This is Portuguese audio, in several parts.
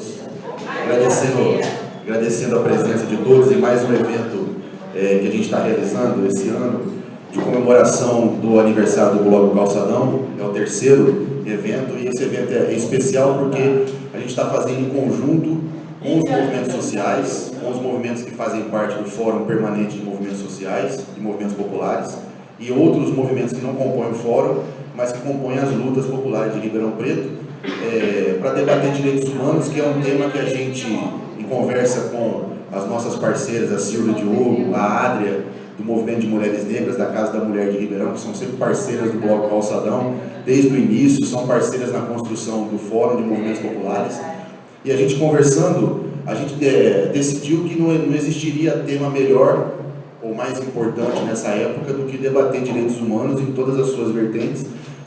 todos. Agradecendo a presença de todos em mais um evento que a gente está realizando esse ano, de comemoração do aniversário do Blog Calçadão. É o terceiro evento, e esse evento é especial porque a gente está fazendo em conjunto com os movimentos sociais, com os movimentos que fazem parte do Fórum Permanente de Movimentos Sociais e Movimentos Populares, e outros movimentos que não compõem o Fórum, mas que compõem as lutas populares de Ribeirão Preto, para debater direitos humanos, que é um tema que a gente, em conversa com as nossas parceiras, a Silvia Diogo, a Adria, do Movimento de Mulheres Negras, da Casa da Mulher de Ribeirão, que são sempre parceiras do Bloco Calçadão, desde o início, são parceiras na construção do Fórum de Movimentos Populares. E a gente conversando, a gente decidiu que não existiria tema melhor ou mais importante nessa época do que debater direitos humanos em todas as suas vertentes,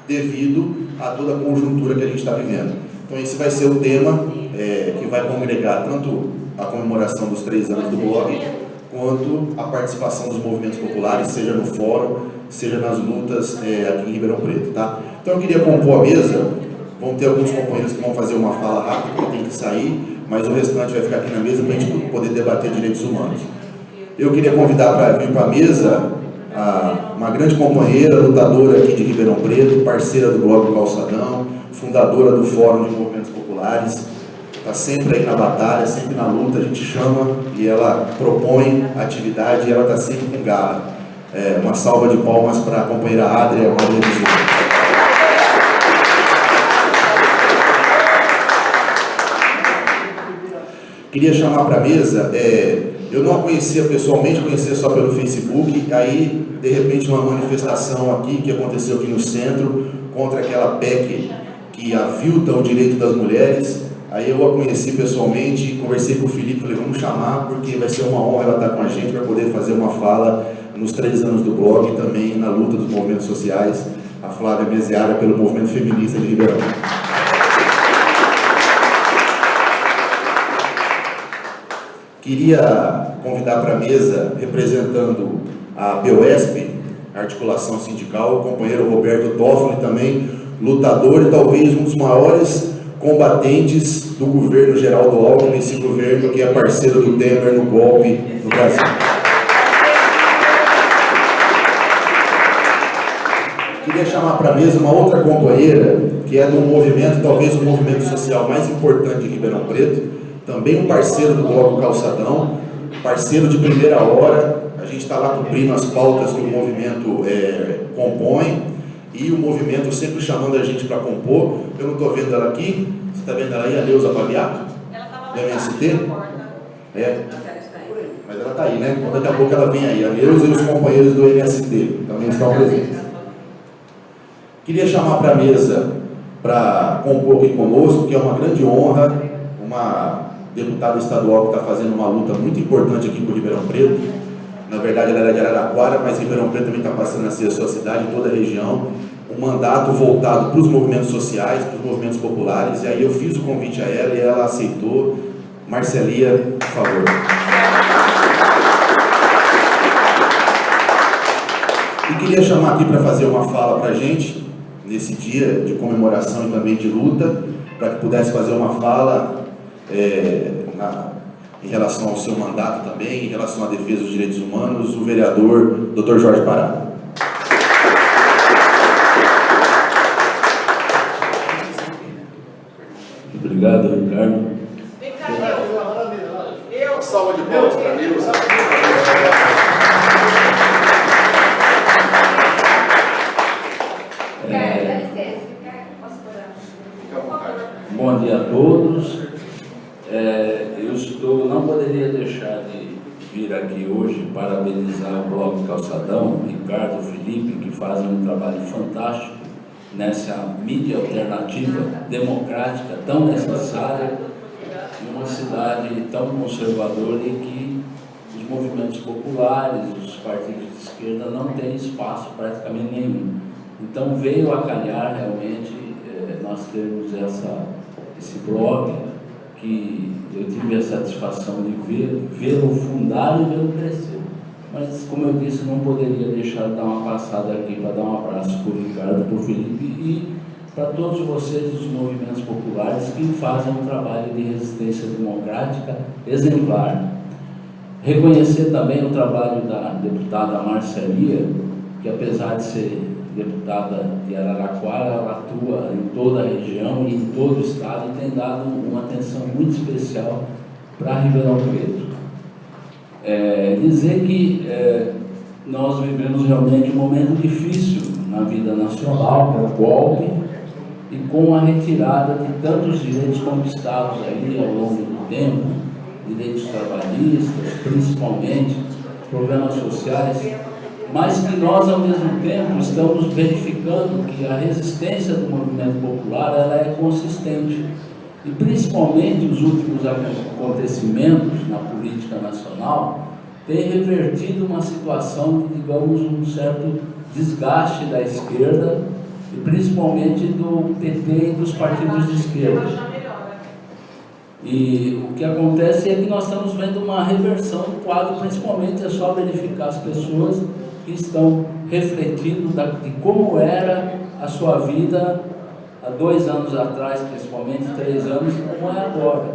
devido a toda a conjuntura que a gente está vivendo. Então esse vai ser o tema que vai congregar tanto a comemoração dos 3 anos do blog, quanto a participação dos movimentos populares, seja no fórum, seja nas lutas aqui em Ribeirão Preto, tá? Então eu queria compor a mesa. Vão ter alguns companheiros que vão fazer uma fala rápida, porque tem que sair, mas o restante vai ficar aqui na mesa para a gente poder debater direitos humanos. Eu queria convidar para vir para a mesa uma grande companheira, lutadora aqui de Ribeirão Preto, parceira do Blog Calçadão, fundadora do Fórum de Movimentos Populares, está sempre aí na batalha, sempre na luta, a gente chama e ela propõe atividade e ela está sempre com garra. Uma salva de palmas para a companheira Adria Maria de Jesus. Queria chamar para a mesa, eu não a conhecia pessoalmente, conhecia só pelo Facebook, aí de repente uma manifestação aqui que aconteceu aqui no centro, contra aquela PEC que avilta o direito das mulheres. Aí eu a conheci pessoalmente, conversei com o Felipe, falei, vamos chamar, porque vai ser uma honra ela estar com a gente para poder fazer uma fala nos 3 anos do blog e também na luta dos movimentos sociais, a Flávia Meziara, pelo movimento feminista de Ribeirão. Queria convidar para a mesa, representando a POSP, a articulação sindical, o companheiro Roberto Toffoli, também lutador e talvez um dos maiores combatentes do governo Geraldo Alckmin, esse governo que é parceiro do Temer no golpe no Brasil. Queria chamar para a mesa uma outra companheira, que é do movimento, talvez o movimento social mais importante de Ribeirão Preto, também um parceiro do Bloco Calçadão, parceiro de primeira hora. A gente está lá cumprindo as pautas que o movimento compõe, e o movimento sempre chamando a gente para compor. Eu não estou vendo ela aqui, você está vendo ela aí, a Neuza Babiato, da MST? Mas ela está aí, né? Então, daqui a pouco ela vem aí, a Neuza e os companheiros do MST também estão presentes. Queria chamar para a mesa para compor aqui conosco, que é uma grande honra, uma deputada estadual que está fazendo uma luta muito importante aqui por Ribeirão Preto. Na verdade, ela era de Araraquara, mas Ribeirão Preto também está passando a ser a sua cidade, em toda a região. Um mandato voltado para os movimentos sociais, para os movimentos populares, e aí eu fiz o convite a ela e ela aceitou. Marcelia, por favor. E queria chamar aqui para fazer uma fala para a gente, nesse dia de comemoração e também de luta, para que pudesse fazer uma fala em relação ao seu mandato também, em relação à defesa dos direitos humanos, o vereador Dr. Jorge Pará. Obrigado, Ricardo. Eu salva de palmas para mim. Bom dia a todos. Não poderia deixar de vir aqui hoje parabenizar o Bloco Calçadão, Ricardo, Felipe, que fazem um trabalho fantástico nessa mídia alternativa, democrática, tão necessária, em uma cidade tão conservadora em que os movimentos populares, os partidos de esquerda não têm espaço praticamente nenhum. Então veio a calhar realmente nós termos esse blog, que eu tive a satisfação de vê-lo fundar e vê-lo crescer. Mas, como eu disse, não poderia deixar de dar uma passada aqui para dar um abraço para o Ricardo, para o Felipe e para todos vocês dos movimentos populares que fazem um trabalho de resistência democrática exemplar. Reconhecer também o trabalho da deputada Marcelia, que apesar de ser deputada de Araraquara, ela atua em toda a região e em todo o estado e tem dado uma atenção muito especial para Ribeirão Preto. Dizer que nós vivemos realmente um momento difícil na vida nacional, com o golpe e com a retirada de tantos direitos conquistados aí ao longo do tempo, direitos trabalhistas, principalmente, programas sociais, mas que nós, ao mesmo tempo, estamos verificando que a resistência do movimento popular ela é consistente. E, principalmente, os últimos acontecimentos na política nacional têm revertido uma situação de, digamos, um certo desgaste da esquerda, e principalmente do PT e dos partidos de esquerda. E o que acontece é que nós estamos vendo uma reversão do quadro, principalmente é só verificar as pessoas que estão refletindo de como era a sua vida há 2 anos atrás, principalmente 3 anos, e como é agora.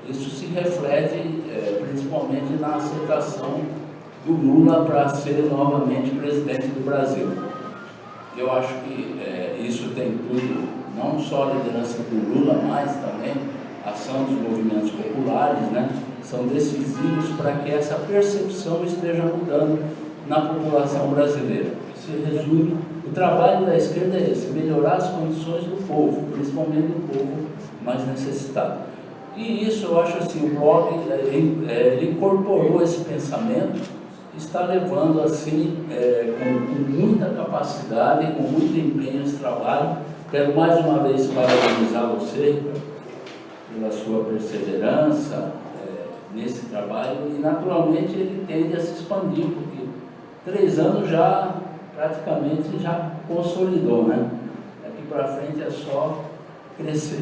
Isso se reflete principalmente na aceitação do Lula para ser novamente presidente do Brasil. Eu acho que isso tem tudo, não só a liderança do Lula, mas também a ação dos movimentos populares, né, são decisivos para que essa percepção esteja mudando na população brasileira. Se resume, o trabalho da esquerda é esse, melhorar as condições do povo, principalmente do povo mais necessitado. E isso eu acho assim, o Bloco ele incorporou esse pensamento, está levando assim, com muita capacidade, com muito empenho esse trabalho. Quero mais uma vez parabenizar você pela sua perseverança nesse trabalho e naturalmente ele tende a se expandir, porque 3 anos já praticamente já consolidou, né? Daqui para frente é só crescer.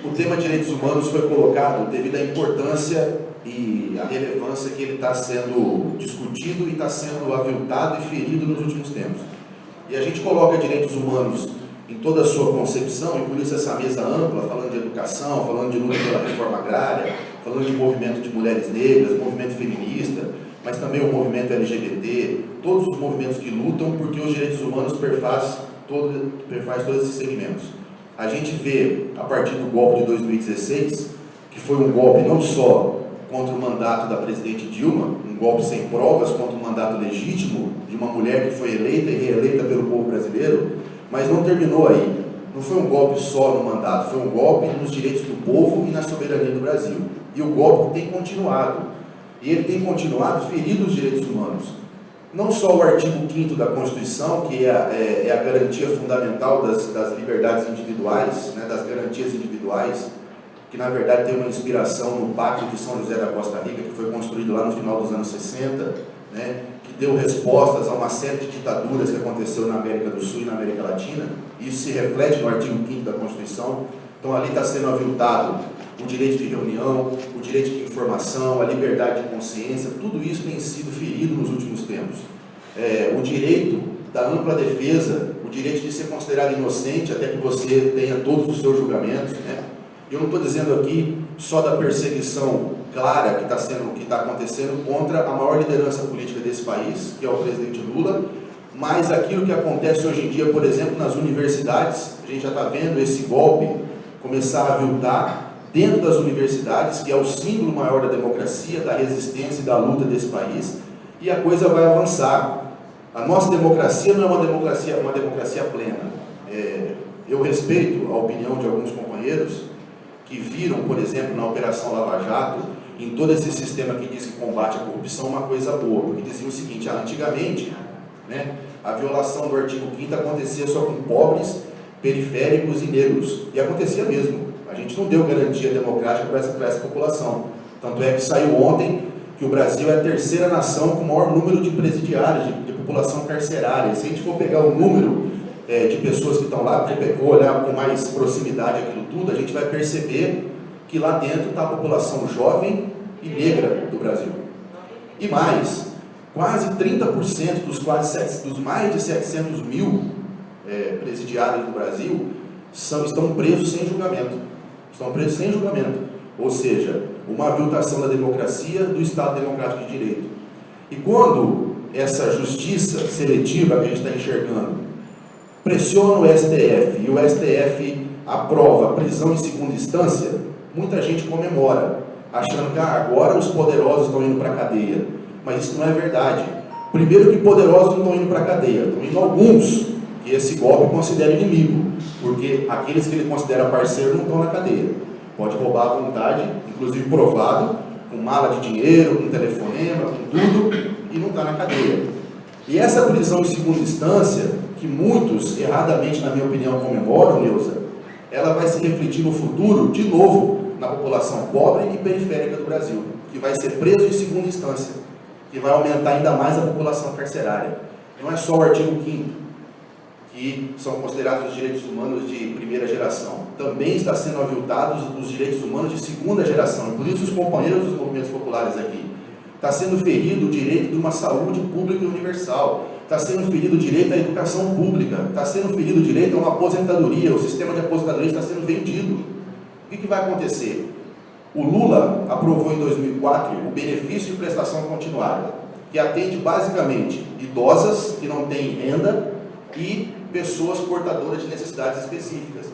O tema direitos humanos foi colocado devido à importância e à relevância que ele está sendo discutido e está sendo aviltado e ferido nos últimos tempos. E a gente coloca direitos humanos em toda a sua concepção, e por isso essa mesa ampla, falando de educação, falando de luta pela reforma agrária, falando de movimento de mulheres negras, movimento feminista, mas também o movimento LGBT, todos os movimentos que lutam porque os direitos humanos perfaz todos esses segmentos. A gente vê, a partir do golpe de 2016, que foi um golpe não só contra o mandato da presidente Dilma, um golpe sem provas contra o mandato legítimo de uma mulher que foi eleita e reeleita pelo povo brasileiro, mas não terminou aí. Não foi um golpe só no mandato, foi um golpe nos direitos do povo e na soberania do Brasil. E o golpe tem continuado. E ele tem continuado ferindo os direitos humanos. Não só o artigo 5º da Constituição, que é a garantia fundamental das liberdades individuais, né, das garantias individuais, que na verdade tem uma inspiração no Pacto de São José da Costa Rica, que foi construído lá no final dos anos 60, né, que deu respostas a uma série de ditaduras que aconteceu na América do Sul e na América Latina. Isso se reflete no artigo 5º da Constituição. Então ali está sendo aviltado o direito de reunião, o direito de informação, a liberdade de consciência, tudo isso tem sido ferido nos últimos tempos. O direito da ampla defesa, o direito de ser considerado inocente até que você tenha todos os seus julgamentos, né? Eu não estou dizendo aqui só da perseguição clara que está acontecendo contra a maior liderança política desse país, que é o presidente Lula, mas aquilo que acontece hoje em dia, por exemplo, nas universidades. A gente já está vendo esse golpe começar a aviltar dentro das universidades, que é o símbolo maior da democracia, da resistência e da luta desse país, e a coisa vai avançar. A nossa democracia não é uma democracia plena. Eu respeito a opinião de alguns companheiros que viram, por exemplo, na Operação Lava Jato, em todo esse sistema que diz que combate a corrupção, uma coisa boa, porque diziam o seguinte: antigamente, né, a violação do artigo 5º acontecia só com pobres, periféricos e negros, e acontecia mesmo. A gente não deu garantia democrática para essa população. Tanto é que saiu ontem que o Brasil é a 3ª nação com o maior número de presidiários, de população carcerária. Se a gente for pegar o número de pessoas que estão lá, for olhar com mais proximidade aquilo tudo, a gente vai perceber que lá dentro está a população jovem e negra do Brasil. E mais, quase 30% dos mais de 700 mil presidiários do Brasil estão presos sem julgamento. Estão presos sem julgamento. Ou seja, uma aviltação da democracia, do Estado Democrático de Direito. E quando essa justiça seletiva que a gente está enxergando pressiona o STF e o STF aprova a prisão em segunda instância, muita gente comemora, achando que agora os poderosos estão indo para a cadeia. Mas isso não é verdade. Primeiro que poderosos não estão indo para a cadeia, estão indo alguns que esse golpe considera inimigo, porque aqueles que ele considera parceiro não estão na cadeia. Pode roubar à vontade, inclusive provado, com mala de dinheiro, com telefonema, com tudo, e não está na cadeia. E essa prisão em segunda instância, que muitos, erradamente, na minha opinião, comemoram, Neuza, ela vai se refletir no futuro, de novo, na população pobre e periférica do Brasil, que vai ser preso em segunda instância, que vai aumentar ainda mais a população carcerária. Não é só o artigo 5º, que são considerados os direitos humanos de primeira geração. Também está sendo aviltados os direitos humanos de segunda geração. E por isso os companheiros dos movimentos populares aqui. Está sendo ferido o direito de uma saúde pública e universal. Está sendo ferido o direito à educação pública. Está sendo ferido o direito a uma aposentadoria. O sistema de aposentadoria está sendo vendido. O que vai acontecer? O Lula aprovou em 2004 o benefício de prestação continuada, que atende basicamente idosas que não têm renda e pessoas portadoras de necessidades específicas,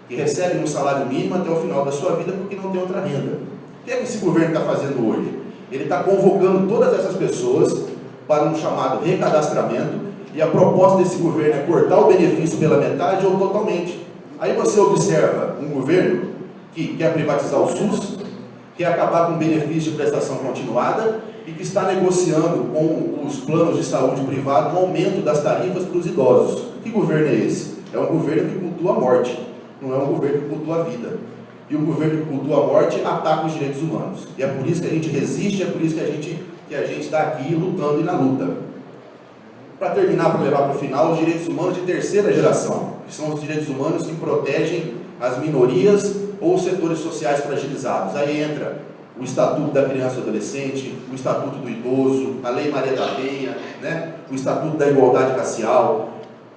que recebem um salário mínimo até o final da sua vida porque não tem outra renda. O que é que esse governo está fazendo hoje? Ele está convocando todas essas pessoas para um chamado recadastramento, e a proposta desse governo é cortar o benefício pela metade ou totalmente. Aí você observa um governo que quer privatizar o SUS, quer acabar com o benefício de prestação continuada e que está negociando com os planos de saúde privado um aumento das tarifas para os idosos. Que governo é esse? É um governo que cultua a morte, não é um governo que cultua a vida. E o governo que cultua a morte ataca os direitos humanos. E é por isso que a gente resiste, é por isso que a gente está aqui lutando e na luta. Para terminar, para levar para o final, os direitos humanos de terceira geração, que são os direitos humanos que protegem as minorias ou os setores sociais fragilizados. Aí entra o Estatuto da Criança e Adolescente, o Estatuto do Idoso, a Lei Maria da Penha, né? O Estatuto da Igualdade Racial,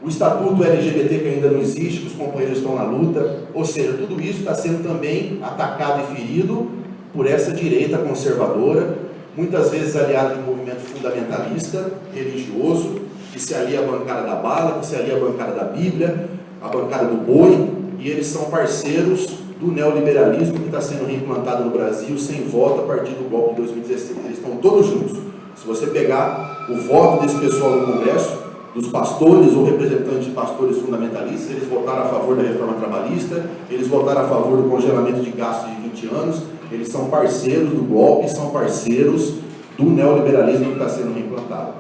o Estatuto LGBT que ainda não existe, que os companheiros estão na luta. Ou seja, tudo isso está sendo também atacado e ferido por essa direita conservadora, muitas vezes aliada de um movimento fundamentalista, religioso, que se alia à bancada da bala, que se alia à bancada da Bíblia, à bancada do boi, e eles são parceiros do neoliberalismo que está sendo reimplantado no Brasil sem voto a partir do golpe de 2016. Eles estão todos juntos. Se você pegar o voto desse pessoal no Congresso, dos pastores ou representantes de pastores fundamentalistas, eles votaram a favor da reforma trabalhista, eles votaram a favor do congelamento de gastos de 20 anos, eles são parceiros do golpe, são parceiros do neoliberalismo que está sendo reimplantado.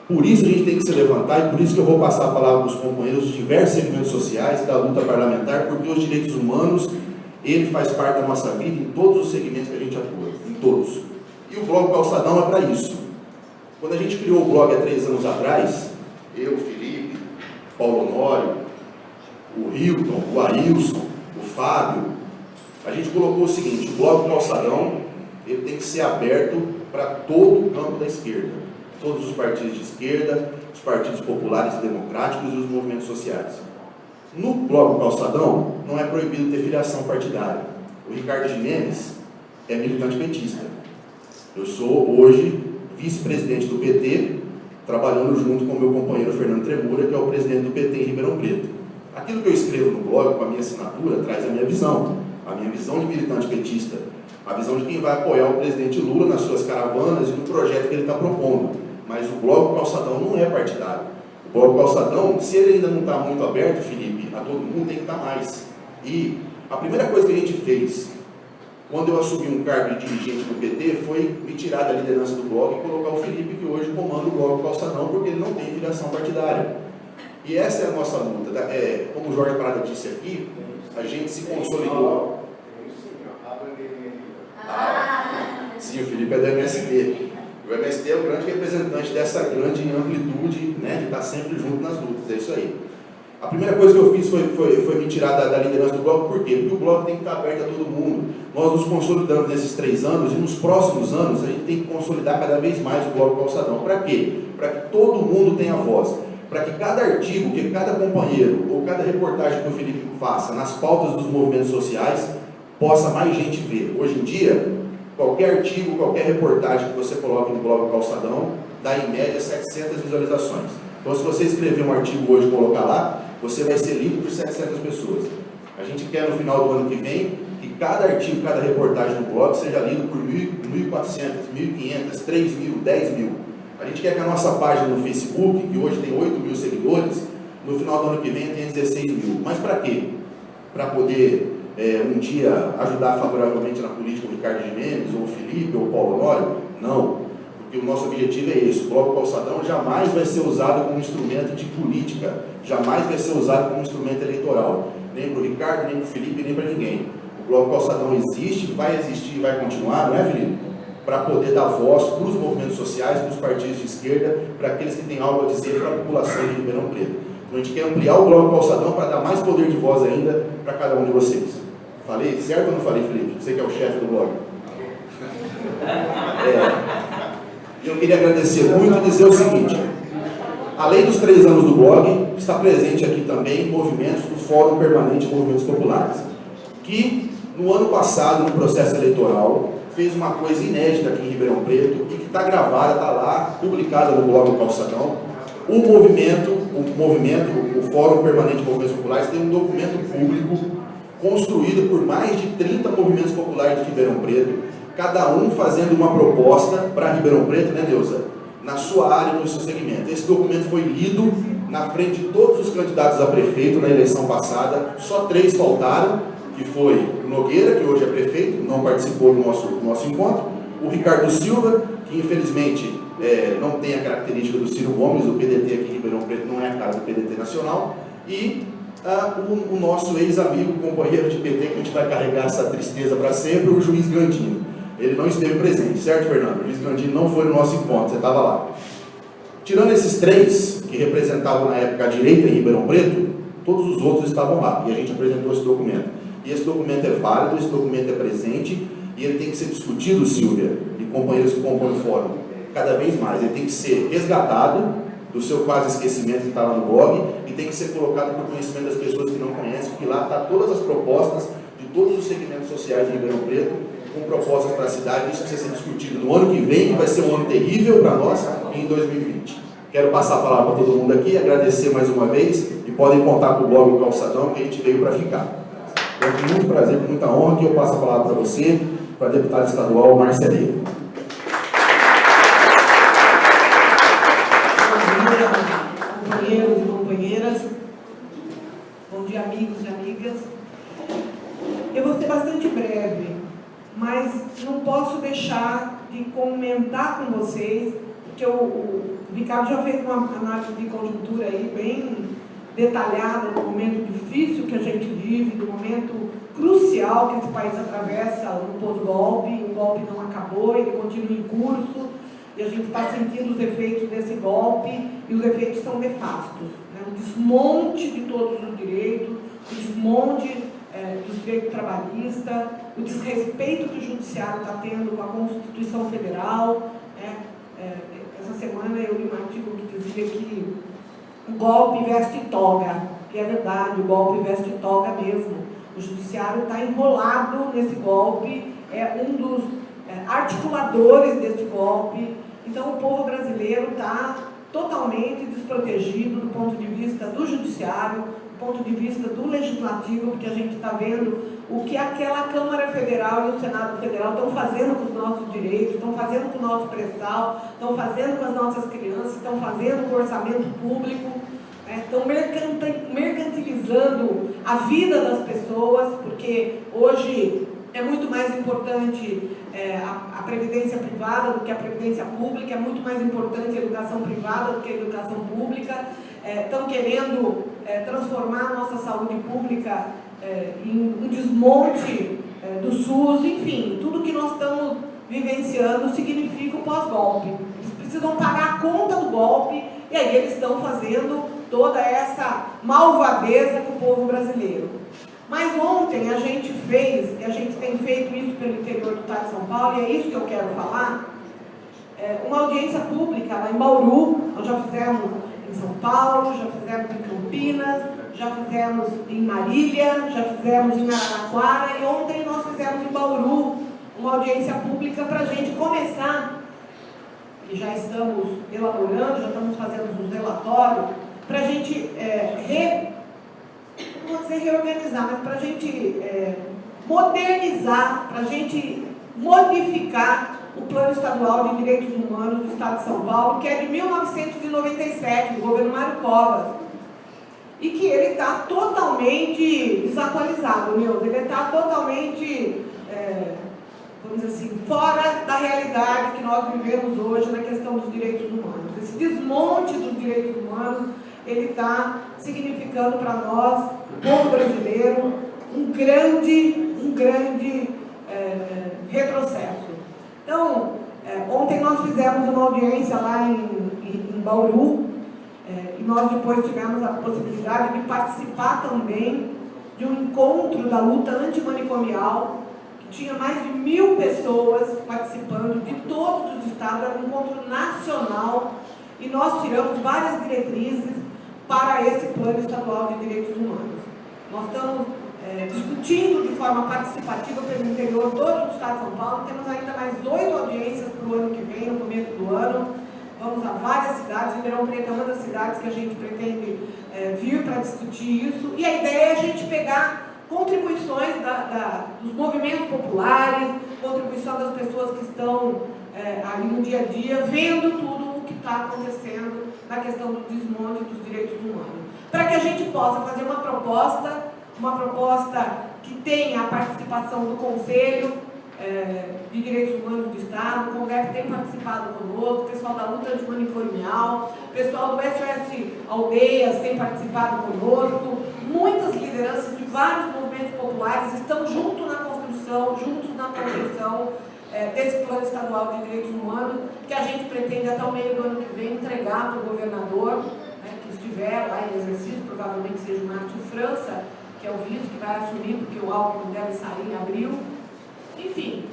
Por isso a gente tem que se levantar, e por isso que eu vou passar a palavra para os companheiros de diversos segmentos sociais, da luta parlamentar, porque os direitos humanos, ele faz parte da nossa vida em todos os segmentos que a gente atua, em todos. E o blog Calçadão é para isso. Quando a gente criou o blog há 3 anos atrás, eu, Felipe, Paulo Honório, o Hilton, o Ailson, o Fábio, a gente colocou o seguinte: o blog Calçadão, ele tem que ser aberto para todo o campo da esquerda, todos os partidos de esquerda, os partidos populares e democráticos e os movimentos sociais. No blog Calçadão, não é proibido ter filiação partidária. O Ricardo Gimenez é militante petista. Eu sou hoje vice-presidente do PT, trabalhando junto com o meu companheiro Fernando Tremura, que é o presidente do PT em Ribeirão Preto. Aquilo que eu escrevo no blog, com a minha assinatura, traz a minha visão de militante petista, a visão de quem vai apoiar o presidente Lula nas suas caravanas e no projeto que ele está propondo. Mas o blog Calçadão não é partidário. O blog Calçadão, se ele ainda não está muito aberto, Felipe, a todo mundo tem que estar mais. E a primeira coisa que a gente fez, quando eu assumi um cargo de dirigente do PT, foi me tirar da liderança do blog e colocar o Felipe, que hoje comanda o blog Calçadão, porque ele não tem filiação partidária. E essa é a nossa luta. Como o Jorge Parada disse aqui, a gente se consolidou. Sim, o Felipe é do MST. O MST é o grande representante dessa grande amplitude, né, de estar sempre junto nas lutas. É isso aí. A primeira coisa que eu fiz foi me tirar da liderança do blog. Por quê? Porque o blog tem que estar aberto a todo mundo. Nós nos consolidamos nesses 3 anos e nos próximos anos a gente tem que consolidar cada vez mais o blog Calçadão. Para quê? Para que todo mundo tenha voz. para que cada artigo, que cada companheiro ou cada reportagem que o Felipe faça nas pautas dos movimentos sociais, possa mais gente ver. Hoje em dia, qualquer artigo, qualquer reportagem que você coloque no blog Calçadão, dá em média 700 visualizações. Então, se você escrever um artigo hoje e colocar lá, você vai ser lido por 700 pessoas. A gente quer, no final do ano que vem, que cada artigo, cada reportagem no blog seja lido por 1.400, 1.500, 3.000, 10.000. A gente quer que a nossa página no Facebook, que hoje tem 8.000 seguidores, no final do ano que vem tenha 16.000. Mas para quê? Para poder, um dia, ajudar favoravelmente na política o Ricardo Gimenez, ou o Felipe, ou o Paulo Honório? Não. Porque o nosso objetivo é esse. O Bloco Calçadão jamais vai ser usado como instrumento de política, jamais vai ser usado como instrumento eleitoral. Nem para o Ricardo, nem para o Felipe, nem para ninguém. O Bloco Calçadão existe, vai existir e vai continuar, não é, Felipe? Para poder dar voz para os movimentos sociais, para os partidos de esquerda, para aqueles que têm algo a dizer para a população de Ribeirão Preto. Então a gente quer ampliar o Bloco Calçadão para dar mais poder de voz ainda para cada um de vocês. Falei certo ou não falei, Felipe? Você que é o chefe do blog. Eu queria agradecer muito e dizer o seguinte: além dos 3 anos do blog, está presente aqui também movimentos do Fórum Permanente de Movimentos Populares, que no ano passado, no processo eleitoral, fez uma coisa inédita aqui em Ribeirão Preto e que está gravada, está lá, publicada no blog do Calçadão. O Fórum Permanente de Movimentos Populares tem um documento público construído por mais de 30 movimentos populares de Ribeirão Preto, cada um fazendo uma proposta para Ribeirão Preto, né, Neuza? Na sua área, no seu segmento. Esse documento foi lido na frente de todos os candidatos a prefeito na eleição passada, só 3 faltaram, que foi o Nogueira, que hoje é prefeito, não participou do nosso encontro, o Ricardo Silva, que infelizmente não tem a característica do Ciro Gomes, o PDT aqui em Ribeirão Preto não é a cara do PDT nacional, e o nosso ex-amigo, companheiro de PT, que a gente vai carregar essa tristeza para sempre, o Juiz Gandini. Ele não esteve presente, certo, Fernando? O Juiz Gandini não foi no nosso encontro, você estava lá. Tirando esses 3, que representavam na época a direita em Ribeirão Preto, todos os outros estavam lá, e a gente apresentou esse documento. E esse documento é válido, esse documento é presente, e ele tem que ser discutido, Silvia, e companheiros que compõem o fórum, cada vez mais. Ele tem que ser resgatado do seu quase esquecimento que está lá no blog, e tem que ser colocado para o conhecimento das pessoas que não conhecem, porque lá está todas as propostas de todos os segmentos sociais de Ribeirão Preto, com propostas para a cidade. Isso precisa ser discutido no ano que vem, que vai ser um ano terrível para nós, em 2020. Quero passar a palavra para todo mundo aqui, agradecer mais uma vez, e podem contar com o blog do Calçadão, que a gente veio para ficar. Então, com muito prazer, com muita honra, que eu passo a palavra para você, para a deputada estadual Marcelinha. Bom dia, companheiros e companheiras. Bom dia, amigos e amigas. Eu vou ser bastante breve, mas não posso deixar de comentar com vocês, porque o Ricardo já fez uma análise de conjuntura aí bem detalhada do momento difícil que a gente vive, do momento crucial que esse país atravessa no pós-golpe. O golpe não acabou, ele continua em curso, e a gente está sentindo os efeitos desse golpe, e os efeitos são nefastos, né? O desmonte de todos os direitos, o desmonte do direito trabalhista, o desrespeito que o judiciário está tendo com a Constituição Federal, né? Essa semana eu li um artigo que dizia que o golpe veste toga, e é verdade, o golpe veste toga mesmo. O judiciário está enrolado nesse golpe, é um dos articuladores desse golpe. Então o povo brasileiro está totalmente desprotegido do ponto de vista do judiciário, do ponto de vista do legislativo, porque a gente está vendo o que aquela Câmara Federal e o Senado Federal estão fazendo com os nossos direitos, estão fazendo com o nosso pré-sal, estão fazendo com as nossas crianças, estão fazendo com o orçamento público, estão mercantilizando a vida das pessoas, porque hoje é muito mais importante a previdência privada do que a previdência pública, é muito mais importante a educação privada do que a educação pública. Estão querendo transformar a nossa saúde pública em um desmonte do SUS, enfim, tudo que nós estamos vivenciando significa o pós-golpe. Eles precisam pagar a conta do golpe, e aí eles estão fazendo toda essa malvadeza com o povo brasileiro. Mas ontem a gente fez, e a gente tem feito isso pelo interior do estado de São Paulo, e é isso que eu quero falar, uma audiência pública lá em Bauru. Nós já fizemos em São Paulo, já fizemos em Campinas, já fizemos em Marília, já fizemos em Araraquara e ontem nós fizemos em Bauru uma audiência pública para a gente começar, e já estamos elaborando, já estamos fazendo os relatórios, para a gente não vou dizer reorganizar, mas para a gente modernizar, para a gente modificar o Plano Estadual de Direitos Humanos do Estado de São Paulo, que é de 1997, do governo Mário Covas, e que ele está totalmente desatualizado, ele está totalmente, vamos dizer assim, fora da realidade que nós vivemos hoje na questão dos direitos humanos. Esse desmonte dos direitos humanos, ele está significando para nós, povo brasileiro, um grande retrocesso. Então, ontem nós fizemos uma audiência lá em Bauru, e nós depois tivemos a possibilidade de participar também de um encontro da luta antimanicomial, que tinha mais de 1000 pessoas participando de todos os estados, era um encontro nacional, e nós tiramos várias diretrizes para esse Plano Estadual de Direitos Humanos. Nós estamos discutindo de forma participativa pelo interior todo do Estado de São Paulo, temos ainda mais 8 audiências para o ano que vem, no começo do ano. Vamos a várias cidades, Ribeirão Preto é uma das cidades que a gente pretende vir para discutir isso, e a ideia é a gente pegar contribuições dos movimentos populares, contribuição das pessoas que estão ali no dia a dia, vendo tudo o que está acontecendo na questão do desmonte dos direitos humanos, para que a gente possa fazer uma proposta que tenha a participação do Conselho de Direitos Humanos do Estado, o Congresso tem participado conosco, o pessoal da luta antimanicomial, o pessoal do SOS Aldeias tem participado conosco, muitas lideranças de vários movimentos populares estão juntos na construção desse Plano Estadual de Direitos Humanos, que a gente pretende até o meio do ano que vem entregar para o governador, que estiver lá em exercício, provavelmente seja o Márcio França, que é o vice que vai assumir, porque o Alckmin deve sair em abril. Enfim,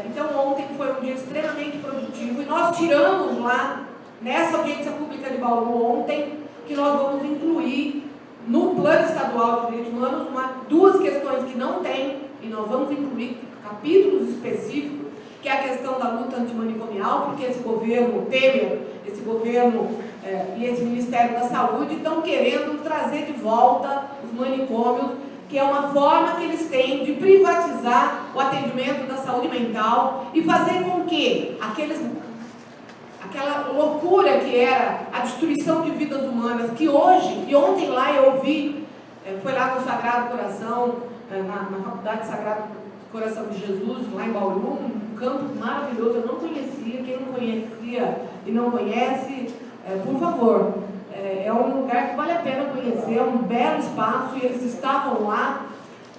então ontem foi um dia extremamente produtivo e nós tiramos lá, nessa audiência pública de Bauru ontem, que nós vamos incluir no Plano Estadual de Direitos Humanos duas questões que não tem, e nós vamos incluir capítulos específicos, que é a questão da luta antimanicomial, porque esse governo Temer, esse governo e esse Ministério da Saúde estão querendo trazer de volta os manicômios, que é uma forma que eles têm de privatizar o atendimento da saúde mental e fazer com que aquela loucura que era a destruição de vidas humanas, que hoje, e ontem lá eu vi, foi lá no Sagrado Coração, na Faculdade Sagrado Coração de Jesus, lá em Bauru, um campo maravilhoso, eu não conhecia, quem não conhecia e não conhece, por favor, é um lugar que vale a pena conhecer, é um belo espaço, e eles estavam lá,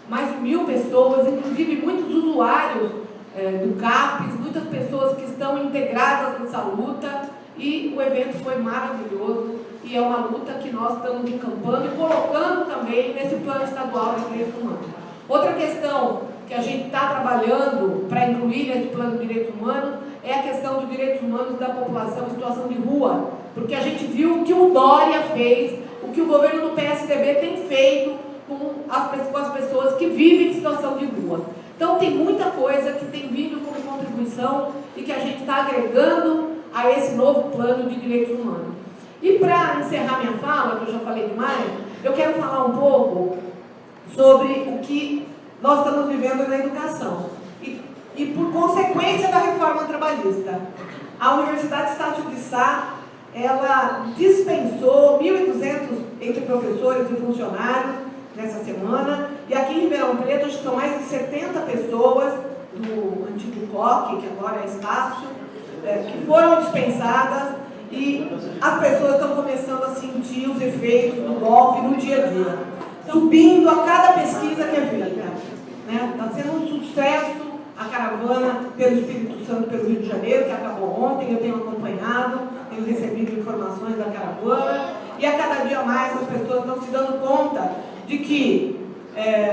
mais de 1000 pessoas, inclusive muitos usuários do CAPES, muitas pessoas que estão integradas nessa luta, e o evento foi maravilhoso, e é uma luta que nós estamos encampando e colocando também nesse Plano Estadual de Direitos Humanos. Outra questão que a gente está trabalhando para incluir nesse Plano de Direitos Humanos é a questão dos direitos humanos da população em situação de rua, porque a gente viu o que o Dória fez, o que o governo do PSDB tem feito com as pessoas que vivem em situação de rua. Então tem muita coisa que tem vindo como contribuição e que a gente está agregando a esse novo Plano de Direitos Humanos. E para encerrar minha fala, que eu já falei demais, eu quero falar um pouco sobre o que nós estamos vivendo na educação. E por consequência da reforma trabalhista, a Universidade Estácio de Sá, ela dispensou 1.200 entre professores e funcionários nessa semana, e aqui em Ribeirão Preto, acho que são mais de 70 pessoas do antigo COC, que agora é Estácio, que foram dispensadas, e as pessoas estão começando a sentir os efeitos do golpe no dia a dia, subindo a cada pesquisa que é feita. Está sendo um sucesso a caravana pelo Espírito Santo, pelo Rio de Janeiro, que acabou ontem, eu tenho acompanhado, tenho recebido informações da caravana, e a cada dia mais as pessoas estão se dando conta de que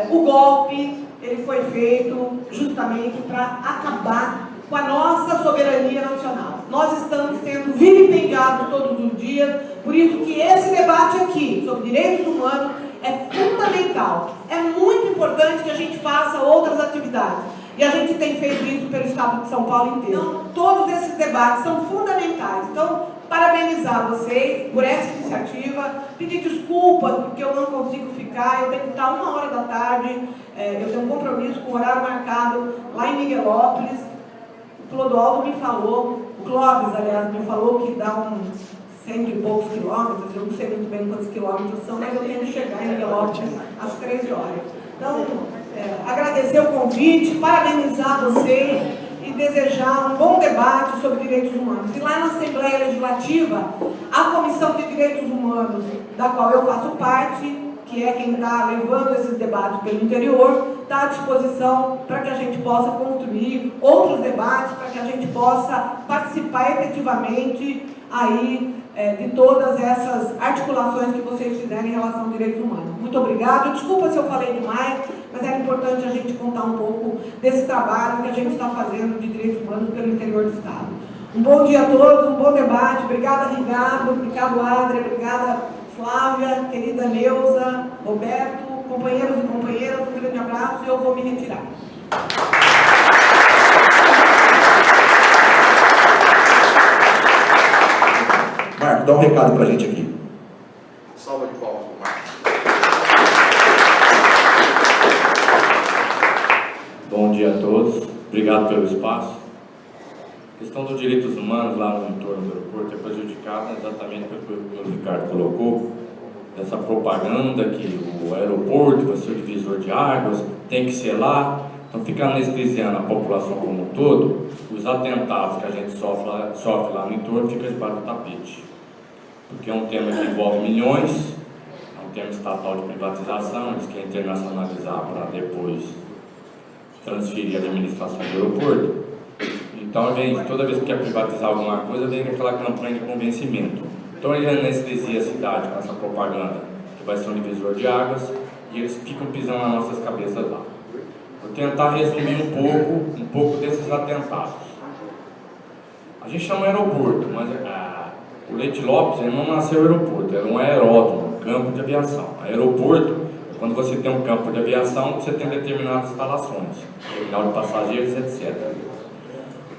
o golpe ele foi feito justamente para acabar com a nossa soberania nacional. Nós estamos sendo vilipendiados todos os dias, por isso que esse debate aqui sobre direitos humanos é fundamental. É muito importante que a gente faça outras atividades. E a gente tem feito isso pelo Estado de São Paulo inteiro. Então, todos esses debates são fundamentais. Então, parabenizar vocês por essa iniciativa, pedir desculpas porque eu não consigo ficar, eu tenho que estar 1h eu tenho um compromisso com o horário marcado lá em Miguelópolis. O Clodoaldo me falou, o Clóvis, aliás, me falou que dá uns 100 e poucos quilômetros, eu não sei muito bem quantos quilômetros são, mas eu tenho que chegar em Miguelópolis às 13 horas. Então, agradecer o convite, parabenizar vocês e desejar um bom debate sobre direitos humanos. E lá na Assembleia Legislativa, a Comissão de Direitos Humanos, da qual eu faço parte, que é quem está levando esses debates pelo interior, está à disposição para que a gente possa construir outros debates, para que a gente possa participar efetivamente aí de todas essas articulações que vocês fizeram em relação aos direitos humanos. Muito obrigado. Desculpa se eu falei demais, mas era importante a gente contar um pouco desse trabalho que a gente está fazendo de direitos humanos pelo interior do Estado. Um bom dia a todos, um bom debate. Obrigada, Ricardo. Obrigado, Adria. Obrigada, Flávia, querida Neuza, Roberto, companheiros e companheiras. Um grande abraço e eu vou me retirar. Marco, dá um recado pra gente aqui. Salva de palmas pro Marcos. Bom dia a todos, obrigado pelo espaço. A questão dos direitos humanos lá no entorno do aeroporto é prejudicada exatamente pelo que o Ricardo colocou, dessa propaganda que o aeroporto vai ser o divisor de águas, tem que ser lá. Então fica anestesiando a população como um todo, os atentados que a gente sofre lá no entorno fica debaixo do tapete. Porque é um tema que envolve milhões, é um tema estatal de privatização, eles querem internacionalizar para depois transferir a administração do aeroporto. Então, toda vez que quer privatizar alguma coisa, vem aquela campanha de convencimento. Então, ele anestesia a cidade com essa propaganda, que vai ser um divisor de águas, e eles ficam pisando nas nossas cabeças lá. Vou tentar resumir um pouco desses atentados. A gente chama aeroporto, mas o Leite Lopes ele não nasceu aeroporto, era um aeródromo, um campo de aviação. Aeroporto é quando você tem um campo de aviação, você tem determinadas instalações, terminal de passageiros, etc.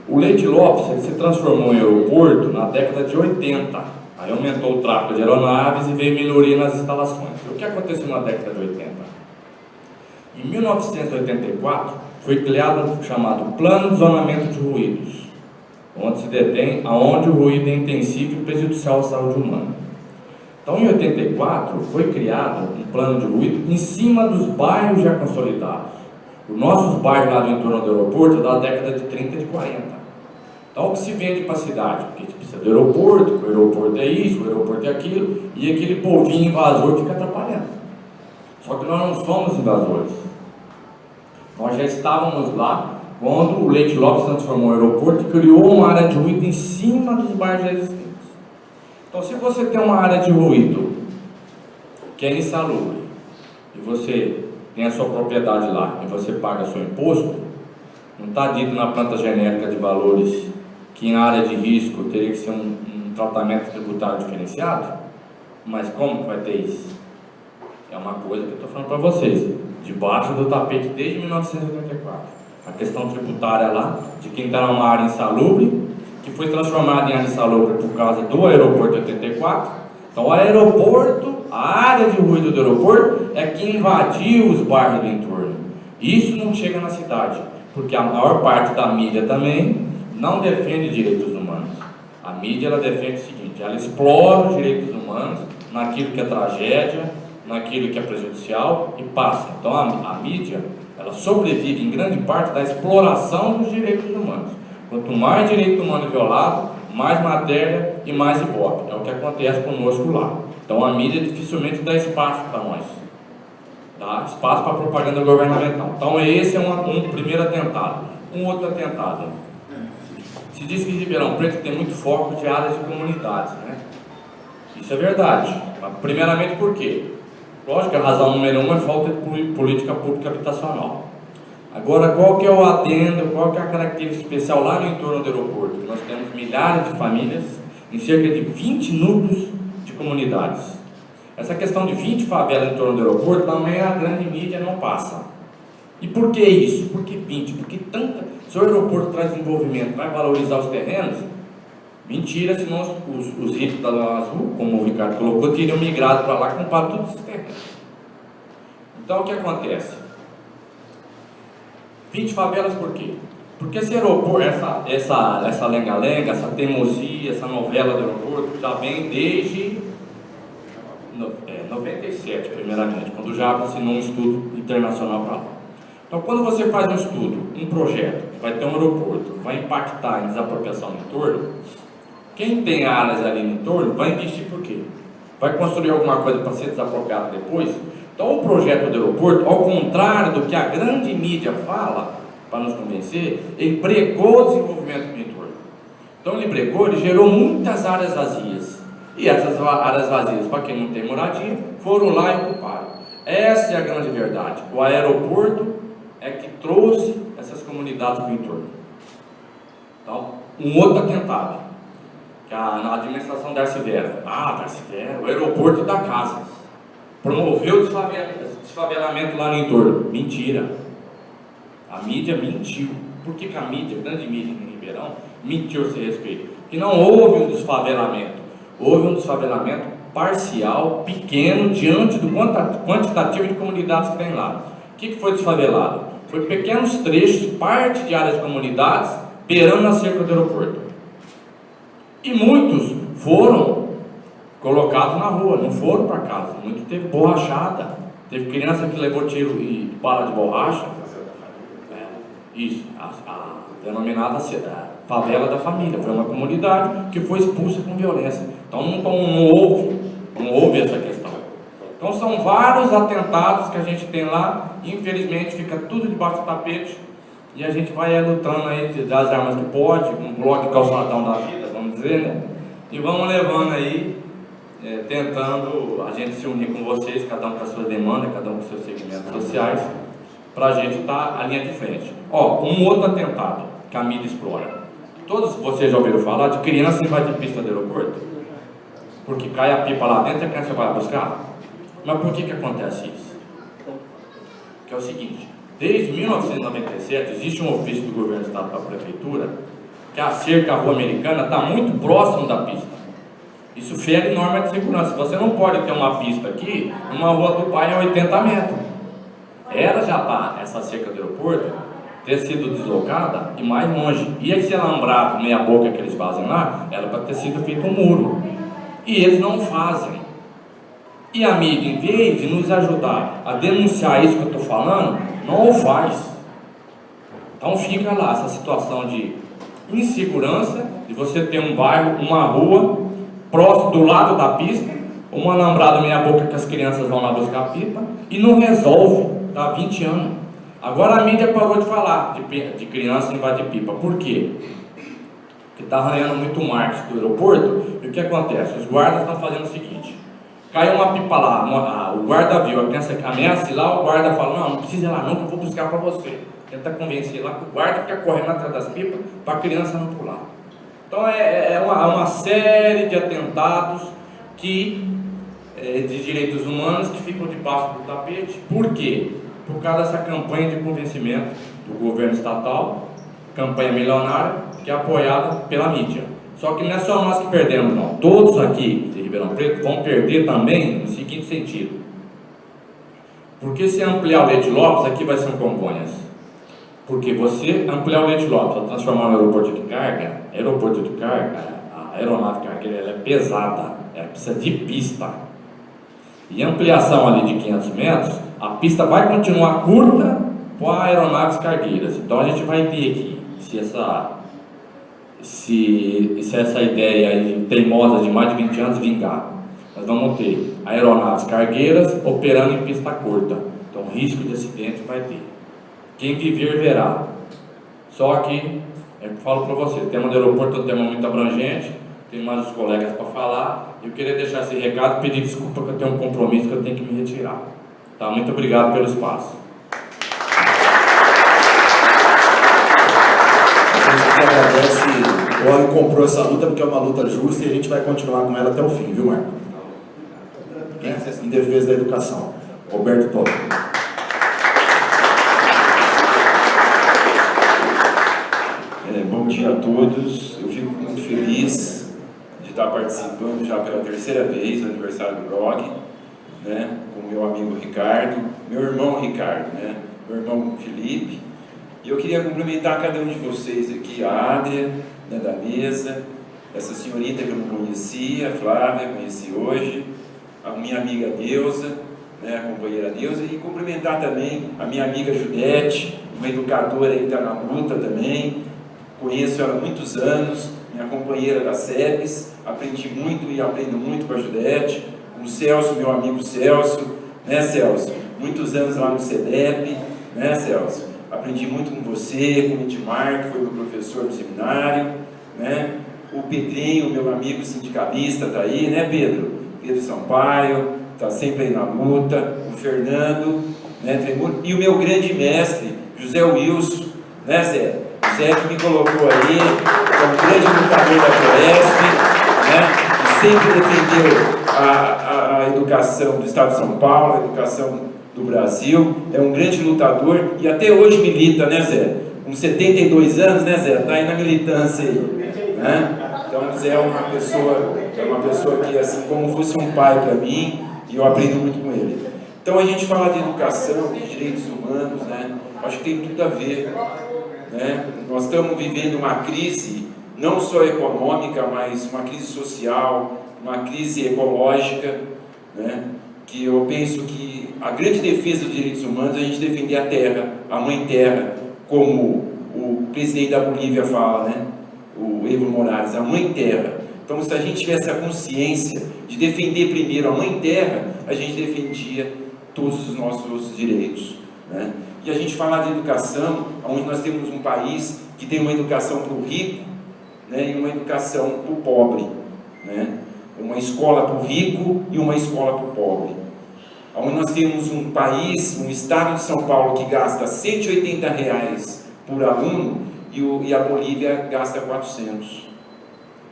O Leite Lopes ele se transformou em aeroporto na década de 80. Aí aumentou o tráfego de aeronaves e veio melhoria nas instalações. O que aconteceu na década de 80? Em 1984, foi criado um chamado Plano de Zonamento de Ruídos, onde se detém aonde o ruído é intensivo e prejudicial à saúde humana. Então, em 84, foi criado um plano de ruído em cima dos bairros já consolidados. Os nossos bairros lá do entorno do aeroporto é da década de 30 e de 40. Então, o que se vende para a cidade? Porque precisa do aeroporto, o aeroporto é isso, o aeroporto é aquilo, e aquele povinho invasor fica atrapalhando. Só que nós não somos invasores. Nós já estávamos lá quando o Leite Lopes transformou o aeroporto e criou uma área de ruído em cima dos bairros já existentes. Então, se você tem uma área de ruído que é insalubre e você tem a sua propriedade lá e você paga seu imposto, não está dito na planta genérica de valores que em área de risco teria que ser um tratamento tributário diferenciado? Mas como que vai ter isso? É uma coisa que eu estou falando para vocês, debaixo do tapete desde 1984. A questão tributária lá, de quem está numa área insalubre, que foi transformada em área insalubre por causa do aeroporto 84. Então, o aeroporto, a área de ruído do aeroporto, é que invadiu os bairros do entorno. Isso não chega na cidade, porque a maior parte da mídia também não defende direitos humanos. A mídia, ela defende o seguinte, ela explora os direitos humanos naquilo que é tragédia, naquilo que é prejudicial e passa. Então, a mídia, ela sobrevive em grande parte da exploração dos direitos humanos. Quanto mais direito humano violado, mais matéria e mais ibope. É o que acontece conosco lá. Então a mídia dificilmente dá espaço para nós. Dá espaço para a propaganda governamental. Então esse é um primeiro atentado. Um outro atentado. Se diz que Ribeirão Preto tem muito foco de áreas de comunidades, né? Isso é verdade. Mas, primeiramente por quê? Lógico que a razão número 1 é falta de política pública habitacional. Agora, qual que é o adendo, qual que é a característica especial lá no entorno do aeroporto? Nós temos milhares de famílias em cerca de 20 núcleos de comunidades. Essa questão de 20 favelas em torno do aeroporto também a grande mídia não passa. E por que isso? Por que 20? Porque se o aeroporto traz desenvolvimento, vai valorizar os terrenos? Mentira, senão os ricos da Zona Azul, como o Ricardo colocou, teriam migrado para lá e comprado todos esses terrenos. Então o que acontece? 20 favelas por quê? Porque esse aeroporto, essa lenga-lenga, essa teimosia, essa novela do aeroporto já vem desde 97, primeiramente, quando já assinou um estudo internacional para lá. Então, quando você faz um estudo, um projeto, que vai ter um aeroporto, vai impactar em desapropriação no entorno, quem tem áreas ali no entorno vai investir por quê? Vai construir alguma coisa para ser desapropriado depois? Então, o projeto do aeroporto, ao contrário do que a grande mídia fala, para nos convencer, ele pregou o desenvolvimento do entorno. Então, ele gerou muitas áreas vazias. E essas áreas vazias, para quem não tem moradia, foram lá e ocuparam. Essa é a grande verdade. O aeroporto é que trouxe essas comunidades para o entorno. Então, um outro atentado, que na administração Darcy Vera. Darcy Vera, o aeroporto da casa. Promoveu o desfavelamento lá no entorno. Mentira. A mídia mentiu. Por que a mídia, a grande mídia em Ribeirão, mentiu a esse respeito? Porque não houve um desfavelamento. Houve um desfavelamento parcial, pequeno, diante do quantitativo de comunidades que tem lá. O que foi desfavelado? Foi pequenos trechos, parte de áreas de comunidades, beirando a cerca do aeroporto. E muitos foram colocados na rua, não foram para casa. Muito teve borrachada. Teve criança que levou tiro e bala de borracha. Isso, a denominada favela da família. Foi uma comunidade que foi expulsa com violência. Então não houve essa questão. Então são vários atentados que a gente tem lá. Infelizmente fica tudo debaixo do tapete. E a gente vai lutando aí das armas que pode, um bloco de calçadão da vida, vamos dizer, né? E vamos levando aí, tentando a gente se unir com vocês, cada um com a sua demanda, cada um com seus segmentos sociais, para a gente estar à linha de frente. Um outro atentado que a mídia explora. Todos vocês já ouviram falar de criança invadir pista do aeroporto? Porque cai a pipa lá dentro e a criança vai buscar? Mas por que acontece isso? Que é o seguinte, desde 1997 existe um ofício do governo do estado para a prefeitura que a cerca, a rua americana, está muito próximo da pista. Isso fere norma de segurança. Você não pode ter uma pista aqui, numa rua do pai a 80 metros. Era já para essa cerca do aeroporto ter sido deslocada e mais longe. E esse alambrado, meia boca que eles fazem lá, era para ter sido feito um muro. E eles não fazem. E a mídia, em vez de nos ajudar a denunciar isso que eu estou falando, não o faz. Então fica lá essa situação de insegurança, de você ter um bairro, uma rua, próximo do lado da pista, um alambrado meia boca que as crianças vão lá buscar pipa, e não resolve. Há 20 anos. Agora a mídia parou de falar de criança invadir pipa. Por quê? Porque está arranhando muito o marketing do aeroporto. E o que acontece? Os guardas estão fazendo o seguinte: cai uma pipa lá, o guarda viu, a criança ameaça ir lá, o guarda fala: não precisa ir lá não, que eu vou buscar para você. Tenta convencer lá que o guarda fica correndo atrás das pipas para a criança não pular. Então é uma série de atentados de direitos humanos que ficam debaixo do tapete. Por quê? Por causa dessa campanha de convencimento do governo estatal, campanha milionária, que é apoiada pela mídia. Só que não é só nós que perdemos, não. Todos aqui de Ribeirão Preto vão perder também no seguinte sentido. Porque se ampliar o Leite Lopes, aqui vai ser um Congonhas. Porque você ampliar o Leite Lopes, transformar no aeroporto de carga, a aeronave cargueira, ela é pesada, ela precisa de pista. E ampliação ali de 500 metros, a pista vai continuar curta com aeronaves cargueiras. Então a gente vai ter aqui, se essa ideia aí teimosa de mais de 20 anos vingar, nós vamos ter aeronaves cargueiras operando em pista curta. Então risco de acidente vai ter. Quem viver verá. Só que, eu falo para vocês, o tema do aeroporto é um tema muito abrangente, tem mais os colegas para falar. Eu queria deixar esse recado, pedir desculpa que eu tenho um compromisso que eu tenho que me retirar. Tá? Muito obrigado pelo espaço. agradece, o OAG comprou essa luta porque é uma luta justa e a gente vai continuar com ela até o fim, viu, Marco? Em defesa da educação. Roberto Totti. Bom dia a todos. Eu fico muito feliz de estar participando já pela terceira vez do aniversário do blog, né, com meu amigo Ricardo, meu irmão Ricardo, né, meu irmão Felipe. E eu queria cumprimentar cada um de vocês aqui, a Adria, né, da mesa, essa senhorita que eu não conhecia, a Flávia, conheci hoje, a minha amiga Neuza, né, a companheira Neuza, e cumprimentar também a minha amiga Judete, uma educadora que está na luta também, conheço ela há muitos anos, minha companheira da SEBS, aprendi muito e aprendo muito com a Judete, com o Celso, meu amigo Celso, né, Celso? Muitos anos lá no CEDEP, né, Celso? Aprendi muito com você, com o Edmar, que foi meu professor no seminário, né? O Pedrinho, meu amigo sindicalista, está aí, né, Pedro? Pedro Sampaio, está sempre aí na luta, o Fernando, né, Tremor, e o meu grande mestre, José Wilson, né, Zé? O Zé que me colocou aí, é um grande lutador da Floresp, né, que sempre defendeu a educação do Estado de São Paulo, a educação do Brasil, é um grande lutador e até hoje milita, né, Zé? Com 72 anos, né, Zé? Está aí na militância aí, né? Então, o Zé é uma pessoa que, assim, como fosse um pai para mim, e eu aprendo muito com ele. Então, a gente fala de educação, de direitos humanos, né? Acho que tem tudo a ver, né? Nós estamos vivendo uma crise, não só econômica, mas uma crise social, uma crise ecológica, né? Que eu penso que a grande defesa dos direitos humanos é a gente defender a terra, a mãe terra, como o presidente da Bolívia fala, né? O Evo Morales, a mãe terra. Então, se a gente tivesse a consciência de defender primeiro a mãe terra, a gente defendia todos os nossos direitos, né? E a gente fala de educação, onde nós temos um país que tem uma educação para o rico, né, e uma educação para o pobre, né? Uma escola para o rico e uma escola para o pobre. Onde nós temos um país, um estado de São Paulo que gasta R$180 por aluno e a Bolívia gasta 400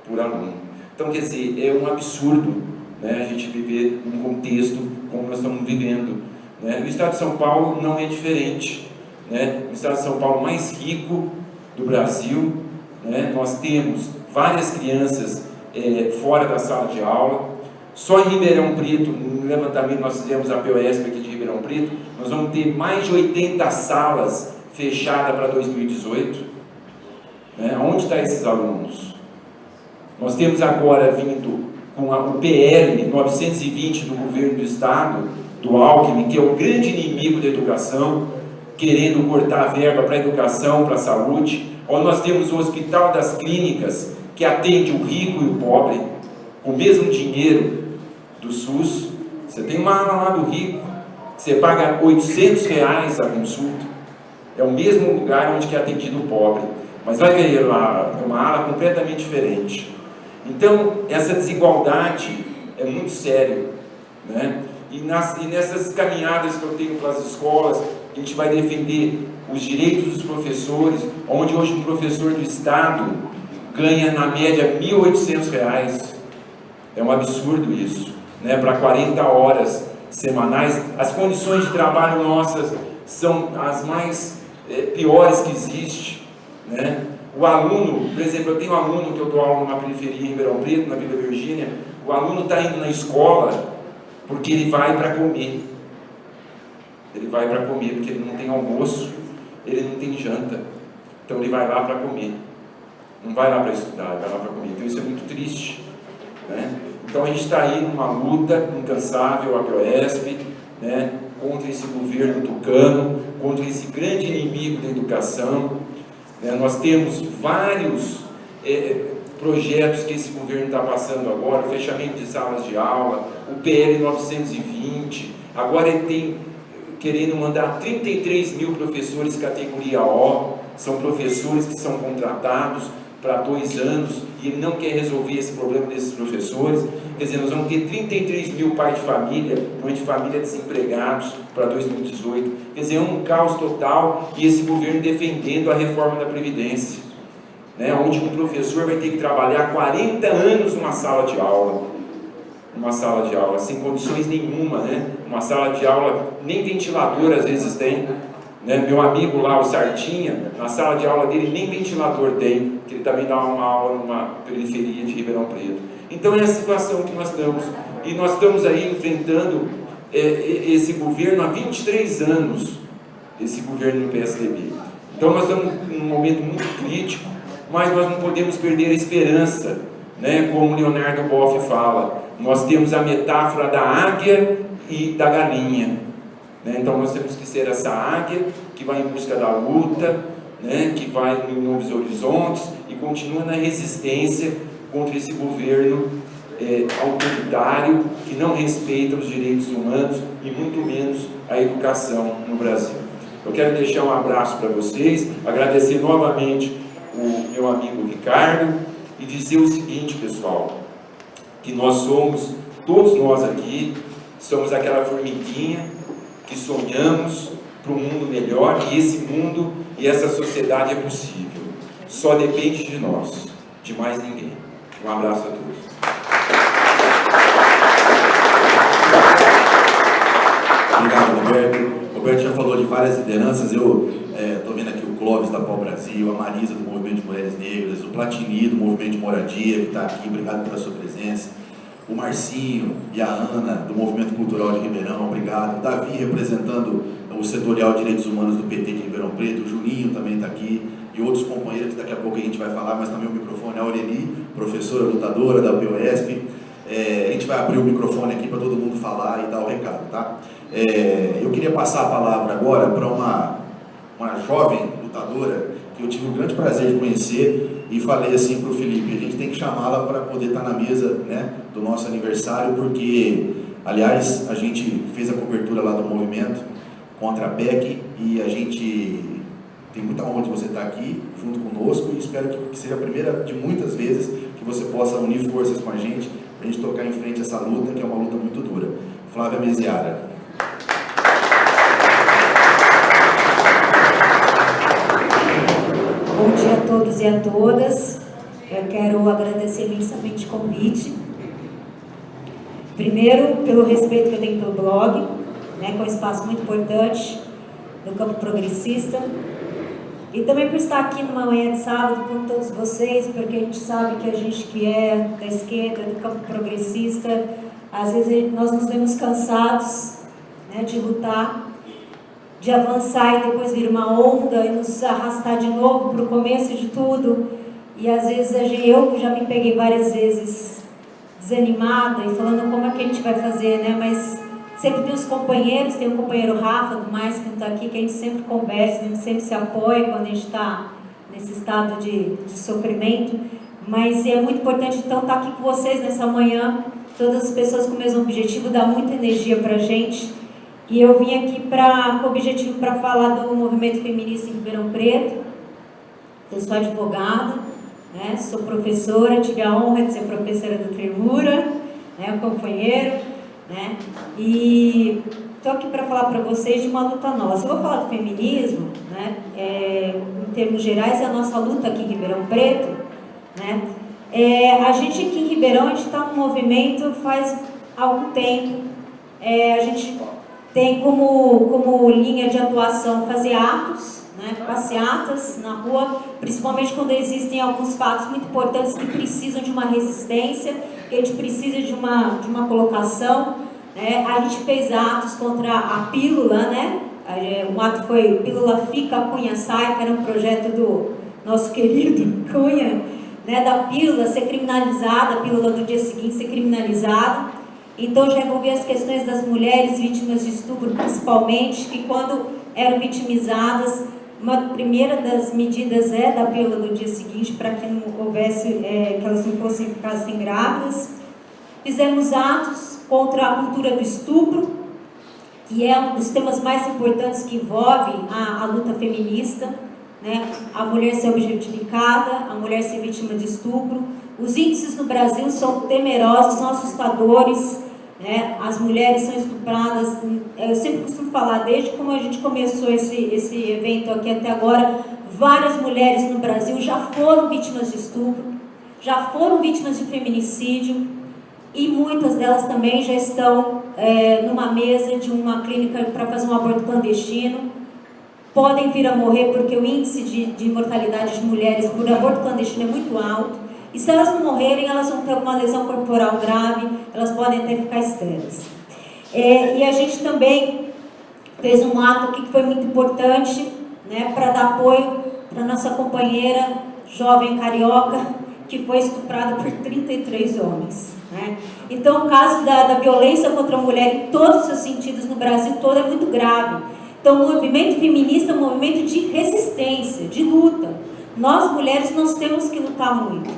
por aluno. Então, quer dizer, é um absurdo, né, a gente viver num contexto como nós estamos vivendo, né? O estado de São Paulo não é diferente, né? O estado de São Paulo mais rico do Brasil, né? Nós temos várias crianças fora da sala de aula. Só em Ribeirão Preto, no levantamento nós fizemos a POESP aqui de Ribeirão Preto, nós vamos ter mais de 80 salas fechadas para 2018. Né? Onde estão esses alunos? Nós temos agora vindo com o PL 920 do governo do estado, do Alckmin, que é o grande inimigo da educação, querendo cortar a verba para a educação, para a saúde, onde nós temos o Hospital das Clínicas, que atende o rico e o pobre, com o mesmo dinheiro do SUS. Você tem uma ala lá do rico, você paga R$800 a consulta, é o mesmo lugar onde é atendido o pobre, mas vai ver lá, é uma ala completamente diferente. Então, essa desigualdade é muito séria, né? E nessas caminhadas que eu tenho para as escolas, a gente vai defender os direitos dos professores, onde hoje um professor do estado ganha na média R$1.800. É um absurdo isso, né? Para 40 horas semanais. As condições de trabalho nossas são as mais piores que existe, né? O aluno, por exemplo, eu tenho um aluno que eu dou aula numa periferia em Ribeirão Preto, na Vila Virgínia. O aluno está indo na escola porque ele vai para comer. Ele vai para comer porque ele não tem almoço, ele não tem janta. Então ele vai lá para comer. Não vai lá para estudar, ele vai lá para comer. Então isso é muito triste, né? Então a gente está aí numa luta incansável, a POESP, né, contra esse governo tucano, contra esse grande inimigo da educação, né? Nós temos vários projetos que esse governo está passando agora, o fechamento de salas de aula, o PL 920, agora ele tem querendo mandar 33 mil professores categoria O, são professores que são contratados para 2 anos, e ele não quer resolver esse problema desses professores. Quer dizer, nós vamos ter 33 mil pais de família, mães de família desempregados para 2018. Quer dizer, é um caos total, e esse governo defendendo a reforma da Previdência. né, onde um professor vai ter que trabalhar 40 anos numa sala de aula. Sem condições nenhuma, né? Uma sala de aula, nem ventilador às vezes tem, né? Meu amigo lá, o Sartinha, na sala de aula dele nem ventilador tem, que ele também dá uma aula numa periferia de Ribeirão Preto. Então é a situação que nós estamos, e nós estamos aí enfrentando esse governo há 23 anos, esse governo do PSDB. Então nós estamos num momento muito crítico, mas nós não podemos perder a esperança, né? Como Leonardo Boff fala, nós temos a metáfora da águia e da galinha, né? Então nós temos que ser essa águia que vai em busca da luta, né? Que vai em novos horizontes e continua na resistência contra esse governo autoritário que não respeita os direitos humanos e muito menos a educação no Brasil. Eu quero deixar um abraço para vocês, agradecer novamente o meu amigo Ricardo e dizer o seguinte, pessoal, que nós somos, todos nós aqui, somos aquela formiguinha que sonhamos para um mundo melhor, e esse mundo e essa sociedade é possível. Só depende de nós, de mais ninguém. Um abraço a todos. Obrigado, Roberto. O Roberto já falou de várias lideranças. Eu estou vendo aqui o Clóvis da Pau Brasil, a Marisa do Movimento de Mulheres Negras, o Platini do Movimento de Moradia, que está aqui, obrigado pela sua presença. O Marcinho e a Ana do Movimento Cultural de Ribeirão, obrigado. O Davi representando o setorial de Direitos Humanos do PT de Ribeirão Preto, o Juninho também está aqui, e outros companheiros que daqui a pouco a gente vai falar, mas também o microfone, a Aureli, professora lutadora da UPOESP. A gente vai abrir o microfone aqui para todo mundo falar e dar o recado, tá? Eu queria passar a palavra agora para uma jovem lutadora que eu tive o grande prazer de conhecer e falei assim para o Felipe, a gente tem que chamá-la para poder estar na mesa, né, do nosso aniversário, porque, aliás, a gente fez a cobertura lá do movimento contra a PEC e a gente tem muita honra de você estar aqui junto conosco e espero que seja a primeira de muitas vezes que você possa unir forças com a gente para a gente tocar em frente essa luta, que é uma luta muito dura. Flávia Meziara. Bom dia a todos e a todas. Eu quero agradecer imensamente o convite. Primeiro, pelo respeito que eu tenho pelo blog, né, que é um espaço muito importante no campo progressista. E também por estar aqui numa manhã de sábado com todos vocês, porque a gente sabe que a gente que é da esquerda, do campo progressista, às vezes nós nos vemos cansados, né, de lutar, de avançar e depois vir uma onda e nos arrastar de novo para o começo de tudo. E às vezes eu já me peguei várias vezes desanimada e falando como é que a gente vai fazer, né? Mas sempre tem os companheiros, tem o companheiro Rafa, do mais que não está aqui, que a gente sempre conversa, a gente sempre se apoia quando a gente está nesse estado de sofrimento. Mas é muito importante então estar aqui com vocês nessa manhã, todas as pessoas com o mesmo objetivo, dá muita energia para a gente. E eu vim aqui com o objetivo para falar do movimento feminista em Ribeirão Preto. Eu sou advogada, né, sou professora, tive a honra de ser professora do Tremura, né, um companheiro, né, e estou aqui para falar para vocês de uma luta nossa. Eu vou falar do feminismo, né, em termos gerais, é a nossa luta aqui em Ribeirão Preto, né. A gente aqui em Ribeirão, a gente está num movimento faz algum tempo, a gente tem como linha de atuação fazer atos, né, passeatas na rua, principalmente quando existem alguns fatos muito importantes que precisam de uma resistência, que a gente precisa de uma colocação, né. A gente fez atos contra a pílula, né, um ato foi Pílula Fica, Cunha Sai, que era um projeto do nosso querido Cunha, né, da pílula ser criminalizada, a pílula do dia seguinte ser criminalizada. Então já envolvi as questões das mulheres vítimas de estupro, principalmente, que quando eram vitimizadas, uma primeira das medidas da pílula do dia seguinte, para que não houvesse, que elas não ficassem grávidas. Fizemos atos contra a cultura do estupro, que é um dos temas mais importantes que envolve a luta feminista, né? A mulher ser objetificada, a mulher ser vítima de estupro. Os índices no Brasil são temerosos, são assustadores, né? As mulheres são estupradas, eu sempre costumo falar, desde como a gente começou esse evento aqui até agora, várias mulheres no Brasil já foram vítimas de estupro, já foram vítimas de feminicídio, e muitas delas também já estão numa mesa de uma clínica para fazer um aborto clandestino. Podem vir a morrer porque o índice de mortalidade de mulheres por aborto clandestino é muito alto. E se elas não morrerem, elas vão ter uma lesão corporal grave, elas podem até ficar estéreis. E a gente também fez um ato aqui que foi muito importante, né, para dar apoio para nossa companheira jovem carioca, que foi estuprada por 33 homens. Né? Então, o caso da violência contra a mulher em todos os seus sentidos no Brasil todo é muito grave. Então, o movimento feminista é um movimento de resistência, de luta. Nós, mulheres, nós temos que lutar muito.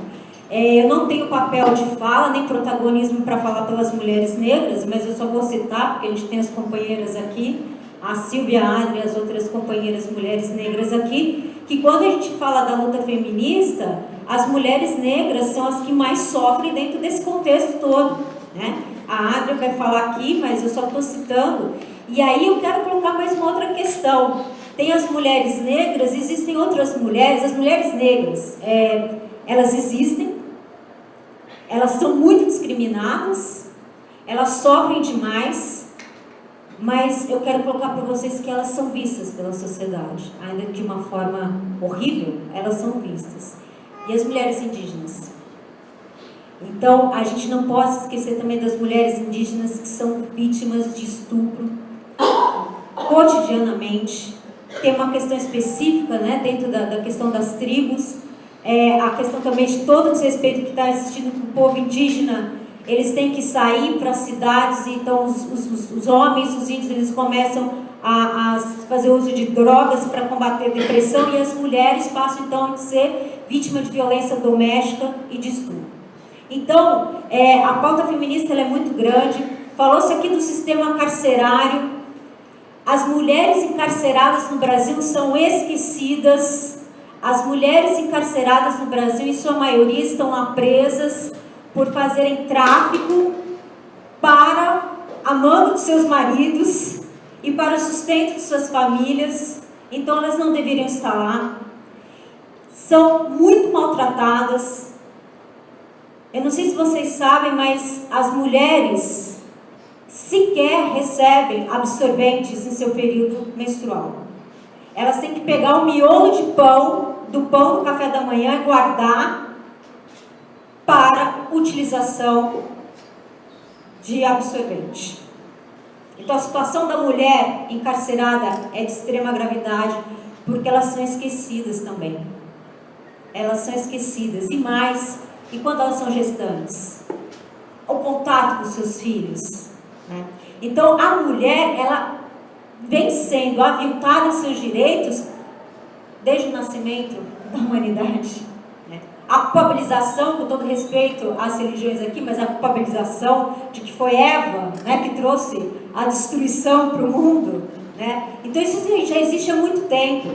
Eu não tenho papel de fala, nem protagonismo para falar pelas mulheres negras, mas eu só vou citar, porque a gente tem as companheiras aqui, a Silvia, a Adri e as outras companheiras mulheres negras aqui, que quando a gente fala da luta feminista, as mulheres negras são as que mais sofrem dentro desse contexto todo, né? A Adri vai falar aqui, mas eu só estou citando. E aí eu quero colocar mais uma outra questão. Tem as mulheres negras, existem outras mulheres. As mulheres negras, elas existem, elas são muito discriminadas, elas sofrem demais, mas eu quero colocar para vocês que elas são vistas pela sociedade, ainda de uma forma horrível, elas são vistas. E as mulheres indígenas? Então, a gente não pode esquecer também das mulheres indígenas que são vítimas de estupro cotidianamente. Tem uma questão específica, né, dentro da questão das tribos, a questão também de todo o desrespeito que está existindo com o povo indígena. Eles têm que sair para as cidades, então os homens, os índios, eles começam a fazer uso de drogas para combater a depressão, e as mulheres passam então a ser vítimas de violência doméstica e de estupro. Então, a pauta feminista ela é muito grande. Falou-se aqui do sistema carcerário. As mulheres encarceradas no Brasil são esquecidas. As mulheres encarceradas no Brasil, em sua maioria, estão lá presas por fazerem tráfico para a mão de seus maridos e para o sustento de suas famílias. Então, elas não deveriam estar lá. São muito maltratadas. Eu não sei se vocês sabem, mas as mulheres sequer recebem absorventes em seu período menstrual. Elas têm que pegar o miolo de pão, do pão do café da manhã, e guardar para utilização de absorvente. Então, a situação da mulher encarcerada é de extrema gravidade, porque elas são esquecidas também. Elas são esquecidas. E mais, e quando elas são gestantes? O contato com seus filhos. Né? Então, a mulher, ela vem sendo aviltada em seus direitos desde o nascimento da humanidade. Né? A culpabilização, com todo respeito às religiões aqui, mas a culpabilização de que foi Eva, né, que trouxe a destruição para o mundo. Né? Então, isso já existe há muito tempo.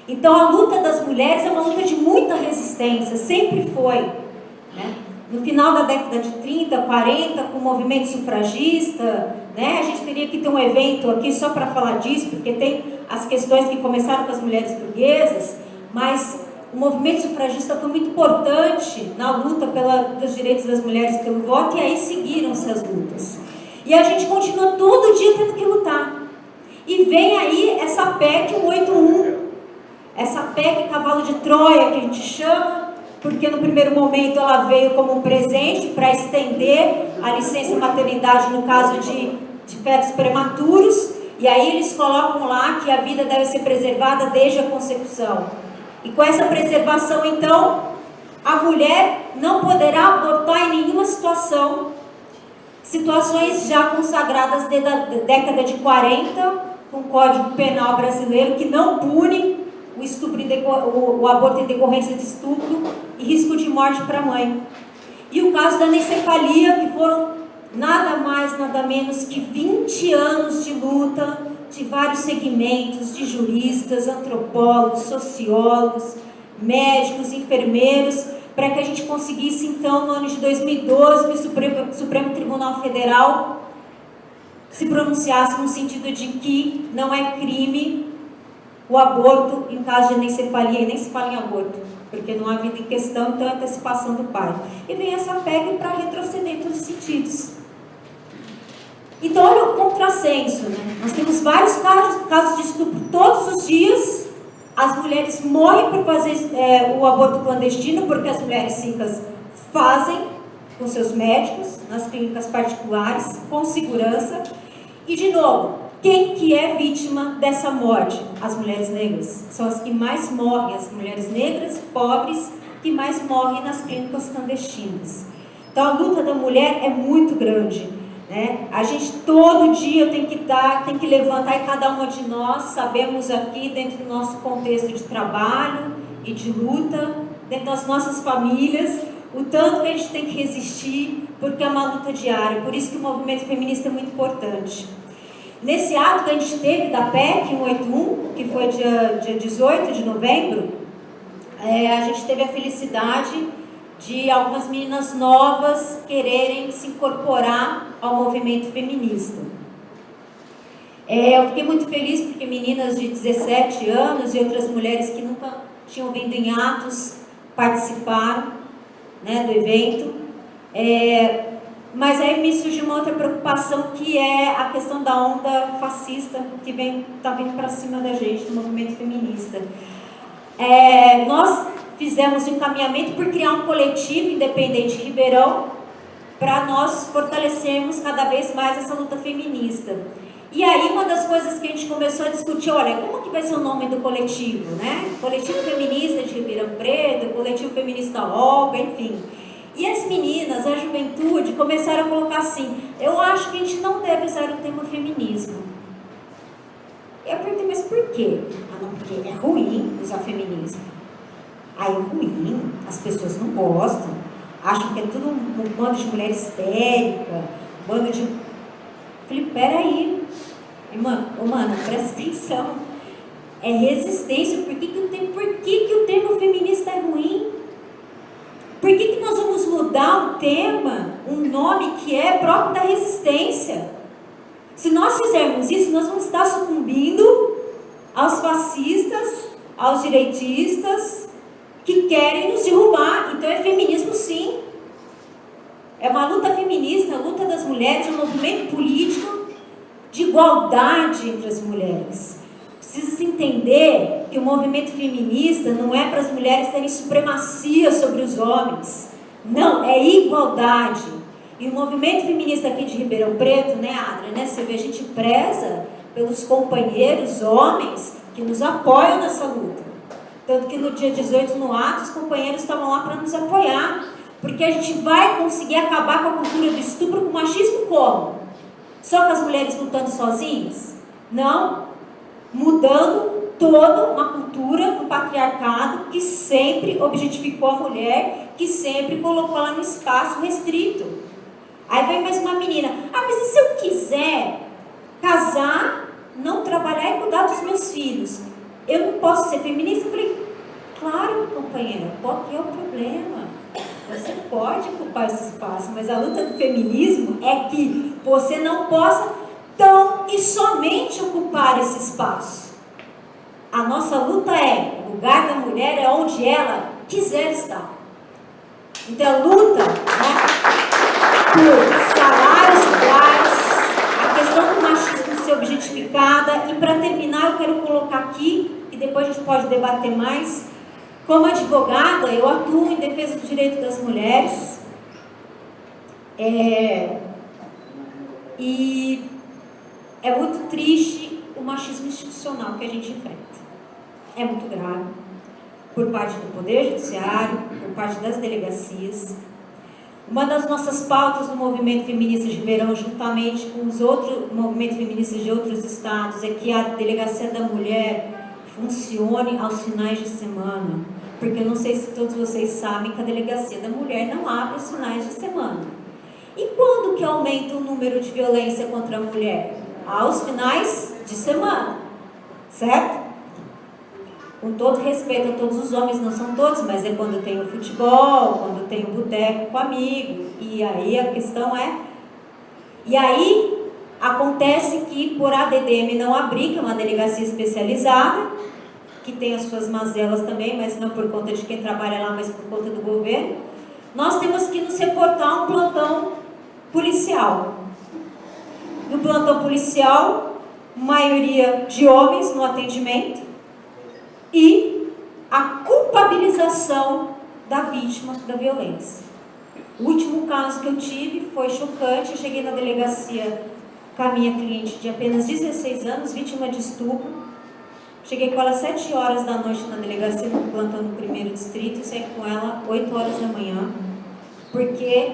Então, a luta das mulheres é uma luta de muita resistência, sempre foi. Né? No final da década de 30, 40, com o movimento sufragista, né, a gente teria que ter um evento aqui só para falar disso, porque tem as questões que começaram com as mulheres burguesas, mas o movimento sufragista foi muito importante na luta pelos direitos das mulheres pelo voto, e aí seguiram-se as lutas. E a gente continua todo dia tendo que lutar. E vem aí essa PEC 181, essa PEC cavalo de Troia, que a gente chama, porque no primeiro momento ela veio como um presente para estender a licença maternidade no caso de fetos prematuros, e aí eles colocam lá que a vida deve ser preservada desde a concepção. E com essa preservação, então, a mulher não poderá abortar em nenhuma situação. Situações já consagradas desde a década de 40, com o Código Penal brasileiro, que não pune o estupro, o aborto em decorrência de estupro e risco de morte para a mãe. E o caso da anencefalia, que foram nada mais, nada menos que 20 anos de luta de vários segmentos, de juristas, antropólogos, sociólogos, médicos, enfermeiros, para que a gente conseguisse, então, no ano de 2012, que o Supremo Tribunal Federal se pronunciasse no sentido de que não é crime o aborto em caso de anencefalia, e nem se fala em aborto, porque não há vida em questão, então é antecipação do parto. E vem essa PEC para retroceder em todos os sentidos. Então, olha o contrassenso, né? Nós temos vários casos de estupro todos os dias. As mulheres morrem por fazer o aborto clandestino, porque as mulheres ricas fazem com seus médicos, nas clínicas particulares, com segurança. E, de novo, quem que é vítima dessa morte? As mulheres negras. São as que mais morrem, as mulheres negras, pobres, que mais morrem nas clínicas clandestinas. Então, a luta da mulher é muito grande, né? A gente todo dia tem que levantar, e cada uma de nós sabemos aqui, dentro do nosso contexto de trabalho e de luta, dentro das nossas famílias, o tanto que a gente tem que resistir, porque é uma luta diária. Por isso que o movimento feminista é muito importante. Nesse ato que a gente teve da PEC 181, que foi dia 18 de novembro, a gente teve a felicidade de algumas meninas novas quererem se incorporar ao movimento feminista. Eu fiquei muito feliz porque meninas de 17 anos e outras mulheres que nunca tinham vindo em atos participaram, né, do evento. Mas aí me surgiu uma outra preocupação, que é a questão da onda fascista que está vindo para cima da gente, do movimento feminista. Nós fizemos um encaminhamento por criar um coletivo independente em Ribeirão, para nós fortalecermos cada vez mais essa luta feminista. E aí uma das coisas que a gente começou a discutir, olha, como que vai ser o nome do coletivo, né? Coletivo Feminista de Ribeirão Preto, Coletivo Feminista Olga, enfim. E as meninas, a juventude, começaram a colocar assim, eu acho que a gente não deve usar o tema feminismo. Eu perguntei, mas por quê? Não, porque é ruim usar feminismo. Aí é ruim, as pessoas não gostam, acham que é tudo um bando de mulher histérica, um bando de... Falei, peraí, irmã, mana, presta atenção, é resistência. Por que o termo feminista é ruim? Por que nós vamos mudar um tema, um nome que é próprio da resistência? Se nós fizermos isso, nós vamos estar sucumbindo aos fascistas, aos direitistas, que querem nos derrubar. Então é feminismo, sim. É uma luta feminista, a luta das mulheres, um movimento político de igualdade entre as mulheres. Precisa se entender que o movimento feminista não é para as mulheres terem supremacia sobre os homens. Não, é igualdade. E o movimento feminista aqui de Ribeirão Preto, né, Adria, né, você vê, a gente preza pelos companheiros homens que nos apoiam nessa luta. Tanto que no dia 18, no ato, os companheiros estavam lá para nos apoiar. Porque a gente vai conseguir acabar com a cultura do estupro, com o machismo como? Só com as mulheres lutando sozinhas? Não. Mudando toda uma cultura do patriarcado que sempre objetificou a mulher, que sempre colocou ela no espaço restrito. Aí vem mais uma menina, mas e se eu quiser casar, não trabalhar e cuidar dos meus filhos? Eu não posso ser feminista? Eu falei, claro, companheira, qual que é o problema? Você pode ocupar esse espaço, mas a luta do feminismo é que você não possa tão e somente ocupar esse espaço. A nossa luta o lugar da mulher é onde ela quiser estar. Então a luta, né, por salários iguais, a questão do machismo ser objetificada. E para terminar, eu quero colocar aqui, e depois a gente pode debater mais. Como advogada, eu atuo em defesa do direito das mulheres. E é muito triste o machismo institucional que a gente enfrenta. É muito grave. Por parte do Poder Judiciário, por parte das delegacias. Uma das nossas pautas no movimento feminista de Ribeirão, juntamente com os outros movimentos feministas de outros estados, é que a Delegacia da Mulher funcione aos finais de semana, porque eu não sei se todos vocês sabem que a Delegacia da Mulher não abre aos finais de semana. E quando que aumenta o número de violência contra a mulher? Aos finais de semana, certo? Com todo respeito a todos os homens, não são todos, mas é quando tem o futebol, quando tem o boteco com amigo, e aí a questão E aí acontece que por ADDM não abrir, que é uma delegacia especializada, que tem as suas mazelas também, mas não por conta de quem trabalha lá, mas por conta do governo, nós temos que nos reportar a um plantão policial. No plantão policial, maioria de homens no atendimento e a culpabilização da vítima da violência. O último caso que eu tive foi chocante. Eu cheguei na delegacia com a minha cliente de apenas 16 anos, vítima de estupro. Cheguei com ela às 7 horas da noite na delegacia, no plantão no 1º distrito, e saí com ela 8 horas da manhã, porque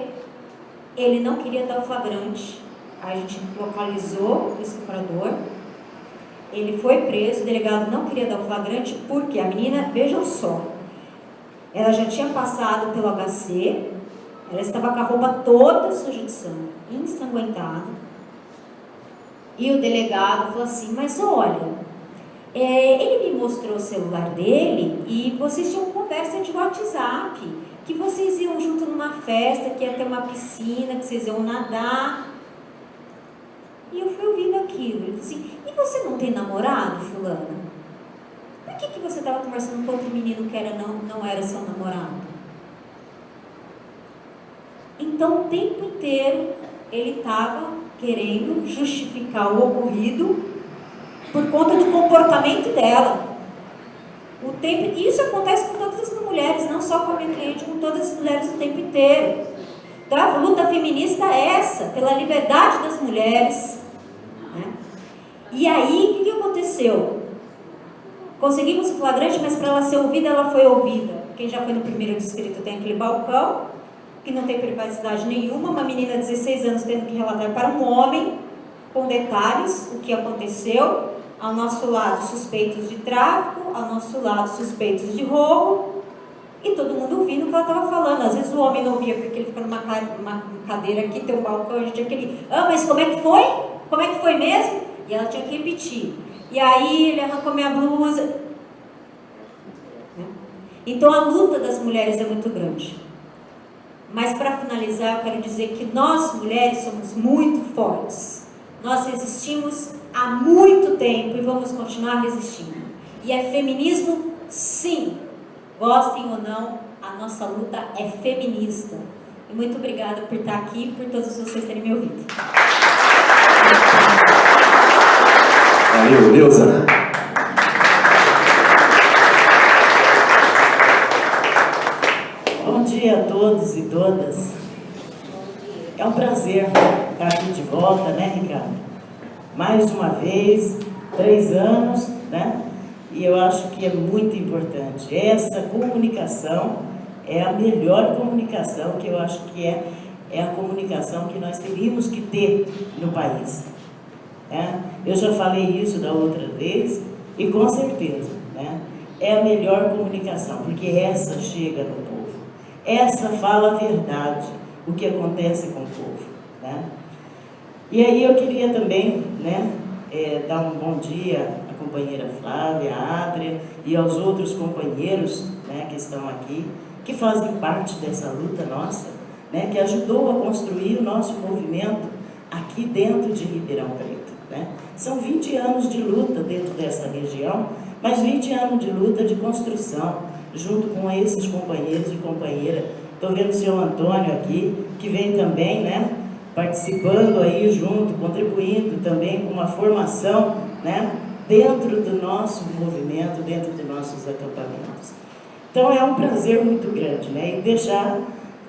ele não queria dar o flagrante. A gente localizou o estuprador, ele foi preso, o delegado não queria dar o flagrante, porque a menina, vejam só, ela já tinha passado pelo HC, ela estava com a roupa toda suja de sangue, ensanguentada, e o delegado falou assim, mas olha, ele me mostrou o celular dele e vocês tinham conversa de WhatsApp, que vocês iam junto numa festa, que ia ter uma piscina, que vocês iam nadar. E eu fui ouvindo aquilo. Ele falou assim, e você não tem namorado, fulana? Por que você estava conversando com outro menino que não era seu namorado? Então, o tempo inteiro, ele estava querendo justificar o ocorrido por conta do comportamento dela. Isso acontece com todas as mulheres, não só com a minha cliente, com todas as mulheres o tempo inteiro. Então, a luta feminista é essa, pela liberdade das mulheres. Né? E aí, o que aconteceu? Conseguimos o flagrante, mas para ela ser ouvida, ela foi ouvida. Quem já foi no 1º distrito tem aquele balcão, que não tem privacidade nenhuma, uma menina de 16 anos tendo que relatar para um homem, com detalhes, o que aconteceu. Ao nosso lado, suspeitos de tráfico, ao nosso lado, suspeitos de roubo, e todo mundo ouvindo o que ela estava falando. Às vezes o homem não ouvia porque ele fica numa cadeira aqui, tem um balcão, a gente tinha aquele, mas como é que foi? Como é que foi mesmo? E ela tinha que repetir. E aí ele arrancou minha blusa. Então a luta das mulheres é muito grande. Mas para finalizar, eu quero dizer que nós, mulheres, somos muito fortes. Nós resistimos há muito tempo e vamos continuar resistindo. E é feminismo, sim. Gostem ou não, a nossa luta é feminista. E muito obrigada por estar aqui e por todos vocês terem me ouvido. Valeu, Neuza. Bom dia a todos e todas. É um prazer estar aqui de volta, né, Ricardo? Mais uma vez, 3 anos, né? E eu acho que é muito importante. Essa comunicação é a melhor comunicação, que eu acho que é a comunicação que nós teríamos que ter no país. Né? Eu já falei isso da outra vez e com certeza, né? É a melhor comunicação, porque essa chega no povo. Essa fala a verdade, o que acontece com o povo, né? E aí eu queria também, né, dar um bom dia à companheira Flávia, à Adria e aos outros companheiros, né, que estão aqui, que fazem parte dessa luta nossa, né, que ajudou a construir o nosso movimento aqui dentro de Ribeirão Preto. Né? São 20 anos de luta dentro dessa região, mas 20 anos de luta de construção, junto com esses companheiros e companheiras. Estou vendo o senhor Antônio aqui, que vem também, né, participando aí junto, contribuindo também com uma formação, né, dentro do nosso movimento, dentro dos nossos acampamentos. Então é um prazer muito grande, né, e deixar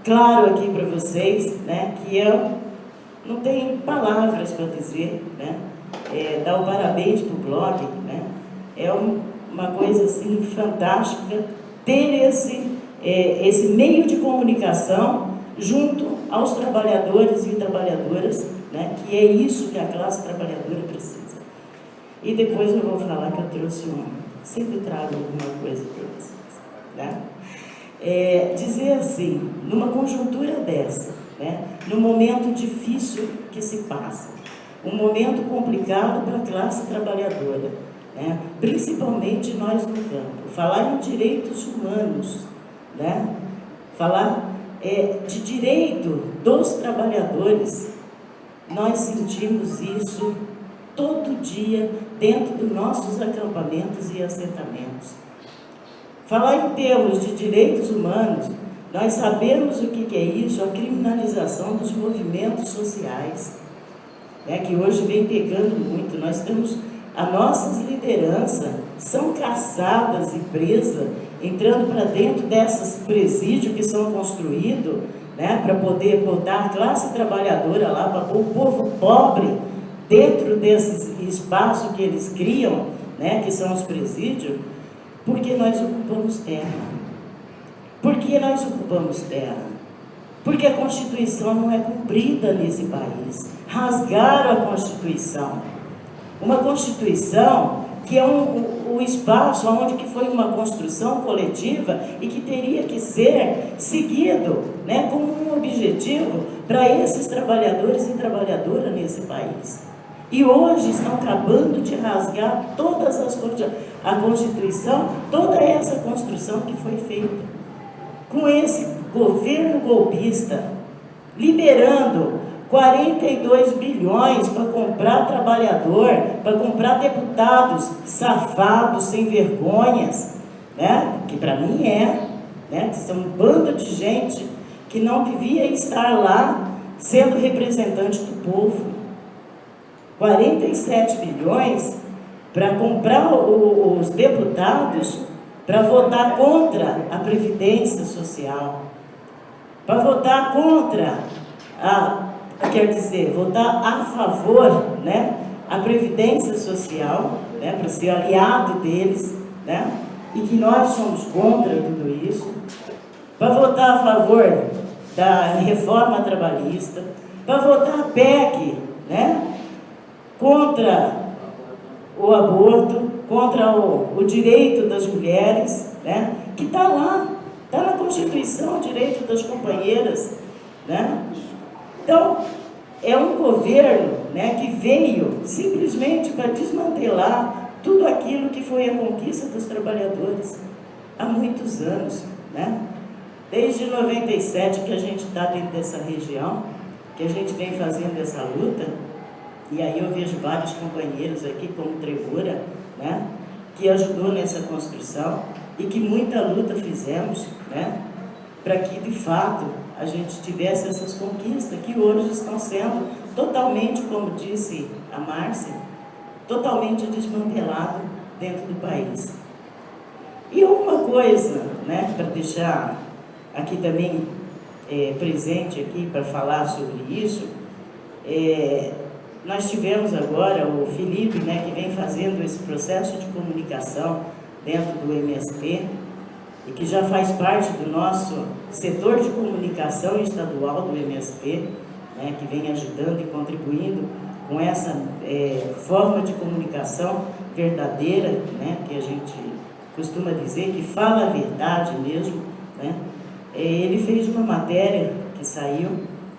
claro aqui para vocês, né, que eu não tenho palavras para dizer, né, dar o parabéns para o blog, né, é uma coisa assim fantástica ter esse meio de comunicação junto aos trabalhadores e trabalhadoras, né, que é isso que a classe trabalhadora precisa. E depois eu vou falar que eu trouxe sempre trago alguma coisa para vocês, né? Dizer assim, numa conjuntura dessa, né, num momento difícil que se passa, um momento complicado para a classe trabalhadora, né, principalmente nós no campo, falar em direitos humanos, né, falar de direito dos trabalhadores, nós sentimos isso todo dia dentro dos nossos acampamentos e assentamentos. Falar em termos de direitos humanos, nós sabemos o que é isso, a criminalização dos movimentos sociais, né, que hoje vem pegando muito. Nós temos, as nossas lideranças são caçadas e presas, entrando para dentro desses presídios que são construídos, né, para poder botar a classe trabalhadora lá, para pôr o povo pobre dentro desses espaços que eles criam, né, que são os presídios, porque nós ocupamos terra. Por que nós ocupamos terra? Porque a Constituição não é cumprida nesse país. Rasgaram a Constituição. Uma Constituição que é um espaço onde que foi uma construção coletiva e que teria que ser seguido, né, como um objetivo para esses trabalhadores e trabalhadoras nesse país. E hoje estão acabando de rasgar todas a Constituição, toda essa construção que foi feita. Com esse governo golpista, liberando 42 bilhões para comprar trabalhador, para comprar deputados safados, sem vergonhas, né? Que para mim né? Que são um bando de gente que não devia estar lá sendo representante do povo. 47 bilhões para comprar os deputados para votar contra a Previdência Social, para votar contra votar a favor, né, a Previdência Social, né, para ser aliado deles, né, e que nós somos contra tudo isso, para votar a favor da reforma trabalhista, para votar a PEC, né, contra o aborto, contra o direito das mulheres, né, que está lá, está na Constituição, o direito das companheiras, né? Então, é um governo, né, que veio simplesmente para desmantelar tudo aquilo que foi a conquista dos trabalhadores há muitos anos, né? Desde 97 que a gente está dentro dessa região, que a gente vem fazendo essa luta, e aí eu vejo vários companheiros aqui, como Trevura, né, que ajudou nessa construção e que muita luta fizemos, né, para que de fato a gente tivesse essas conquistas que hoje estão sendo totalmente, como disse a Márcia, totalmente desmantelado dentro do país. E uma coisa, né, para deixar aqui também presente aqui para falar sobre isso, nós tivemos agora o Felipe, né, que vem fazendo esse processo de comunicação dentro do MST e que já faz parte do nosso setor de comunicação estadual do MST, né, que vem ajudando e contribuindo com essa forma de comunicação verdadeira, né, que a gente costuma dizer, que fala a verdade mesmo, né. Ele fez uma matéria que saiu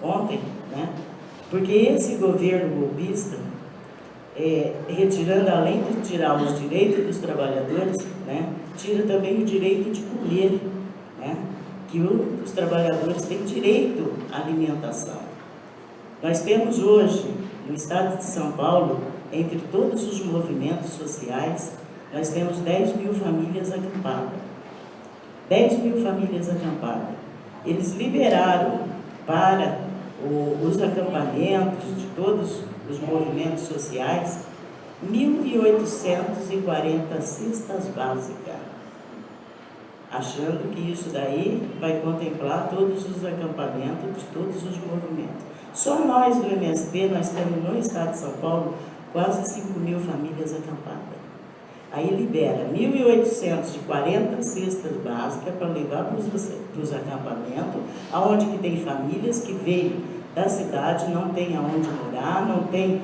ontem, né, porque esse governo golpista, retirando, além de tirar os direitos dos trabalhadores, né, tira também o direito de comer, né, que os trabalhadores têm direito à alimentação. Nós temos hoje, no estado de São Paulo, entre todos os movimentos sociais, nós temos 10 mil famílias acampadas. 10 mil famílias acampadas. Eles liberaram para os acampamentos de todos os movimentos sociais 1.840 cestas básicas, achando que isso daí vai contemplar todos os acampamentos de todos os movimentos. Só nós do MST, nós temos no estado de São Paulo quase 5 mil famílias acampadas. Aí libera 1.840 cestas básicas para levar para os acampamentos, aonde que tem famílias que veio da cidade, não tem aonde morar, não tem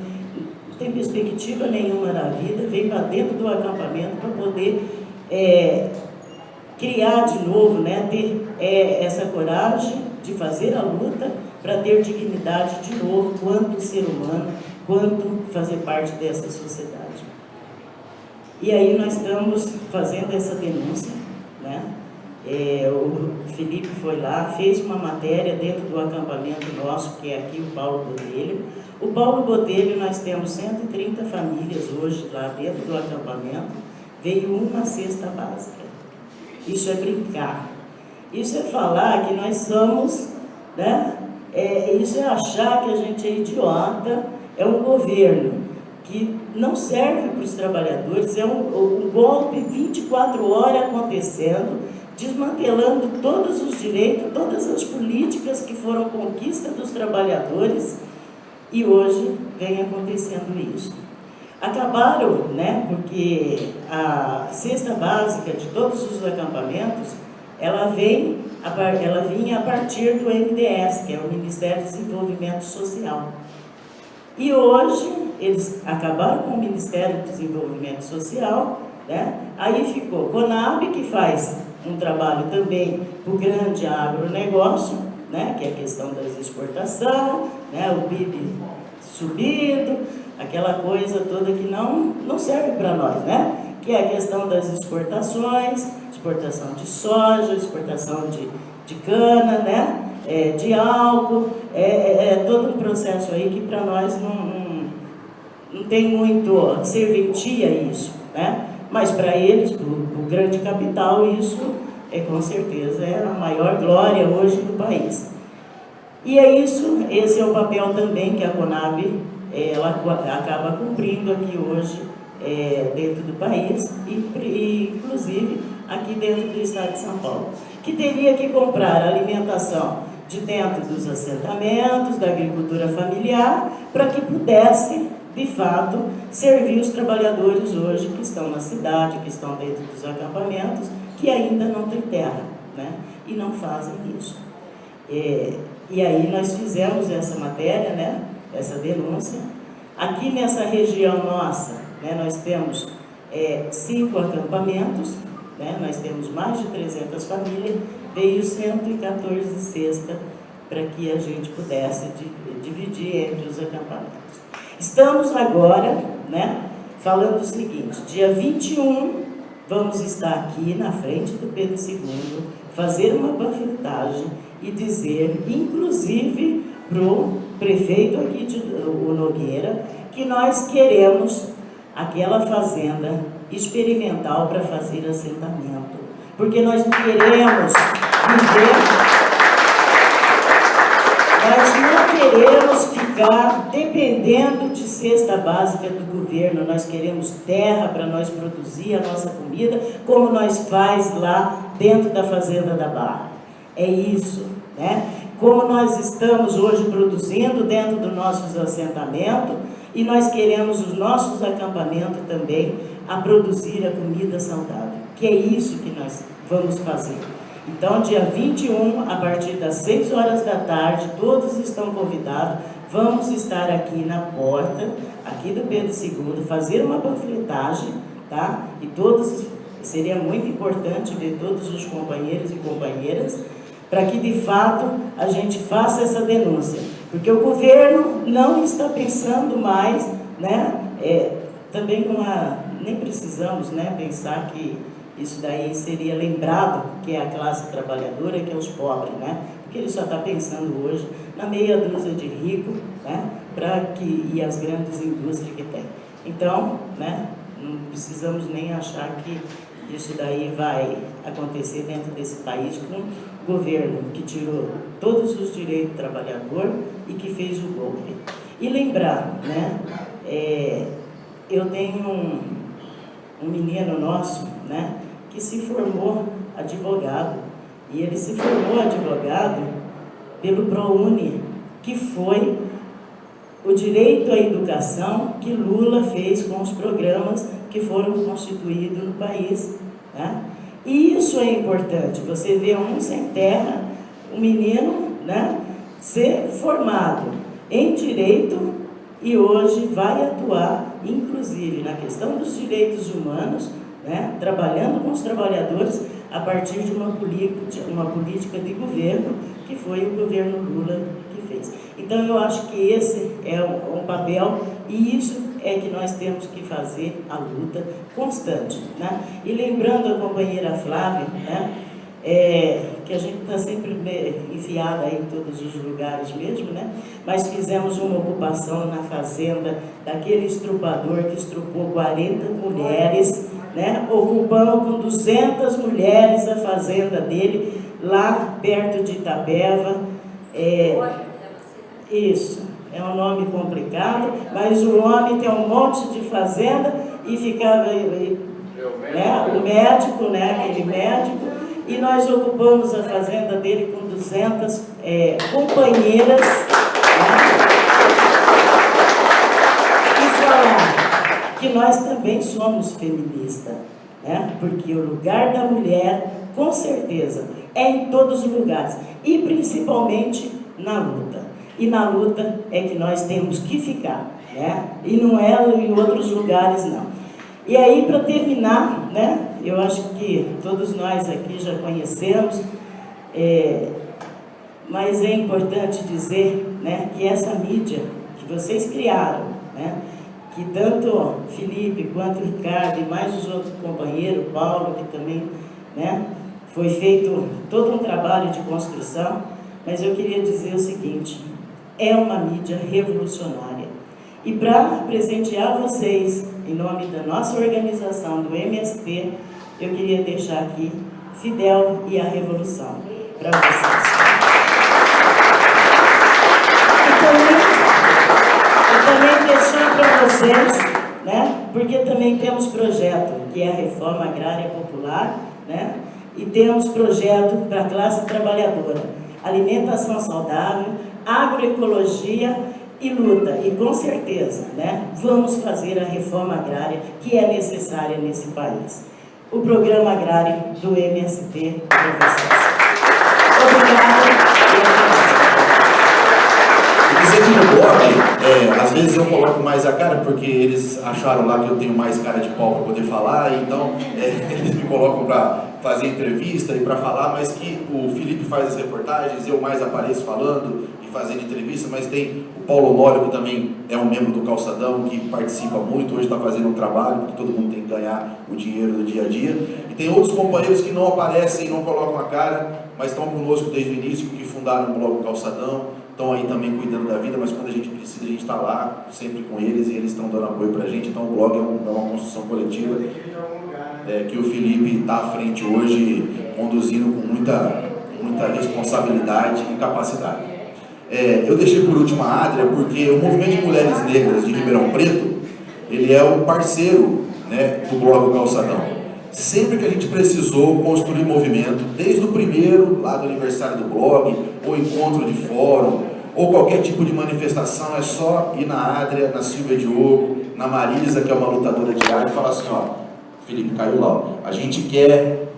perspectiva nenhuma na vida, vem para dentro do acampamento para poder criar de novo, né, ter essa coragem de fazer a luta para ter dignidade de novo, quanto ser humano, quanto fazer parte dessa sociedade. E aí nós estamos fazendo essa denúncia, né? O Felipe foi lá, fez uma matéria dentro do acampamento nosso, que é aqui o Paulo Botelho. O Paulo Botelho, nós temos 130 famílias hoje lá dentro do acampamento, veio uma cesta básica. Isso é brincar. Isso é falar que nós somos, né? Isso é achar que a gente é idiota, é um governo que não serve para os trabalhadores, é um golpe 24 horas acontecendo, desmantelando todos os direitos, todas as políticas que foram conquista dos trabalhadores, e hoje vem acontecendo isso. Acabaram, né, porque a cesta básica de todos os acampamentos, ela vinha a partir do MDS, que é o Ministério do Desenvolvimento Social. E hoje, eles acabaram com o Ministério do Desenvolvimento Social, né? Aí ficou CONAB, que faz um trabalho também para o grande agronegócio, né? Que é a questão das exportações, né? O PIB subido, aquela coisa toda que não serve para nós, né? Que é a questão das exportações, exportação de soja, exportação de cana, né? De álcool, todo um processo aí que para nós não tem muito serventia isso, né? Mas para eles, para o grande capital, isso com certeza é a maior glória hoje do país. E é isso, esse é o papel também que a CONAB ela acaba cumprindo aqui hoje dentro do país e inclusive aqui dentro do estado de São Paulo, que teria que comprar alimentação de dentro dos assentamentos, da agricultura familiar, para que pudesse, de fato, servir os trabalhadores hoje que estão na cidade, que estão dentro dos acampamentos, que ainda não têm terra, né? E não fazem isso. E aí nós fizemos essa matéria, né? Essa denúncia. Aqui nessa região nossa, né, nós temos 5 acampamentos, né? Nós temos mais de 300 famílias, veio 114 cestas para que a gente pudesse dividir entre os acampamentos. Estamos agora, né, falando o seguinte, dia 21, vamos estar aqui na frente do Pedro II, fazer uma panfletagem e dizer, inclusive para o prefeito aqui, o Nogueira, que nós queremos aquela fazenda experimental para fazer assentamento. Porque nós não queremos viver, nós não queremos ficar dependendo de cesta básica do governo. Nós queremos terra para nós produzir a nossa comida, como nós faz lá dentro da Fazenda da Barra. É isso, né? Como nós estamos hoje produzindo dentro dos nossos assentamentos, e nós queremos os nossos acampamentos também a produzir a comida saudável, que é isso que nós vamos fazer. Então, dia 21, a partir das 6 horas da tarde, todos estão convidados, vamos estar aqui na porta, aqui do Pedro II, fazer uma panfletagem, tá? E todos, seria muito importante ver todos os companheiros e companheiras, para que de fato a gente faça essa denúncia, porque o governo não está pensando mais, né? Também nem precisamos, né, pensar que isso daí seria lembrado, que é a classe trabalhadora, que é os pobres, né? Porque ele só está pensando hoje na meia dúzia de ricos, né? E as grandes indústrias que tem. Então, né, não precisamos nem achar que isso daí vai acontecer dentro desse país com o governo que tirou todos os direitos do trabalhador e que fez o golpe. E lembrar, né, eu tenho um menino nosso, né, que se formou advogado, e ele se formou advogado pelo ProUni, que foi o direito à educação que Lula fez com os programas que foram constituídos no país, né? E isso é importante, você vê um sem terra, um menino, né, ser formado em direito e hoje vai atuar, inclusive, na questão dos direitos humanos, né, trabalhando com os trabalhadores a partir de uma política de governo que foi o governo Lula que fez. Então, eu acho que esse é um papel e isso é que nós temos que fazer a luta constante, né? E lembrando a companheira Flávia, né, que a gente está sempre enfiada aí em todos os lugares mesmo, né? Mas fizemos uma ocupação na fazenda daquele estrupador que estrupou 40 mulheres, né? Ocupamos com 200 mulheres a fazenda dele, lá perto de Itapeva. Isso, é um nome complicado, mas o homem tem um monte de fazenda e ficava, né? O médico, né? Aquele médico, e nós ocupamos a fazenda dele com 200 companheiras, né? E falar que nós também somos feministas, né? Porque o lugar da mulher, com certeza, é em todos os lugares, e principalmente na luta. E na luta é que nós temos que ficar, né? E não é em outros lugares, não. E aí, para terminar, né? Eu acho que todos nós aqui já conhecemos, mas é importante dizer, né, que essa mídia que vocês criaram, né, que tanto Felipe quanto Ricardo e mais os outros companheiros, Paulo, que também, né, foi feito todo um trabalho de construção, mas eu queria dizer o seguinte: é uma mídia revolucionária. E para presentear vocês, em nome da nossa organização, do MST, eu queria deixar aqui Fidel e a Revolução para vocês. E também deixar para vocês, né, porque também temos projeto, que é a Reforma Agrária Popular, né, e temos projeto para a classe trabalhadora, alimentação saudável, agroecologia e luta. E com certeza, né, vamos fazer a reforma agrária que é necessária nesse país. O programa agrário do MST para vocês. Obrigada. Dizer que no blog, às vezes eu coloco mais a cara, porque eles acharam lá que eu tenho mais cara de pau para poder falar, então eles me colocam para fazer entrevista e para falar, mas que o Felipe faz as reportagens, eu mais apareço falando e fazendo entrevista, mas tem o Paulo Honório, que também é um membro do Calçadão, que participa muito, hoje está fazendo um trabalho, porque todo mundo tem que ganhar o dinheiro do dia a dia, e tem outros companheiros que não aparecem, não colocam a cara, mas estão conosco desde o início, que fundaram o blog Calçadão, estão aí também cuidando da vida, mas quando a gente precisa, a gente está lá, sempre com eles, e eles estão dando apoio para a gente. Então o blog é uma construção coletiva que o Felipe está à frente hoje, conduzindo com muita responsabilidade e capacidade. Eu deixei por último a Adria, porque o Movimento de Mulheres Negras de Ribeirão Preto, ele é o parceiro, né, do blog Calçadão. Sempre que a gente precisou construir movimento, desde o primeiro, lá do aniversário do blog, ou encontro de fórum, ou qualquer tipo de manifestação, é só ir na Adria, na Silvia Diogo, na Marisa, que é uma lutadora diária, e falar assim: ó, Felipe, caiu lá, ó, a gente quer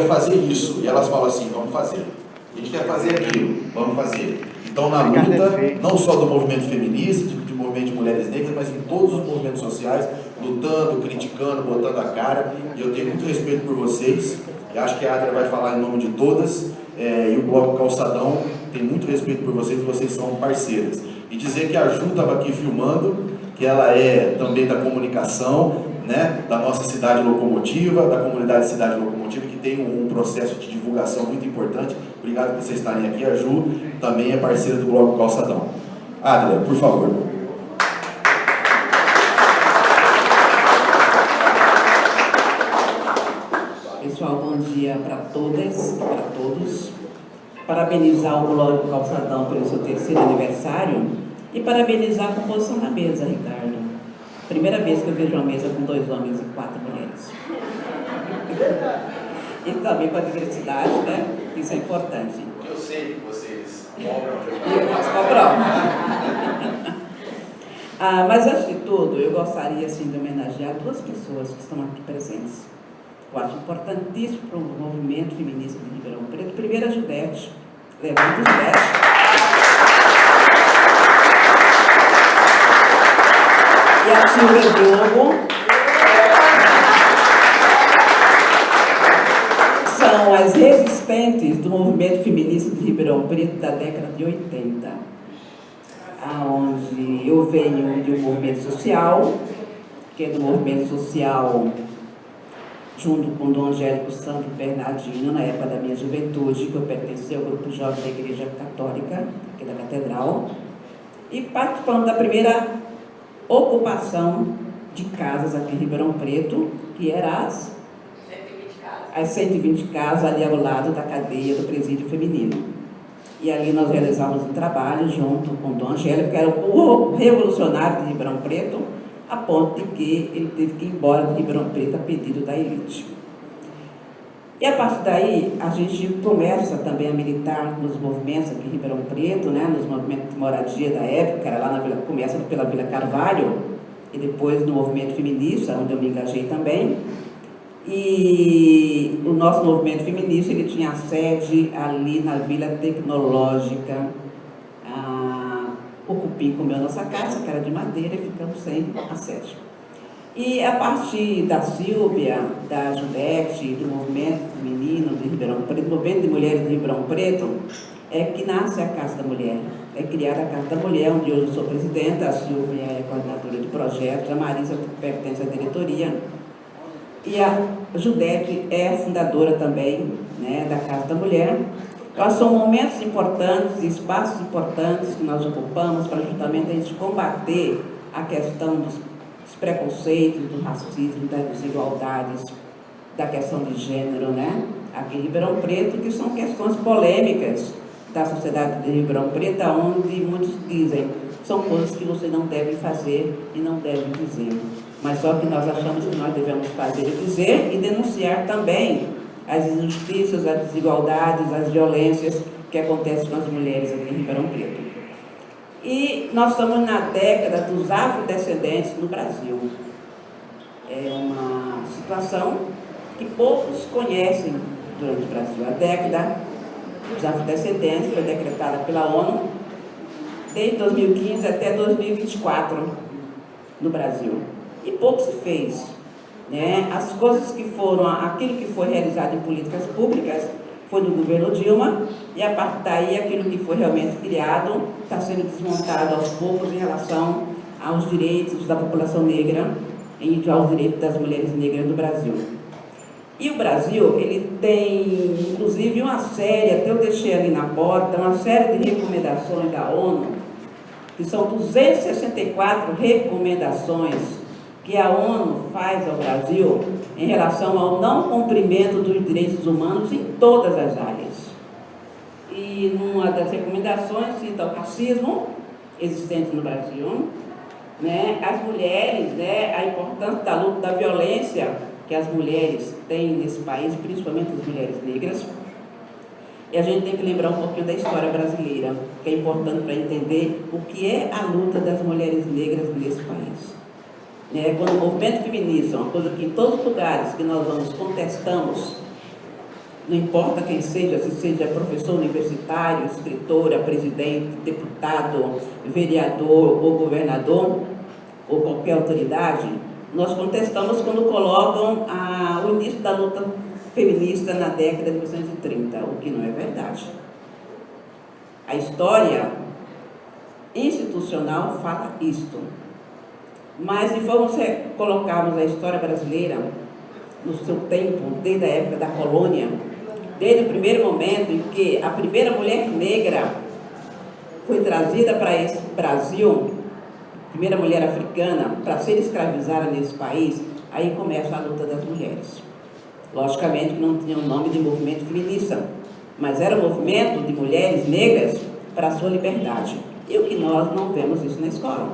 fazer isso. E elas falam assim: vamos fazer. A gente quer fazer aquilo, vamos fazer. Então, na luta, não só do movimento feminista, do movimento de mulheres negras, mas em todos os movimentos sociais, lutando, criticando, botando a cara, e eu tenho muito respeito por vocês, e acho que a Adria vai falar em nome de todas, e o Bloco Calçadão tem muito respeito por vocês são parceiras. E dizer que a Ju estava aqui filmando, que ela é também da comunicação, né, da nossa cidade locomotiva, da comunidade Cidade Locomotiva, que tem um processo de divulgação muito importante. Obrigado por vocês estarem aqui. A Ju também é parceira do Bloco Calçadão. Adria, por favor. Pessoal, bom dia para todas e para todos. Parabenizar o Bloco Calçadão pelo seu 3º aniversário e parabenizar a composição da mesa, Ricardo. Primeira vez que eu vejo uma mesa com 2 homens e 4 mulheres. E também com a diversidade, né? Isso é importante. Eu sei que vocês cobram. Nós cobramos. Mas antes de tudo, eu gostaria assim, de homenagear 2 pessoas que estão aqui presentes. Eu acho importantíssimo para o movimento feminista de Ribeirão Preto. Primeiro, a Judete. Levanta, Judete. E a Silvia Diogo. São as resistentes do movimento feminista de Ribeirão Preto da década de 80. Onde eu venho de um movimento social, que é do movimento social junto com Dom Angélico Santo Bernardino, na época da minha juventude, que eu pertencia ao grupo jovem da Igreja Católica, aqui da Catedral, e participando da primeira ocupação de casas aqui em Ribeirão Preto, que era as 120 casas ali ao lado da cadeia do presídio feminino. E ali nós realizávamos um trabalho junto com o Dom Angélico, que era o revolucionário de Ribeirão Preto, a ponto de que ele teve que ir embora de Ribeirão Preto a pedido da elite. E a partir daí, a gente começa também a militar nos movimentos aqui em Ribeirão Preto, né, nos movimentos de moradia da época, era lá na Vila, começa pela Vila Carvalho, e depois no movimento feminista, onde eu me engajei também. E o nosso movimento feminista, ele tinha sede ali na Vila Tecnológica. O Cupim comeu nossa casa, que era de madeira, e ficamos sem a sede. E a partir da Silvia, da Judete, do movimento feminino de Ribeirão Preto, do movimento de mulheres de Ribeirão Preto, é que nasce a Casa da Mulher. É criada a Casa da Mulher, onde eu sou presidenta, a Silvia é coordenadora de projetos, a Marisa pertence à diretoria. E a Judete é fundadora também, né, da Casa da Mulher. Então, são momentos importantes, espaços importantes que nós ocupamos para justamente a gente combater a questão dos preconceitos, do racismo, das desigualdades, da questão de gênero, né? Aqui em Ribeirão Preto, que são questões polêmicas da sociedade de Ribeirão Preto, onde muitos dizem são coisas que você não deve fazer e não deve dizer. Mas só que nós achamos que nós devemos fazer e dizer e denunciar também as injustiças, as desigualdades, as violências que acontecem com as mulheres aqui em Ribeirão Preto. E nós estamos na década dos afrodescendentes no Brasil. É uma situação que poucos conhecem durante o Brasil. A década dos afrodescendentes foi decretada pela ONU desde 2015 até 2024 no Brasil. E pouco se fez, né? As coisas que foram, aquilo que foi realizado em políticas públicas foi no governo Dilma, e a partir daí aquilo que foi realmente criado está sendo desmontado aos poucos em relação aos direitos da população negra e aos direitos das mulheres negras do Brasil. E o Brasil, ele tem inclusive uma série, até eu deixei ali na porta, uma série de recomendações da ONU, que são 264 recomendações que a ONU faz ao Brasil em relação ao não cumprimento dos direitos humanos em todas as áreas. E numa das recomendações cita o racismo existente no Brasil, né, as mulheres, né, a importância da luta da violência que as mulheres têm nesse país, principalmente as mulheres negras. E a gente tem que lembrar um pouquinho da história brasileira, que é importante para entender o que é a luta das mulheres negras nesse país. Quando o movimento feminista, uma coisa que em todos os lugares que nós vamos contestamos, não importa quem seja, se seja professor universitário, escritora, presidente, deputado, vereador ou governador, ou qualquer autoridade, nós contestamos quando colocam o início da luta feminista na década de 1930, o que não é verdade. A história institucional fala isto. Mas se formos colocarmos a história brasileira no seu tempo, desde a época da colônia, desde o primeiro momento em que a primeira mulher negra foi trazida para esse Brasil, a primeira mulher africana, para ser escravizada nesse país, aí começa a luta das mulheres. Logicamente que não tinha o nome de movimento feminista, mas era um movimento de mulheres negras para a sua liberdade. E o que nós não vemos isso na escola.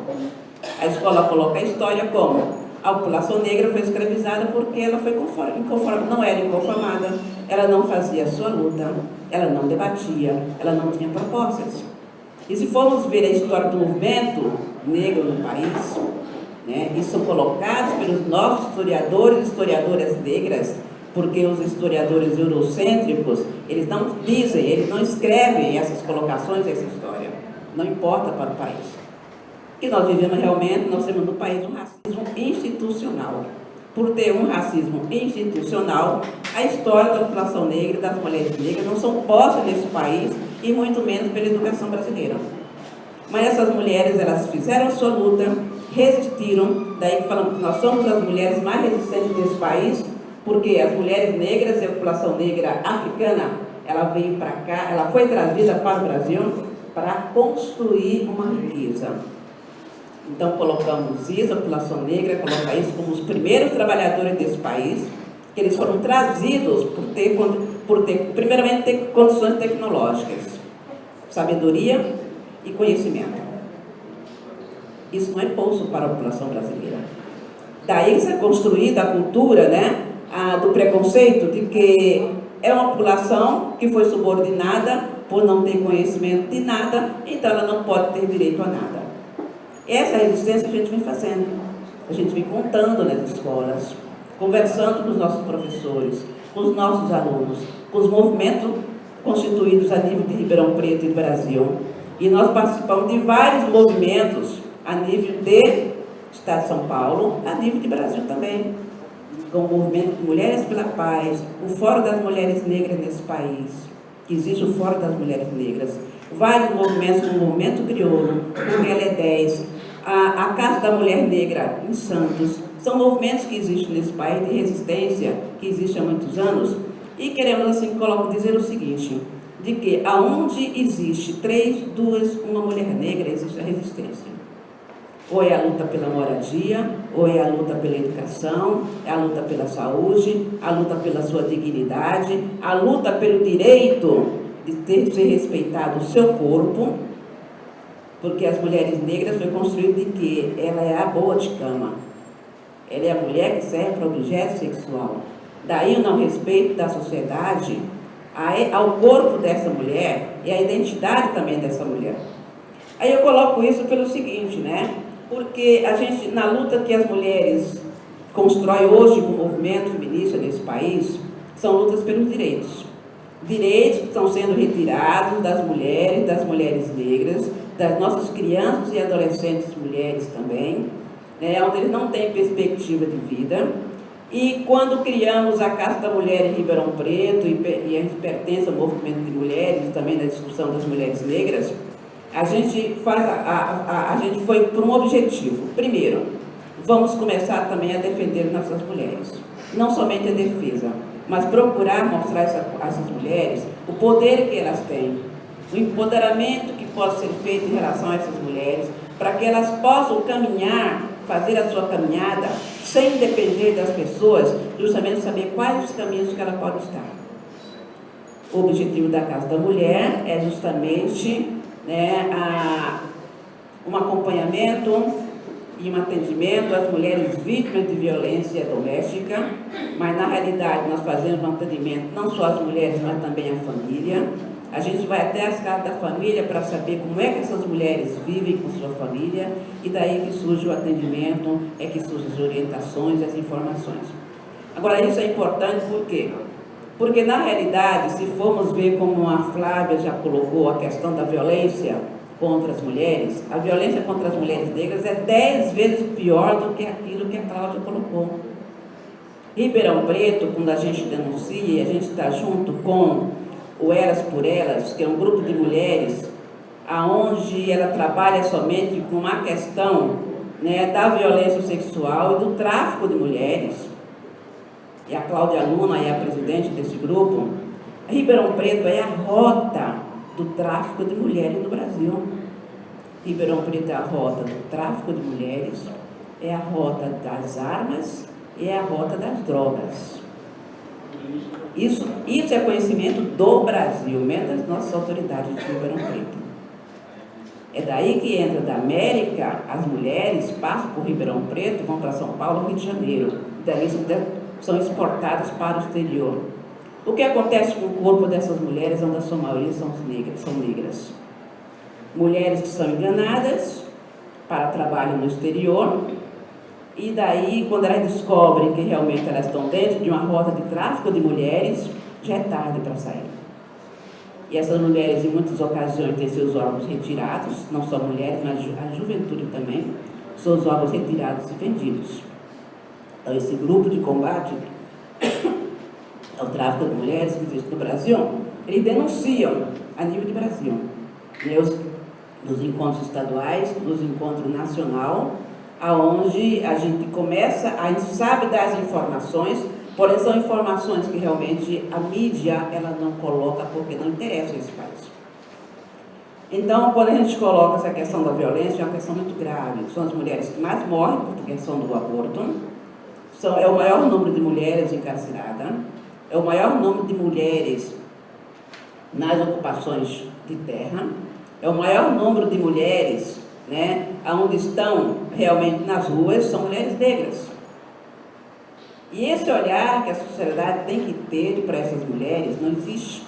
A escola coloca a história como a população negra foi escravizada porque ela foi não era inconformada, ela não fazia a sua luta, ela não debatia, ela não tinha propostas. E se formos ver a história do movimento negro no país, né, e são colocados pelos nossos historiadores e historiadoras negras, porque os historiadores eurocêntricos, eles não dizem, eles não escrevem essas colocações dessa história, não importa para o país. E nós vivemos realmente, nós temos no país um racismo institucional. Por ter um racismo institucional, a história da população negra e das mulheres negras não são postas nesse país e muito menos pela educação brasileira. Mas essas mulheres, elas fizeram a sua luta, resistiram, daí que falamos que nós somos as mulheres mais resistentes desse país, porque as mulheres negras e a população negra africana, ela veio para cá, ela foi trazida para o Brasil para construir uma riqueza. Então colocamos isso, a população negra, coloca isso como os primeiros trabalhadores desse país, que eles foram trazidos por ter primeiramente, ter condições tecnológicas, sabedoria e conhecimento. Isso não é posto para a população brasileira. Daí se é construída a cultura, né, do preconceito, de que é uma população que foi subordinada por não ter conhecimento de nada, então ela não pode ter direito a nada. Essa resistência a gente vem fazendo, a gente vem contando nas escolas, conversando com os nossos professores, com os nossos alunos, com os movimentos constituídos a nível de Ribeirão Preto e do Brasil. E nós participamos de vários movimentos a nível de Estado de São Paulo, a nível de Brasil também, com o movimento de Mulheres pela Paz, o Fórum das Mulheres Negras nesse país, que existe o Fórum das Mulheres Negras, vários movimentos, como o Movimento Crioulo, o GL10, a Casa da Mulher Negra em Santos, são movimentos que existem nesse país de resistência, que existem há muitos anos, e queremos assim dizer o seguinte, de que aonde existe uma mulher negra, existe a resistência. Ou é a luta pela moradia, ou é a luta pela educação, é a luta pela saúde, a luta pela sua dignidade, a luta pelo direito de ser respeitado o seu corpo, porque as mulheres negras foi construído de que ela é a boa de cama, ela é a mulher que serve para objeto sexual. Daí o não respeito da sociedade ao corpo dessa mulher e à identidade também dessa mulher. Aí eu coloco isso pelo seguinte, né? Porque a gente, na luta que as mulheres constroem hoje com o movimento feminista nesse país, são lutas pelos direitos. Direitos que estão sendo retirados das mulheres negras, das nossas crianças e adolescentes mulheres também, né, onde eles não têm perspectiva de vida. E quando criamos a Casa da Mulher em Ribeirão Preto, e a gente pertence ao movimento de mulheres, também da discussão das mulheres negras, a gente foi por um objetivo. Primeiro, vamos começar também a defender nossas mulheres. Não somente a defesa, mas procurar mostrar a essas mulheres o poder que elas têm, o empoderamento que pode ser feito em relação a essas mulheres, para que elas possam caminhar, fazer a sua caminhada, sem depender das pessoas, justamente saber quais os caminhos que ela pode estar. O objetivo da Casa da Mulher é justamente, né, um acompanhamento e um atendimento às mulheres vítimas de violência doméstica, mas na realidade nós fazemos um atendimento não só às mulheres, mas também à família. A gente vai até as casas da família para saber como é que essas mulheres vivem com sua família, e daí que surge o atendimento, é que surgem as orientações e as informações. Agora, isso é importante por quê? Porque, na realidade, se formos ver como a Flávia já colocou a questão da violência contra as mulheres, a violência contra as mulheres negras é 10 vezes pior do que aquilo que a Cláudia colocou. Ribeirão Preto, quando a gente denuncia, a gente está junto com o Elas por Elas, que é um grupo de mulheres, aonde ela trabalha somente com a questão, né, da violência sexual e do tráfico de mulheres. E a Cláudia Luna é a presidente desse grupo. Ribeirão Preto é a rota do tráfico de mulheres no Brasil. Ribeirão Preto é a rota do tráfico de mulheres, é a rota das armas e é a rota das drogas. Isso é conhecimento do Brasil, menos das nossas autoridades de Ribeirão Preto. É daí que entra da América, as mulheres passam por Ribeirão Preto, vão para São Paulo, Rio de Janeiro. Daí são exportadas para o exterior. O que acontece com o corpo dessas mulheres, onde a sua maioria são negras? Mulheres que são enganadas para trabalho no exterior, e daí, quando elas descobrem que realmente elas estão dentro de uma rota de tráfico de mulheres, já é tarde para sair. E essas mulheres, em muitas ocasiões, têm seus órgãos retirados, não só mulheres, mas a juventude também, seus órgãos retirados e vendidos. Então, esse grupo de combate ao tráfico de mulheres que existe no Brasil, eles denunciam a nível de Brasil, nos encontros estaduais, nos encontros nacional, aonde a gente começa, a gente sabe das informações, Porém, são informações que realmente a mídia ela não coloca porque não interessa esse país. Então, quando a gente coloca essa questão da violência, é uma questão muito grave. São as mulheres que mais morrem por questão do aborto, é o maior número de mulheres encarceradas, é o maior número de mulheres nas ocupações de terra, é o maior número de mulheres, né, onde estão realmente nas ruas, são mulheres negras. E esse olhar que a sociedade tem que ter para essas mulheres não existe.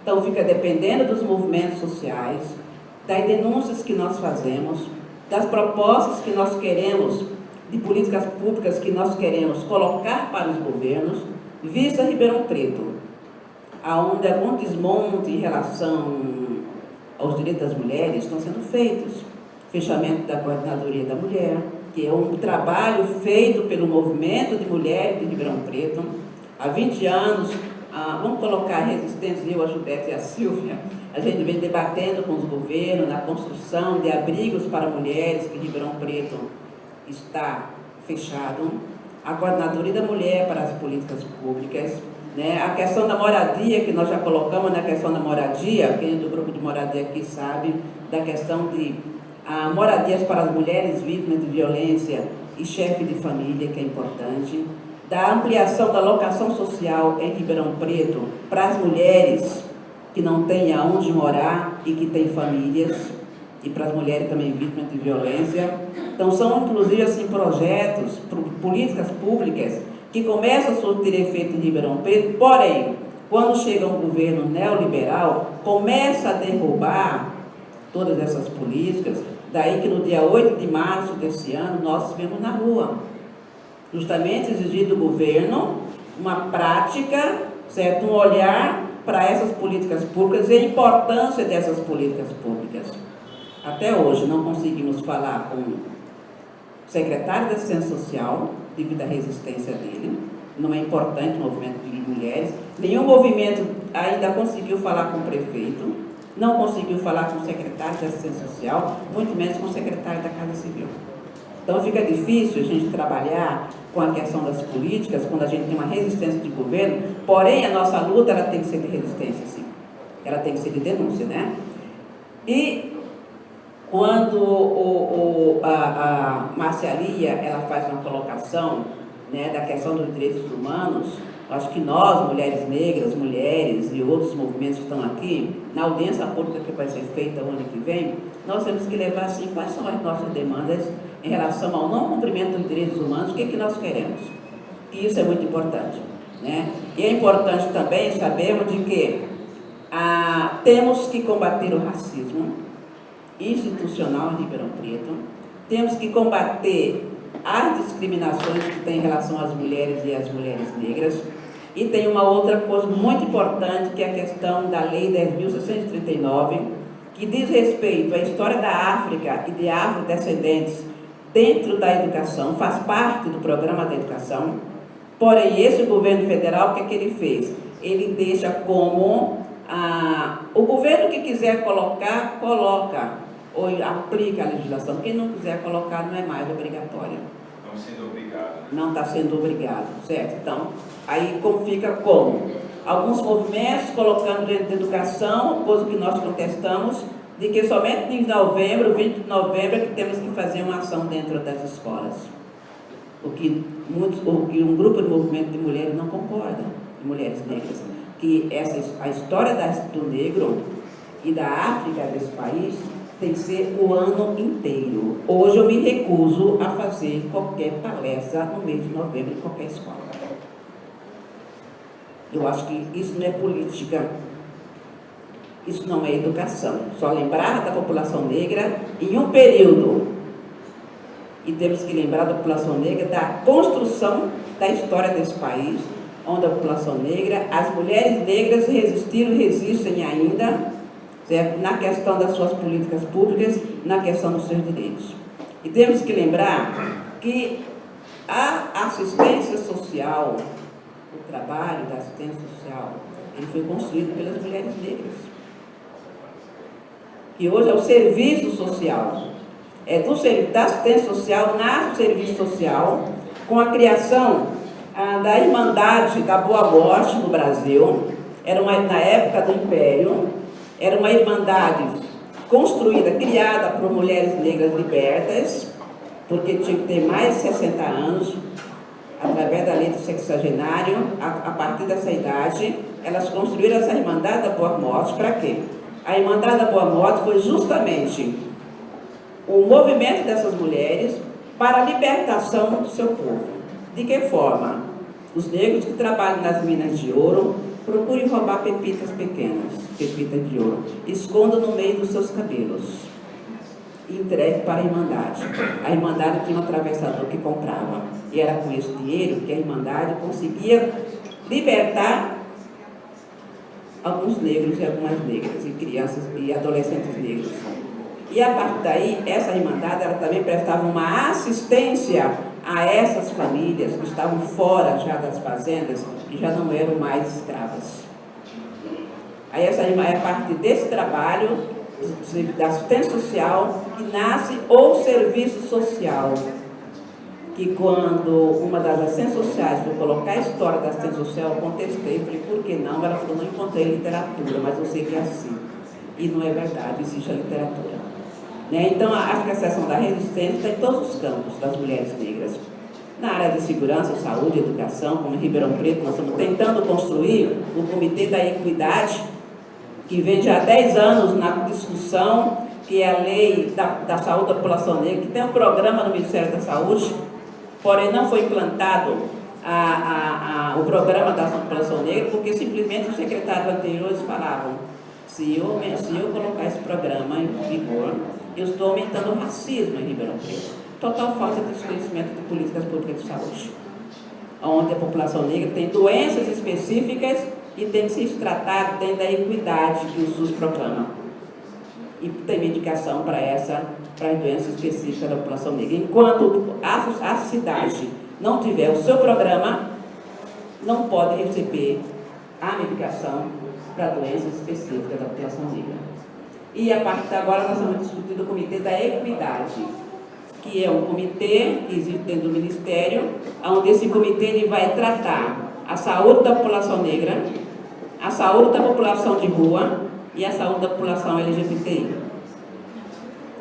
Então fica dependendo dos movimentos sociais, das denúncias que nós fazemos, das propostas que nós queremos, de políticas públicas que nós queremos colocar para os governos, vista Ribeirão Preto, onde algum desmonte em relação aos direitos das mulheres estão sendo feitos. Fechamento da Coordenadoria da Mulher, que é um trabalho feito pelo movimento de mulheres de Ribeirão Preto. Há 20 anos, vamos colocar resistência, eu, a Gilberto e a Silvia, a gente vem debatendo com os governos na construção de abrigos para mulheres, que Ribeirão Preto está fechado. A Coordenadoria da Mulher para as políticas públicas, né? A questão da moradia, que nós já colocamos na questão da moradia, quem é do grupo de moradia aqui sabe, da questão de moradias para as mulheres vítimas de violência e chefe de família, que é importante, da ampliação da locação social em Ribeirão Preto para as mulheres que não têm aonde morar e que têm famílias, e para as mulheres também vítimas de violência. Então são inclusive assim projetos, políticas públicas que começam a surtir efeito em Ribeirão Preto, porém, quando chega um governo neoliberal, começa a derrubar todas essas políticas. Daí que no dia 8 de março desse ano, nós estivemos na rua, justamente exigir do governo uma prática, certo? Um olhar para essas políticas públicas e a importância dessas políticas públicas. Até hoje não conseguimos falar com o secretário da Assistência Social, devido à resistência dele. Não é importante o movimento de mulheres. Nenhum movimento ainda conseguiu falar com o prefeito, não conseguiu falar com o secretário de Assistência Social, muito menos com o secretário da Casa Civil. Então fica difícil a gente trabalhar com a questão das políticas, quando a gente tem uma resistência de governo, porém a nossa luta ela tem que ser de resistência, sim. Ela tem que ser de denúncia, né? E quando a Marcialia ela faz uma colocação, né, da questão dos direitos humanos, acho que nós, mulheres negras, mulheres e outros movimentos que estão aqui, na audiência pública que vai ser feita o ano que vem, nós temos que levar assim quais são as nossas demandas em relação ao não cumprimento dos direitos humanos, o que nós queremos. E isso é muito importante, né? E é importante também sabermos de que temos que combater o racismo institucional em Ribeirão Preto, temos que combater as discriminações que tem em relação às mulheres e às mulheres negras, e tem uma outra coisa muito importante, que é a questão da Lei 10.639, que diz respeito à história da África e de afrodescendentes dentro da educação, faz parte do programa da educação. Porém, esse governo federal, o que é que ele fez? Ele deixa como o governo que quiser colocar, coloca, ou aplica a legislação. Quem não quiser colocar não é mais obrigatório. Não sendo obrigado. Não está sendo obrigado, certo? Então, aí como fica como? Alguns movimentos colocando dentro da educação, coisa que nós contestamos, de que somente em novembro, 20 de novembro, é que temos que fazer uma ação dentro das escolas. O que um grupo de movimento de mulheres não concorda, de mulheres negras, que a história do negro e da África desse país tem que ser o ano inteiro. Hoje eu me recuso a fazer qualquer palestra no mês de novembro em qualquer escola. Eu acho que isso não é política, isso não é educação. Só lembrar da população negra em um período. E temos que lembrar da população negra da construção da história desse país, onde a população negra, as mulheres negras resistiram e resistem ainda, certo? Na questão das suas políticas públicas, na questão dos seus direitos. E temos que lembrar que a assistência social, o trabalho da assistência social, ele foi construído pelas mulheres negras. Que hoje é o serviço social. É da assistência social, nasce o serviço social, com a criação da Irmandade da Boa Morte no Brasil. Era na época do Império, era uma irmandade construída, criada por mulheres negras libertas, porque tinha que ter mais de 60 anos, através da lei do sexagenário. A partir dessa idade, elas construíram essa Irmandade da Boa Morte. Para quê? A Irmandade da Boa Morte foi justamente o movimento dessas mulheres para a libertação do seu povo. De que forma? Os negros que trabalham nas minas de ouro procurem roubar pepitas pequenas, pepitas de ouro, escondam no meio dos seus cabelos e entreguem para a Irmandade. A Irmandade tinha um atravessador que comprava, e era com esse dinheiro que a Irmandade conseguia libertar alguns negros e algumas negras, e crianças e adolescentes negros. E a partir daí, essa Irmandade ela também prestava uma assistência a essas famílias que estavam fora já das fazendas e já não eram mais escravas. Aí essa é a partir desse trabalho da assistência social que nasce o serviço social, que quando uma das assistências sociais foi colocar a história da assistência social, eu contestei, falei, por que não? Ela falou, não encontrei literatura, mas eu sei que é assim. E não é verdade, existe a literatura. Então, acho que a seção da resistência está em todos os campos das mulheres negras. Na área de segurança, saúde, educação, como em Ribeirão Preto, nós estamos tentando construir o Comitê da Equidade, que vem já há 10 anos na discussão, que é a lei da saúde da população negra, que tem um programa no Ministério da Saúde, porém não foi implantado o programa da população negra, porque simplesmente os secretários anteriores falavam, se eu colocar esse programa em vigor, eu estou aumentando o racismo em Ribeirão Preto. Total falta de desconhecimento de políticas públicas de saúde, onde a população negra tem doenças específicas e tem que ser tratado dentro da equidade que o SUS proclama. E tem medicação para as doenças específicas da população negra. Enquanto a cidade não tiver o seu programa, não pode receber a medicação para doenças específicas da população negra. E a partir de agora nós estamos discutindo o Comitê da Equidade, que é um comitê que existe dentro do Ministério, onde esse comitê ele vai tratar a saúde da população negra, a saúde da população de rua e a saúde da população LGBTI.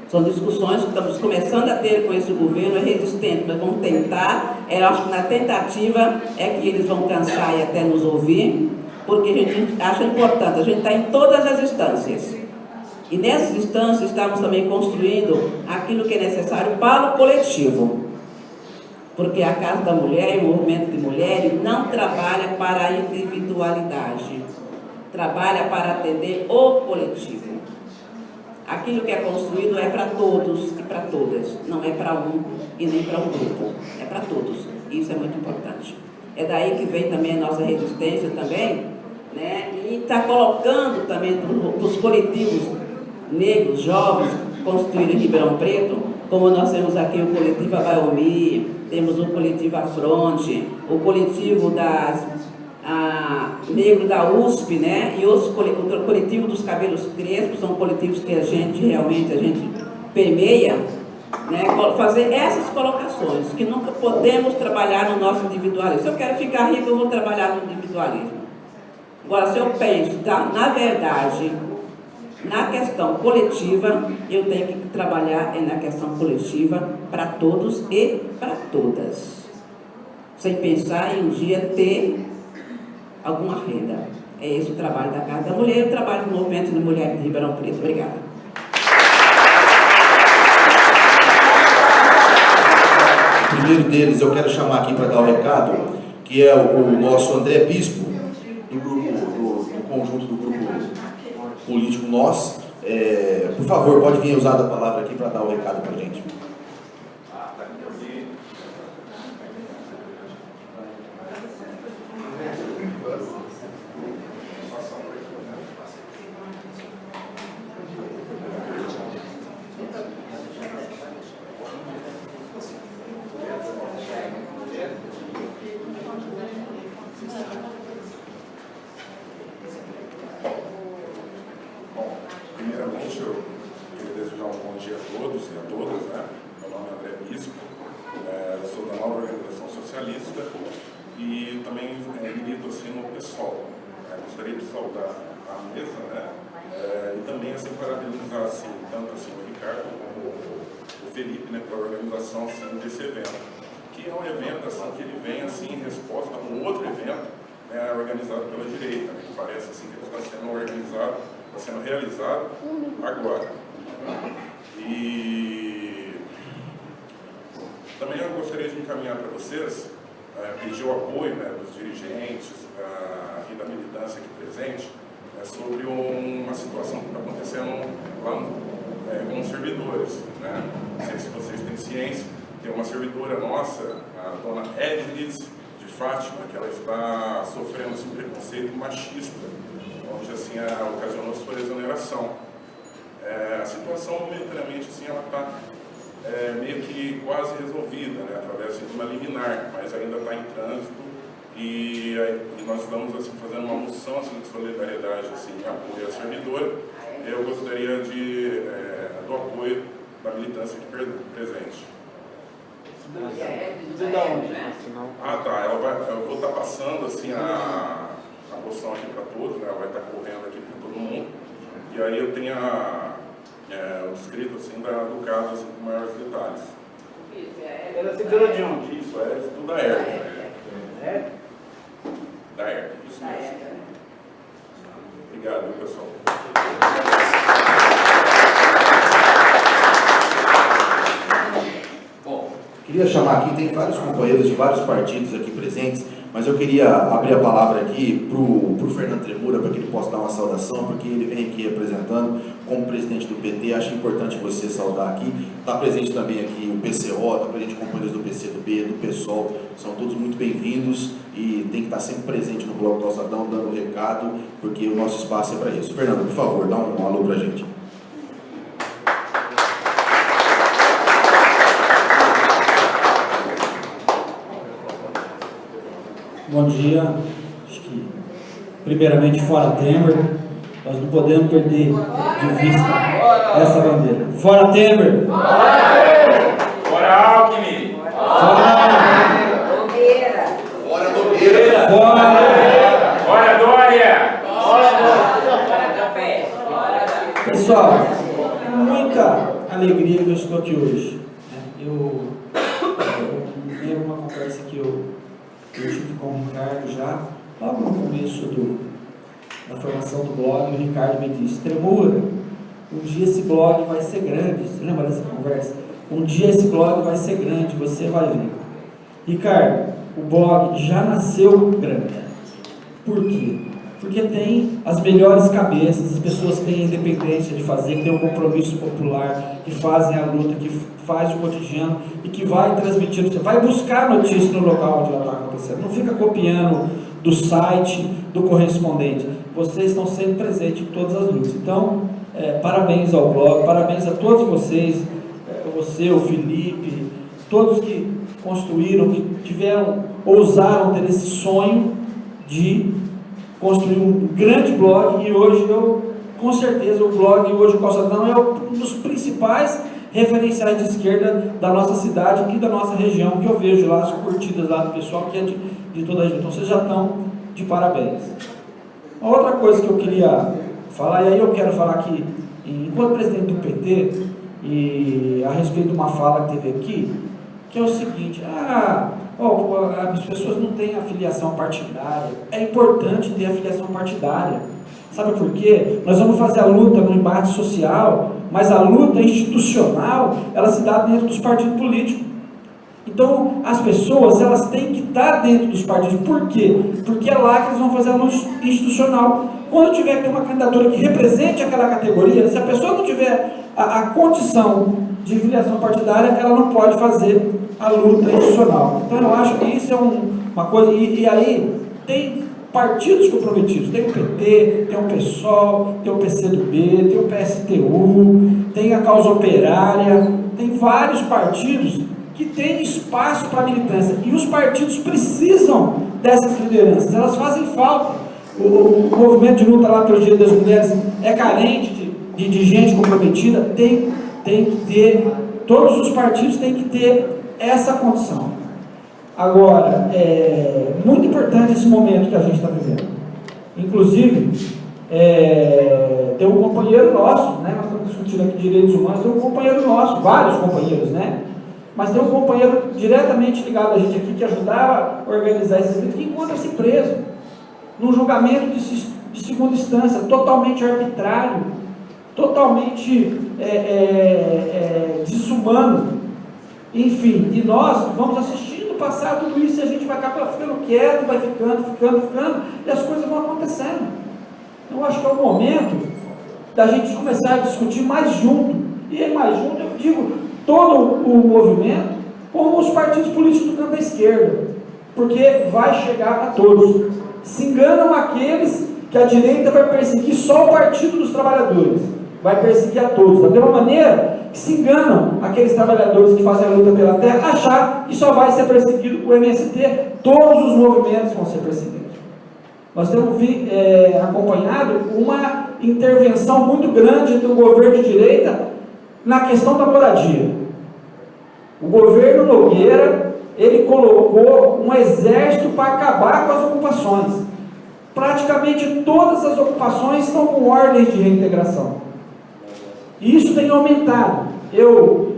São discussões que estamos começando a ter com esse governo, é resistente, nós vamos tentar, eu acho que na tentativa é que eles vão cansar e até nos ouvir, porque a gente acha importante, a gente está em todas as instâncias. E nessas instâncias estamos também construindo aquilo que é necessário para o coletivo. Porque a Casa da Mulher e o movimento de mulheres não trabalha para a individualidade, trabalha para atender o coletivo. Aquilo que é construído é para todos e para todas, não é para um e nem para um grupo, é para todos. Isso é muito importante. É daí que vem também a nossa resistência também, né? E está colocando também para os coletivos negros, jovens, constituídos em Ribeirão Preto, como nós temos aqui o coletivo Abaiomi, temos o coletivo Afronte, o coletivo negro da USP, né? E o coletivo dos cabelos crespos, são coletivos que a gente permeia, né? Fazer essas colocações, que nunca podemos trabalhar no nosso individualismo. Se eu quero ficar rico, eu vou trabalhar no individualismo. Agora, se eu penso, na verdade, na questão coletiva, eu tenho que trabalhar na questão coletiva para todos e para todas, sem pensar em um dia ter alguma renda. É esse o trabalho da Casa da Mulher, o trabalho do Movimento de Mulheres de Ribeirão Preto. Obrigada. O primeiro deles eu quero chamar aqui para dar o recado, que é o nosso André Bispo, do conjunto do grupo político Nós. Por favor, pode vir usar a palavra aqui para dar o recado para a gente. Primeiramente, eu queria desejar um bom dia a todos e a todas, né? Meu nome é André Bispo, sou da nova organização socialista e também milito assim, no PSOL. Gostaria de saudar a mesa, né? E também assim, parabenizar assim, tanto assim, o Ricardo como o Felipe, né, pela organização assim, desse evento, que é um evento assim, que ele vem assim, em resposta a um outro evento, né, organizado pela direita, né, que parece assim, que está sendo organizado, está sendo realizado agora. E também eu gostaria de encaminhar para vocês, pedir o apoio, né, dos dirigentes e da militância aqui presente, sobre uma situação que está acontecendo lá com os servidores. Né? Não sei se vocês têm ciência, tem uma servidora nossa, a dona Edlis de Fátima, que ela está sofrendo assim, preconceito machista, onde assim, ocasionou sua exoneração. A situação, momentaneamente, assim, ela está meio que quase resolvida, né, através de uma liminar, mas ainda está em trânsito e nós estamos assim, fazendo uma moção assim, de solidariedade assim, em apoio à servidora. Eu gostaria do apoio da militância aqui presente. Ah, tá. Eu vou estar passando assim, a moção aqui para todos, né, ela vai estar correndo aqui para todo mundo. E aí eu tenho o escrito assim, do caso assim, com maiores detalhes. Ela é servidora de onde? Isso, é tudo da ERC. É? Da ERC, isso mesmo. Obrigado, pessoal. Bom, queria chamar aqui, tem vários companheiros de vários partidos aqui presentes, mas eu queria abrir a palavra aqui para o Fernando Tremura, para que ele possa dar uma saudação, porque ele vem aqui representando como presidente do PT, acho importante você saudar aqui. Está presente também aqui o PCO, está presente companheiros do PCdoB, do PSOL, são todos muito bem-vindos e tem que estar sempre presente no Bloco Calçadão, dando o recado, porque o nosso espaço é para isso. Fernando, por favor, dá um alô para a gente. Bom dia. Acho que, primeiramente, fora Temer, nós não podemos perder de vista essa bandeira. Fora Temer! Fora Alckmin! Fora Nogueira! Fora Dória! Pessoal, é muita alegria que eu estou aqui hoje. Eu lembro uma conversa que eu tive com o Ricardo já, logo no começo da formação do blog, o Ricardo me disse: Tremura, um dia esse blog vai ser grande. Você lembra dessa conversa? Um dia esse blog vai ser grande, você vai ver. Ricardo, o blog já nasceu grande. Por quê? Porque tem as melhores cabeças, as pessoas que têm a independência de fazer, que têm um compromisso popular, que fazem a luta, que faz o cotidiano e que vai transmitindo, você vai buscar notícia no local onde ela está acontecendo, não fica copiando do site, do correspondente, vocês estão sendo presentes em todas as lutas. Então, parabéns ao blog, parabéns a todos vocês, você, o Felipe, todos que construíram, que ousaram ter esse sonho de construir um grande blog, e hoje com certeza o blog, hoje o Calçadão é um dos principais referenciais de esquerda da nossa cidade e da nossa região, que eu vejo lá as curtidas lá do pessoal que é de toda a região. Então vocês já estão de parabéns. Uma outra coisa que eu queria falar, e aí eu quero falar aqui, enquanto presidente do PT, e a respeito de uma fala que teve aqui, que é o seguinte: as pessoas não têm afiliação partidária. É importante ter afiliação partidária. Sabe por quê? Nós vamos fazer a luta no embate social, mas a luta institucional, ela se dá dentro dos partidos políticos. Então, as pessoas, elas têm que estar dentro dos partidos. Por quê? Porque é lá que eles vão fazer a luta institucional. Quando tiver que ter uma candidatura que represente aquela categoria, se a pessoa não tiver a condição de filiação partidária, ela não pode fazer a luta institucional. Então, eu acho que isso é uma coisa. E aí, tem partidos comprometidos. Tem o PT, tem o PSOL, tem o PCdoB, tem o PSTU, tem a Causa Operária, tem vários partidos que têm espaço para militância. E os partidos precisam dessas lideranças, elas fazem falta. O movimento de luta lá pelo Direito das Mulheres é carente de gente comprometida, tem que ter, todos os partidos têm que ter essa condição. Agora, é muito importante esse momento que a gente está vivendo. Inclusive, tem um companheiro nosso, né? Nós estamos discutindo aqui direitos humanos, tem um companheiro nosso, vários companheiros, né? Mas tem um companheiro diretamente ligado a gente aqui que ajudava a organizar esse evento, que encontra-se preso num julgamento de segunda instância, totalmente arbitrário, totalmente desumano. Enfim, e nós vamos assistindo passar tudo isso e a gente vai acabar ficando quieto, vai ficando, e as coisas vão acontecendo. Então, eu acho que é o momento da gente começar a discutir mais junto. E mais junto, eu digo, todo o movimento, como os partidos políticos do campo da esquerda, porque vai chegar a todos. Se enganam aqueles que a direita vai perseguir só o Partido dos Trabalhadores, vai perseguir a todos, da mesma maneira que se enganam aqueles trabalhadores que fazem a luta pela terra, achar que só vai ser perseguido o MST, todos os movimentos vão ser perseguidos. Nós temos acompanhado uma intervenção muito grande do governo de direita na questão da moradia. O governo Nogueira, ele colocou um exército para acabar com as ocupações. Praticamente todas as ocupações estão com ordens de reintegração. E isso tem aumentado. Eu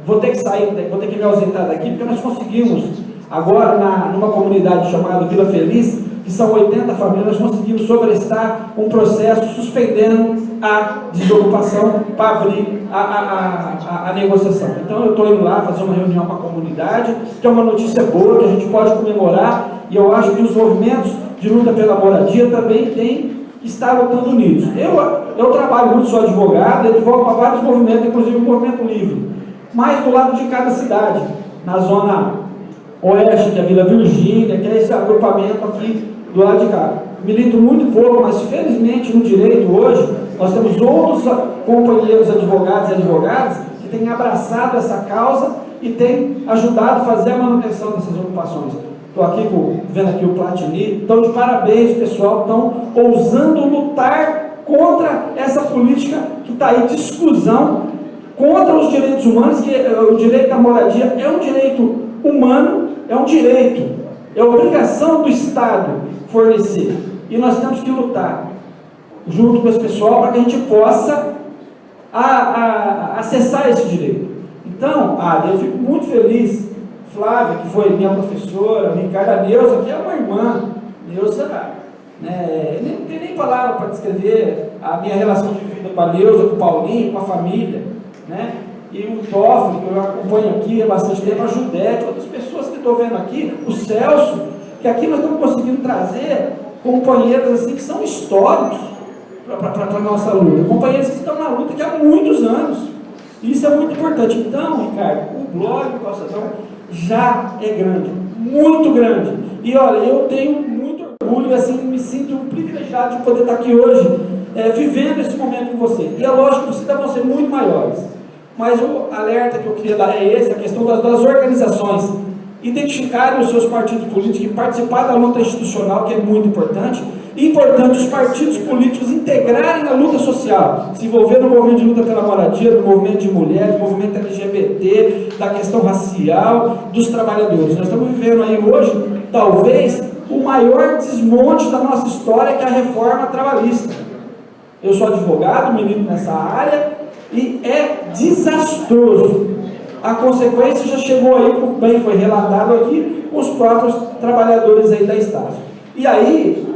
vou ter que sair, vou ter que me ausentar daqui, porque nós conseguimos, agora numa comunidade chamada Vila Feliz, que são 80 famílias, nós conseguimos sobrestar um processo suspendendo a desocupação para abrir a negociação. Então eu estou indo lá fazer uma reunião com a comunidade, que é uma notícia boa, que a gente pode comemorar, e eu acho que os movimentos de luta pela moradia também têm que estar lutando unidos. Eu trabalho muito, sou advogado, advogo para vários movimentos, inclusive o Movimento Livre, mas do lado de cada cidade, na zona oeste, que é a Vila Virgínia, que é esse agrupamento aqui do lado de cá. Milito muito pouco, mas felizmente no direito hoje, nós temos outros companheiros advogados e advogadas que têm abraçado essa causa e têm ajudado a fazer a manutenção dessas ocupações. Estou aqui vendo aqui o Platini, então de parabéns pessoal, estão ousando lutar contra essa política que está aí de exclusão, contra os direitos humanos, que o direito à moradia é um direito humano, é um direito, é obrigação do Estado fornecer, e nós temos que lutar junto com esse pessoal para que a gente possa acessar esse direito. Então, eu fico muito feliz, Flávia, que foi minha professora, Ricardo, Neuza, que é uma irmã, Neuza, não tem nem palavra para descrever a minha relação de vida com a Neuza, com o Paulinho, com a família, né? E o Toffoli, que eu acompanho aqui há bastante tempo, a Judete, outras pessoas que estou vendo aqui, o Celso, que aqui nós estamos conseguindo trazer companheiros assim que são históricos para a nossa luta, companheiros que estão na luta há muitos anos. Isso é muito importante. Então, Ricardo, o blog do Calçadão já é grande, muito grande. E olha, eu tenho muito orgulho e assim, me sinto privilegiado de poder estar aqui hoje, vivendo esse momento com você. E é lógico que vocês vão ser muito maiores. Mas o alerta que eu queria dar é esse, a questão das organizações identificarem os seus partidos políticos e participar da luta institucional, que é muito importante. Importante os partidos políticos integrarem a luta social, se envolver no movimento de luta pela moradia, no movimento de mulheres, no movimento LGBT, da questão racial, dos trabalhadores. Nós estamos vivendo aí hoje, talvez, o maior desmonte da nossa história, que é a reforma trabalhista. Eu sou advogado, milito nessa área, e é desastroso. A consequência já chegou aí, como bem foi relatado aqui, com os próprios trabalhadores aí da Estácio. E aí,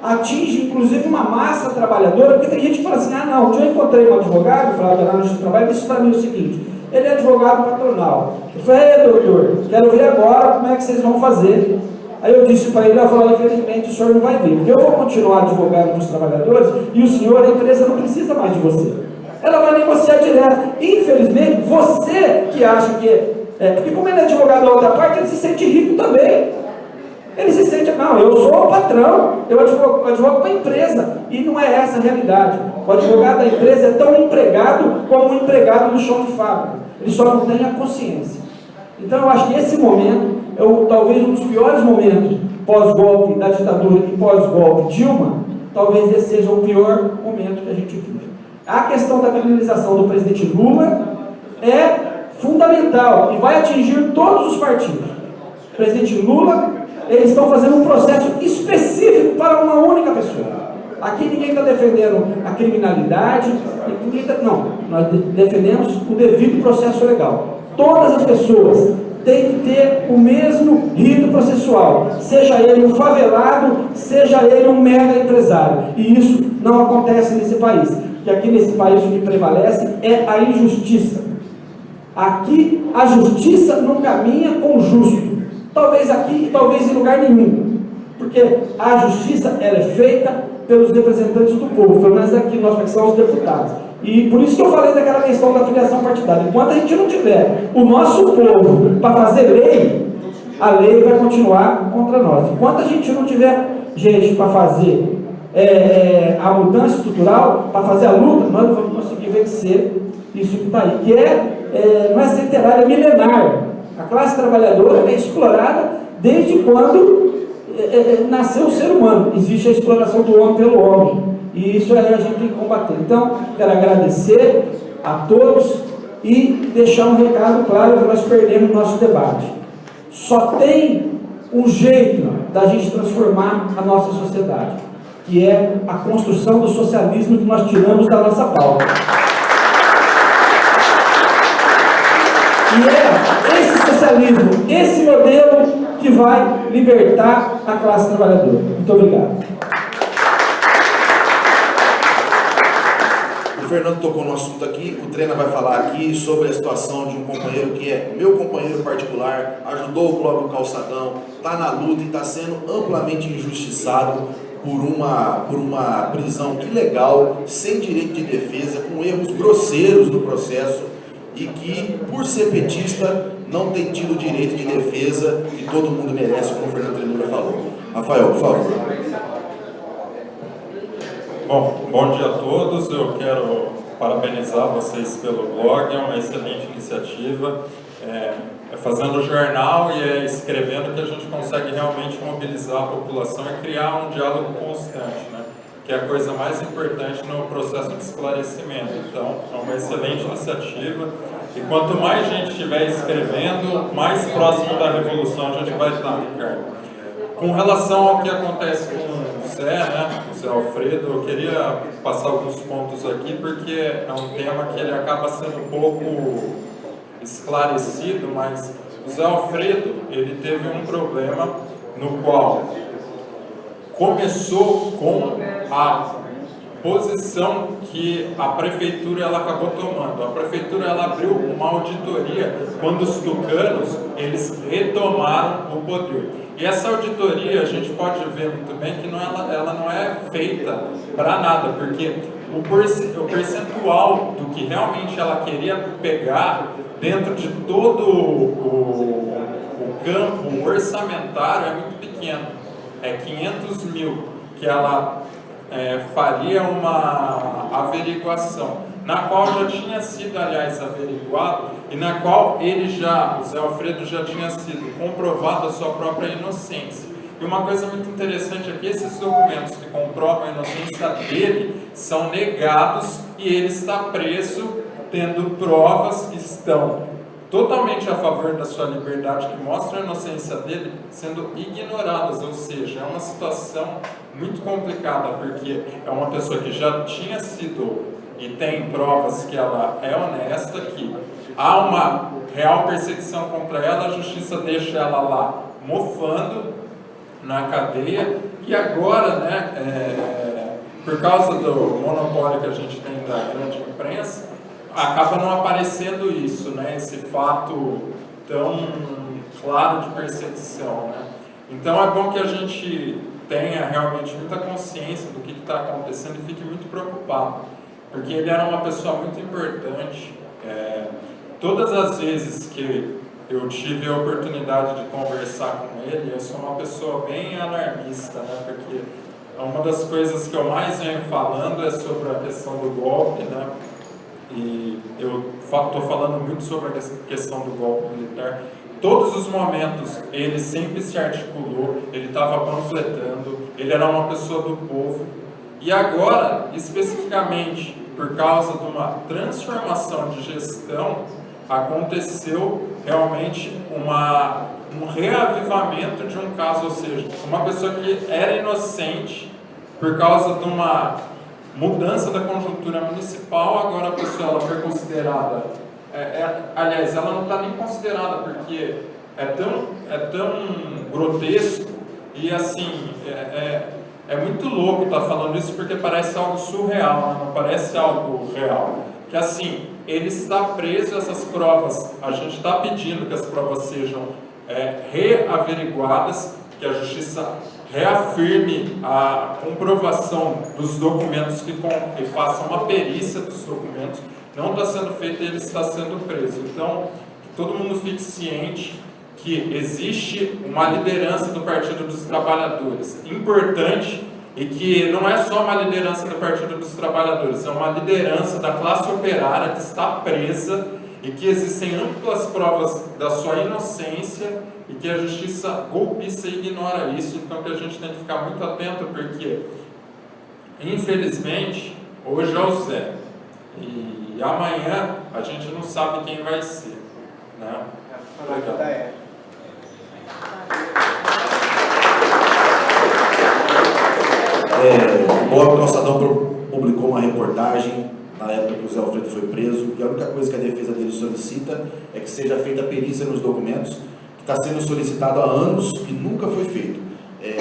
atinge inclusive uma massa trabalhadora, porque tem gente que fala assim, não, um dia eu encontrei um advogado, falava lá no Justiça do Trabalho, disse para mim o seguinte, ele é advogado patronal. Eu falei, doutor, quero ver agora como é que vocês vão fazer. Aí eu disse para ele, ela falou, infelizmente o senhor não vai ver, porque eu vou continuar advogando para os trabalhadores, e o senhor, a empresa não precisa mais de você. Ela vai negociar direto. Infelizmente, você que acha que porque como ele é advogado da outra parte, ele se sente rico também. Ele se sente, não, eu sou o patrão, eu advogo para a empresa. E não é essa a realidade. O advogado da empresa é tão empregado como um empregado do chão de fábrica. Ele só não tem a consciência. Então eu acho que esse momento é talvez um dos piores momentos pós-golpe da ditadura e pós-golpe Dilma. Talvez esse seja o pior momento que a gente vive. A questão da criminalização do presidente Lula é fundamental e vai atingir todos os partidos. presidente Lula, eles estão fazendo um processo específico para uma única pessoa. Aqui ninguém está defendendo a criminalidade, não, nós defendemos o devido processo legal. Todas as pessoas têm que ter o mesmo rito processual, seja ele um favelado, seja ele um mega empresário. E isso não acontece nesse país, porque aqui nesse país o que prevalece é a injustiça. Aqui a justiça não caminha com o justo, talvez aqui e talvez em lugar nenhum, porque a justiça ela é feita pelos representantes do povo, pelo menos aqui nós que somos os deputados. E por isso que eu falei daquela questão da filiação partidária. Enquanto a gente não tiver o nosso povo para fazer lei, a lei vai continuar contra nós. Enquanto a gente não tiver gente para fazer a mudança estrutural, para fazer a luta, nós não vamos conseguir vencer isso que está aí, que não é centenário, é milenar. A classe trabalhadora é explorada desde quando nasceu o ser humano. Existe a exploração do homem pelo homem. E isso a gente tem que combater. Então, quero agradecer a todos e deixar um recado claro que nós perdemos no nosso debate. Só tem um jeito da gente transformar a nossa sociedade, que é a construção do socialismo que nós tiramos da nossa pauta. E é esse socialismo, esse modelo que vai libertar a classe trabalhadora. Muito obrigado. O Fernando tocou no assunto aqui, o Trena vai falar aqui sobre a situação de um companheiro que é meu companheiro particular, ajudou o Blog do Calçadão, está na luta e está sendo amplamente injustiçado por uma prisão ilegal, sem direito de defesa, com erros grosseiros no processo e que, por ser petista, não tem tido direito de defesa e todo mundo merece, como o Fernando Trenura falou. Rafael, por favor. Bom dia a todos, eu quero parabenizar vocês pelo blog, é uma excelente iniciativa, é fazendo jornal e é escrevendo que a gente consegue realmente mobilizar a população e criar um diálogo constante, né? Que é a coisa mais importante no processo de esclarecimento. Então, é uma excelente iniciativa e quanto mais gente estiver escrevendo, mais próximo da revolução a gente vai estar, Ricardo. Com relação ao que acontece com o Zé, né, o Zé Alfredo, eu queria passar alguns pontos aqui, porque é um tema que ele acaba sendo um pouco esclarecido, mas o Zé Alfredo, ele teve um problema no qual começou com a posição que a prefeitura ela acabou tomando. A prefeitura ela abriu uma auditoria quando os tucanos eles retomaram o poder. E essa auditoria a gente pode ver muito bem que ela não é feita para nada, porque o percentual do que realmente ela queria pegar dentro de todo o campo orçamentário é muito pequeno. É 500 mil que ela faria uma averiguação, na qual já tinha sido, aliás, averiguado, e na qual o Zé Alfredo já tinha sido comprovado a sua própria inocência. E uma coisa muito interessante é que esses documentos que comprovam a inocência dele são negados e ele está preso, tendo provas que estão totalmente a favor da sua liberdade, que mostram a inocência dele, sendo ignoradas, ou seja, é uma situação muito complicada, porque é uma pessoa que já tinha sido e tem provas que ela é honesta, que há uma real perseguição contra ela, a justiça deixa ela lá mofando na cadeia, e agora, né, por causa do monopólio que a gente tem da grande imprensa, acaba não aparecendo isso, né, esse fato tão claro de perseguição, né? Então é bom que a gente tenha realmente muita consciência do que está acontecendo e fique muito preocupado, porque ele era uma pessoa muito importante. Todas as vezes que eu tive a oportunidade de conversar com ele, eu sou uma pessoa bem alarmista, né, porque uma das coisas que eu mais venho falando é sobre a questão do golpe, né, e eu estou falando muito sobre a questão do golpe militar. Todos os momentos ele sempre se articulou, ele estava panfletando, ele era uma pessoa do povo. E agora, especificamente, por causa de uma transformação de gestão, aconteceu realmente uma um reavivamento de um caso, ou seja, uma pessoa que era inocente por causa de uma mudança da conjuntura municipal, agora a pessoa ela foi considerada, aliás, ela não está nem considerada, porque é tão grotesco e assim, é muito louco estar falando isso, porque parece algo surreal, né? Não parece algo real. Que assim, ele está preso, essas provas, a gente está pedindo que as provas sejam reaveriguadas, que a justiça reafirme a comprovação dos documentos, que faça uma perícia dos documentos. Não está sendo feito e ele está sendo preso. Então, que todo mundo fique ciente que existe uma liderança do Partido dos Trabalhadores importante, e que não é só uma liderança do Partido dos Trabalhadores, é uma liderança da classe operária que está presa, e que existem amplas provas da sua inocência, e que a justiça golpista ignora isso. Então que a gente tem que ficar muito atento, porque infelizmente hoje é o Zé, e amanhã a gente não sabe quem vai ser, né? Legal. O Bloco Calçadão publicou uma reportagem na época que o Zé Alfredo foi preso, e a única coisa que a defesa dele solicita é que seja feita a perícia nos documentos, que está sendo solicitado há anos e nunca foi feito.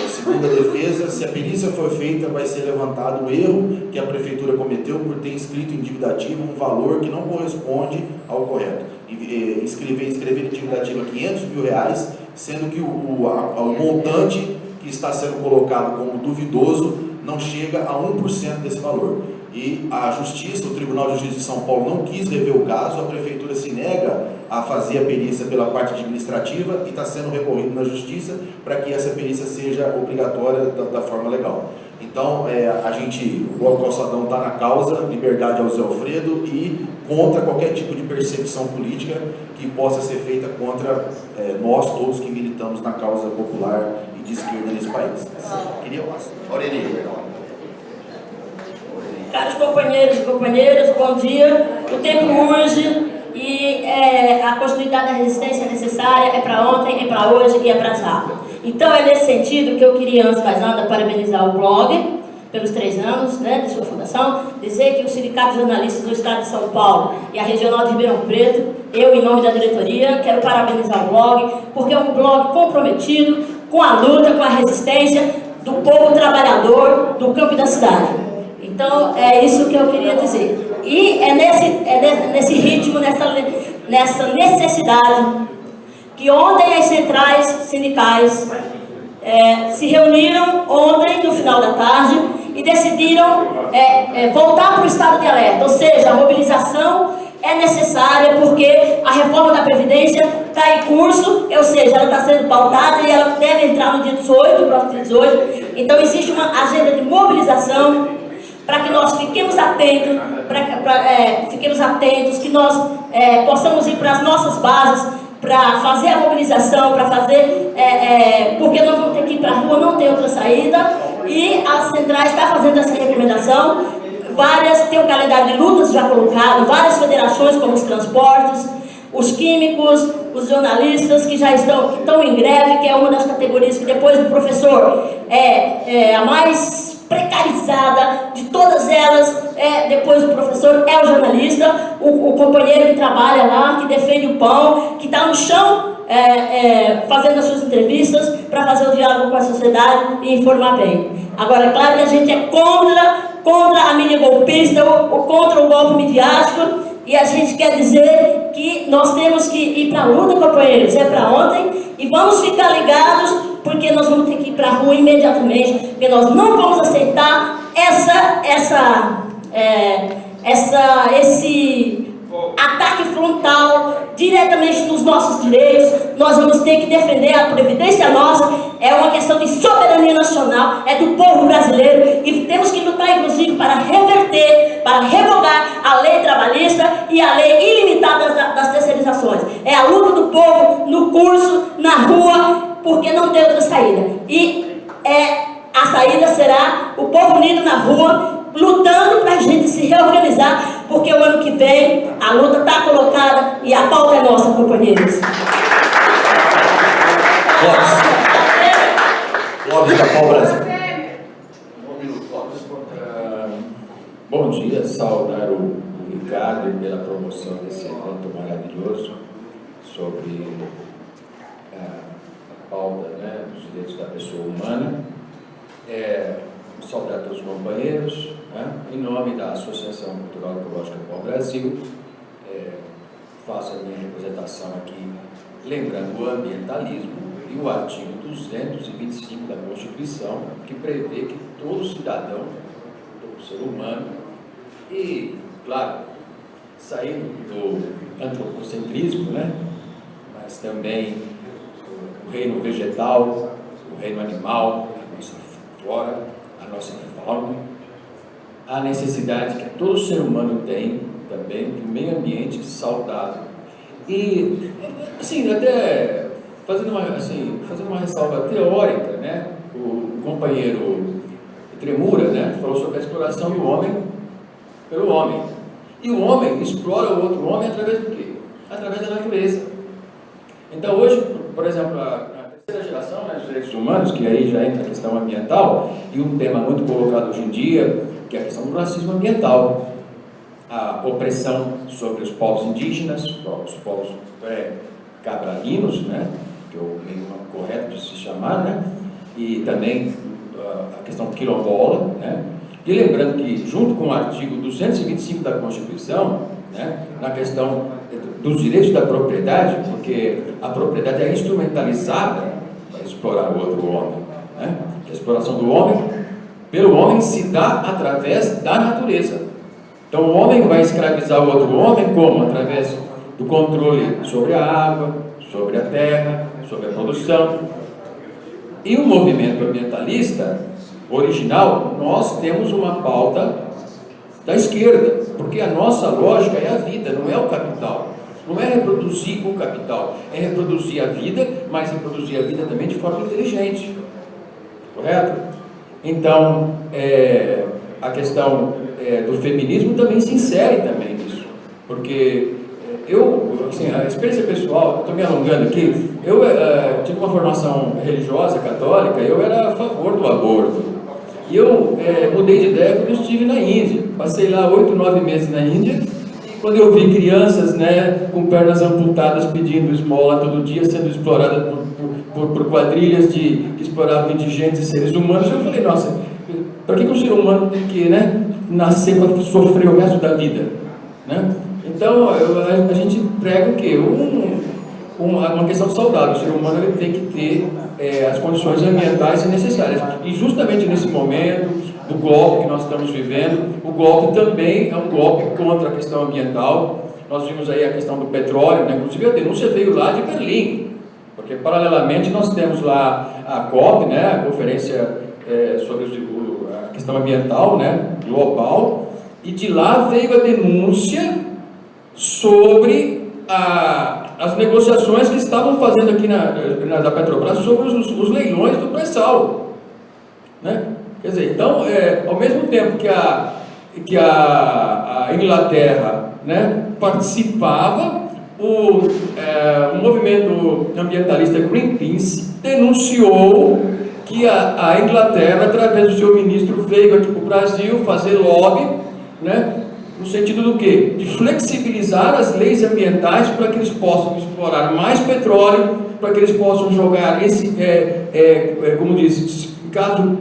Segundo a defesa, se a perícia for feita, vai ser levantado o erro que a prefeitura cometeu por ter inscrito em dívida ativa um valor que não corresponde ao correto. Escrever em dívida ativa R$500 mil, sendo que o montante que está sendo colocado como duvidoso não chega a 1% desse valor. E a Justiça, o Tribunal de Justiça de São Paulo não quis rever o caso, a Prefeitura se nega a fazer a perícia pela parte administrativa e está sendo recorrido na Justiça para que essa perícia seja obrigatória da forma legal. Então, o Bloco Calçadão está na causa, liberdade ao Zé Alfredo, e contra qualquer tipo de perseguição política que possa ser feita contra nós todos que militamos na causa popular e de esquerda nesse país. Queria passar. Caros companheiros e companheiras, bom dia. O tempo urge e a continuidade da resistência é necessária, é para ontem, é para hoje e é para já. Então é nesse sentido que eu queria, antes de mais nada, parabenizar o blog pelos 3 anos, né, de sua fundação, dizer que o Sindicato de Jornalistas do Estado de São Paulo e a Regional de Ribeirão Preto, eu, em nome da diretoria, quero parabenizar o blog, porque é um blog comprometido com a luta, com a resistência do povo trabalhador do campo e da cidade. Então, é isso que eu queria dizer. E é nesse ritmo, nessa necessidade, que ontem as centrais sindicais se reuniram ontem, no final da tarde, e decidiram voltar para o estado de alerta. Ou seja, a mobilização é necessária porque a reforma da Previdência está em curso, ou seja, ela está sendo pautada e ela deve entrar no dia 18, próximo dia 18. Então, existe uma agenda de mobilização para que nós fiquemos atentos, que nós possamos ir para as nossas bases, para fazer a mobilização, para fazer, porque nós vamos ter que ir para a rua, não tem outra saída, e a Centrais está fazendo essa recomendação. Tem um calendário de lutas já colocado, várias federações, como os transportes, os químicos, os jornalistas que já estão em greve, que é uma das categorias que depois do professor a mais precarizada de todas elas, depois do professor é o jornalista, o companheiro que trabalha lá, que defende o pão, que está no chão fazendo as suas entrevistas para fazer o diálogo com a sociedade e informar bem. Agora, é claro que a gente é contra a mídia golpista, contra o golpe midiático, e a gente quer dizer que nós temos que ir para a luta, companheiros, é para ontem, e vamos ficar ligados, porque nós vamos ter que ir para a rua imediatamente, porque nós não vamos aceitar esse ataque frontal diretamente nos nossos direitos. Nós vamos ter que defender a Previdência nossa, é uma questão de soberania nacional, é do povo brasileiro, e temos que lutar, inclusive, para reverter, para revogar a lei trabalhista e a lei ilimitada das terceirizações. É a luta do povo no curso, na rua, porque não tem outra saída. E a saída será o povo unido na rua, lutando para a gente se reorganizar, porque o ano que vem a luta está colocada e a pauta é nossa, companheiros. Pau-Brasil. Bom dia, saudar o Ricardo pela promoção desse evento maravilhoso sobre a pauta, né, dos direitos da pessoa humana. Saudar todos os companheiros, né, em nome da Associação Cultural Ecológica Pau-Brasil. Faço a minha representação aqui, lembrando o ambientalismo e o artigo 225 da Constituição, que prevê que todo cidadão, todo ser humano, e, claro, saindo do antropocentrismo, né, mas também o reino vegetal, o reino animal, a nossa flora, a nossa fauna, a necessidade que todo ser humano tem também de um meio ambiente saudável. E, assim, até fazendo uma ressalva teórica, né, o companheiro Tremura, né, falou sobre a exploração do homem pelo homem. E o homem explora o outro homem através do quê? Através da natureza. Então, hoje, por exemplo, a terceira geração, né, dos direitos humanos, que aí já entra a questão ambiental, e um tema muito colocado hoje em dia, que é a questão do racismo ambiental. A opressão sobre os povos indígenas, os povos cabralinos, né, que é o meio correto de se chamar, né, e também a questão quilombola, né, e lembrando que, junto com o artigo 225 da Constituição, né, na questão dos direitos da propriedade, porque a propriedade é instrumentalizada para explorar o outro homem, né, a exploração do homem pelo homem se dá através da natureza. Então, o homem vai escravizar o outro homem como? Através do controle sobre a água, sobre a terra, sobre a produção. E o movimento ambientalista original, nós temos uma pauta da esquerda, porque a nossa lógica é a vida, não é o capital. Não é reproduzir o capital, é reproduzir a vida, mas reproduzir a vida também de forma inteligente. Correto? Então, a questão do feminismo também se insere também nisso, porque assim, a experiência pessoal, estou me alongando aqui, eu tive uma formação religiosa católica, eu era a favor do aborto, e eu mudei de ideia quando eu estive na Índia, passei lá 8, 9 meses na Índia, e quando eu vi crianças, né, com pernas amputadas pedindo esmola todo dia, sendo exploradas por quadrilhas que exploravam indigentes e seres humanos, eu falei, nossa, para que o ser humano tem que, né, nascer para sofrer o resto da vida, né? Então, a gente prega o quê? Uma questão saudável. O ser humano ele tem que ter as condições ambientais necessárias. E justamente nesse momento do golpe que nós estamos vivendo, o golpe também é um golpe contra a questão ambiental. Nós vimos aí a questão do petróleo, né? Inclusive a denúncia veio lá de Berlim, porque paralelamente nós temos lá a COP, né? A conferência sobre a questão ambiental, né, global, e de lá veio a denúncia sobre as negociações que estavam fazendo aqui da Petrobras sobre os leilões do pré-sal, né? Quer dizer, então, ao mesmo tempo que a Inglaterra, né, participava, o movimento ambientalista Greenpeace denunciou que a Inglaterra, através do seu ministro, veio aqui para o Brasil fazer lobby, né, no sentido do quê? De flexibilizar as leis ambientais para que eles possam explorar mais petróleo, para que eles possam jogar como diz, em caso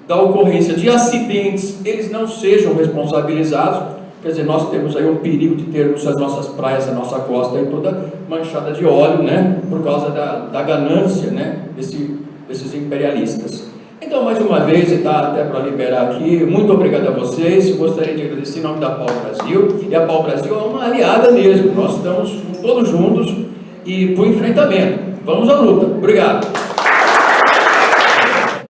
da ocorrência de acidentes, eles não sejam responsabilizados. Quer dizer, nós temos aí um perigo de termos as nossas praias, a nossa costa aí toda manchada de óleo, né, por causa da ganância, né, desses imperialistas. Então, mais uma vez, e está até para liberar aqui, muito obrigado a vocês. Eu gostaria de agradecer em nome da Pau-Brasil, e a Pau-Brasil é uma aliada mesmo, nós estamos todos juntos e para o enfrentamento. Vamos à luta. Obrigado.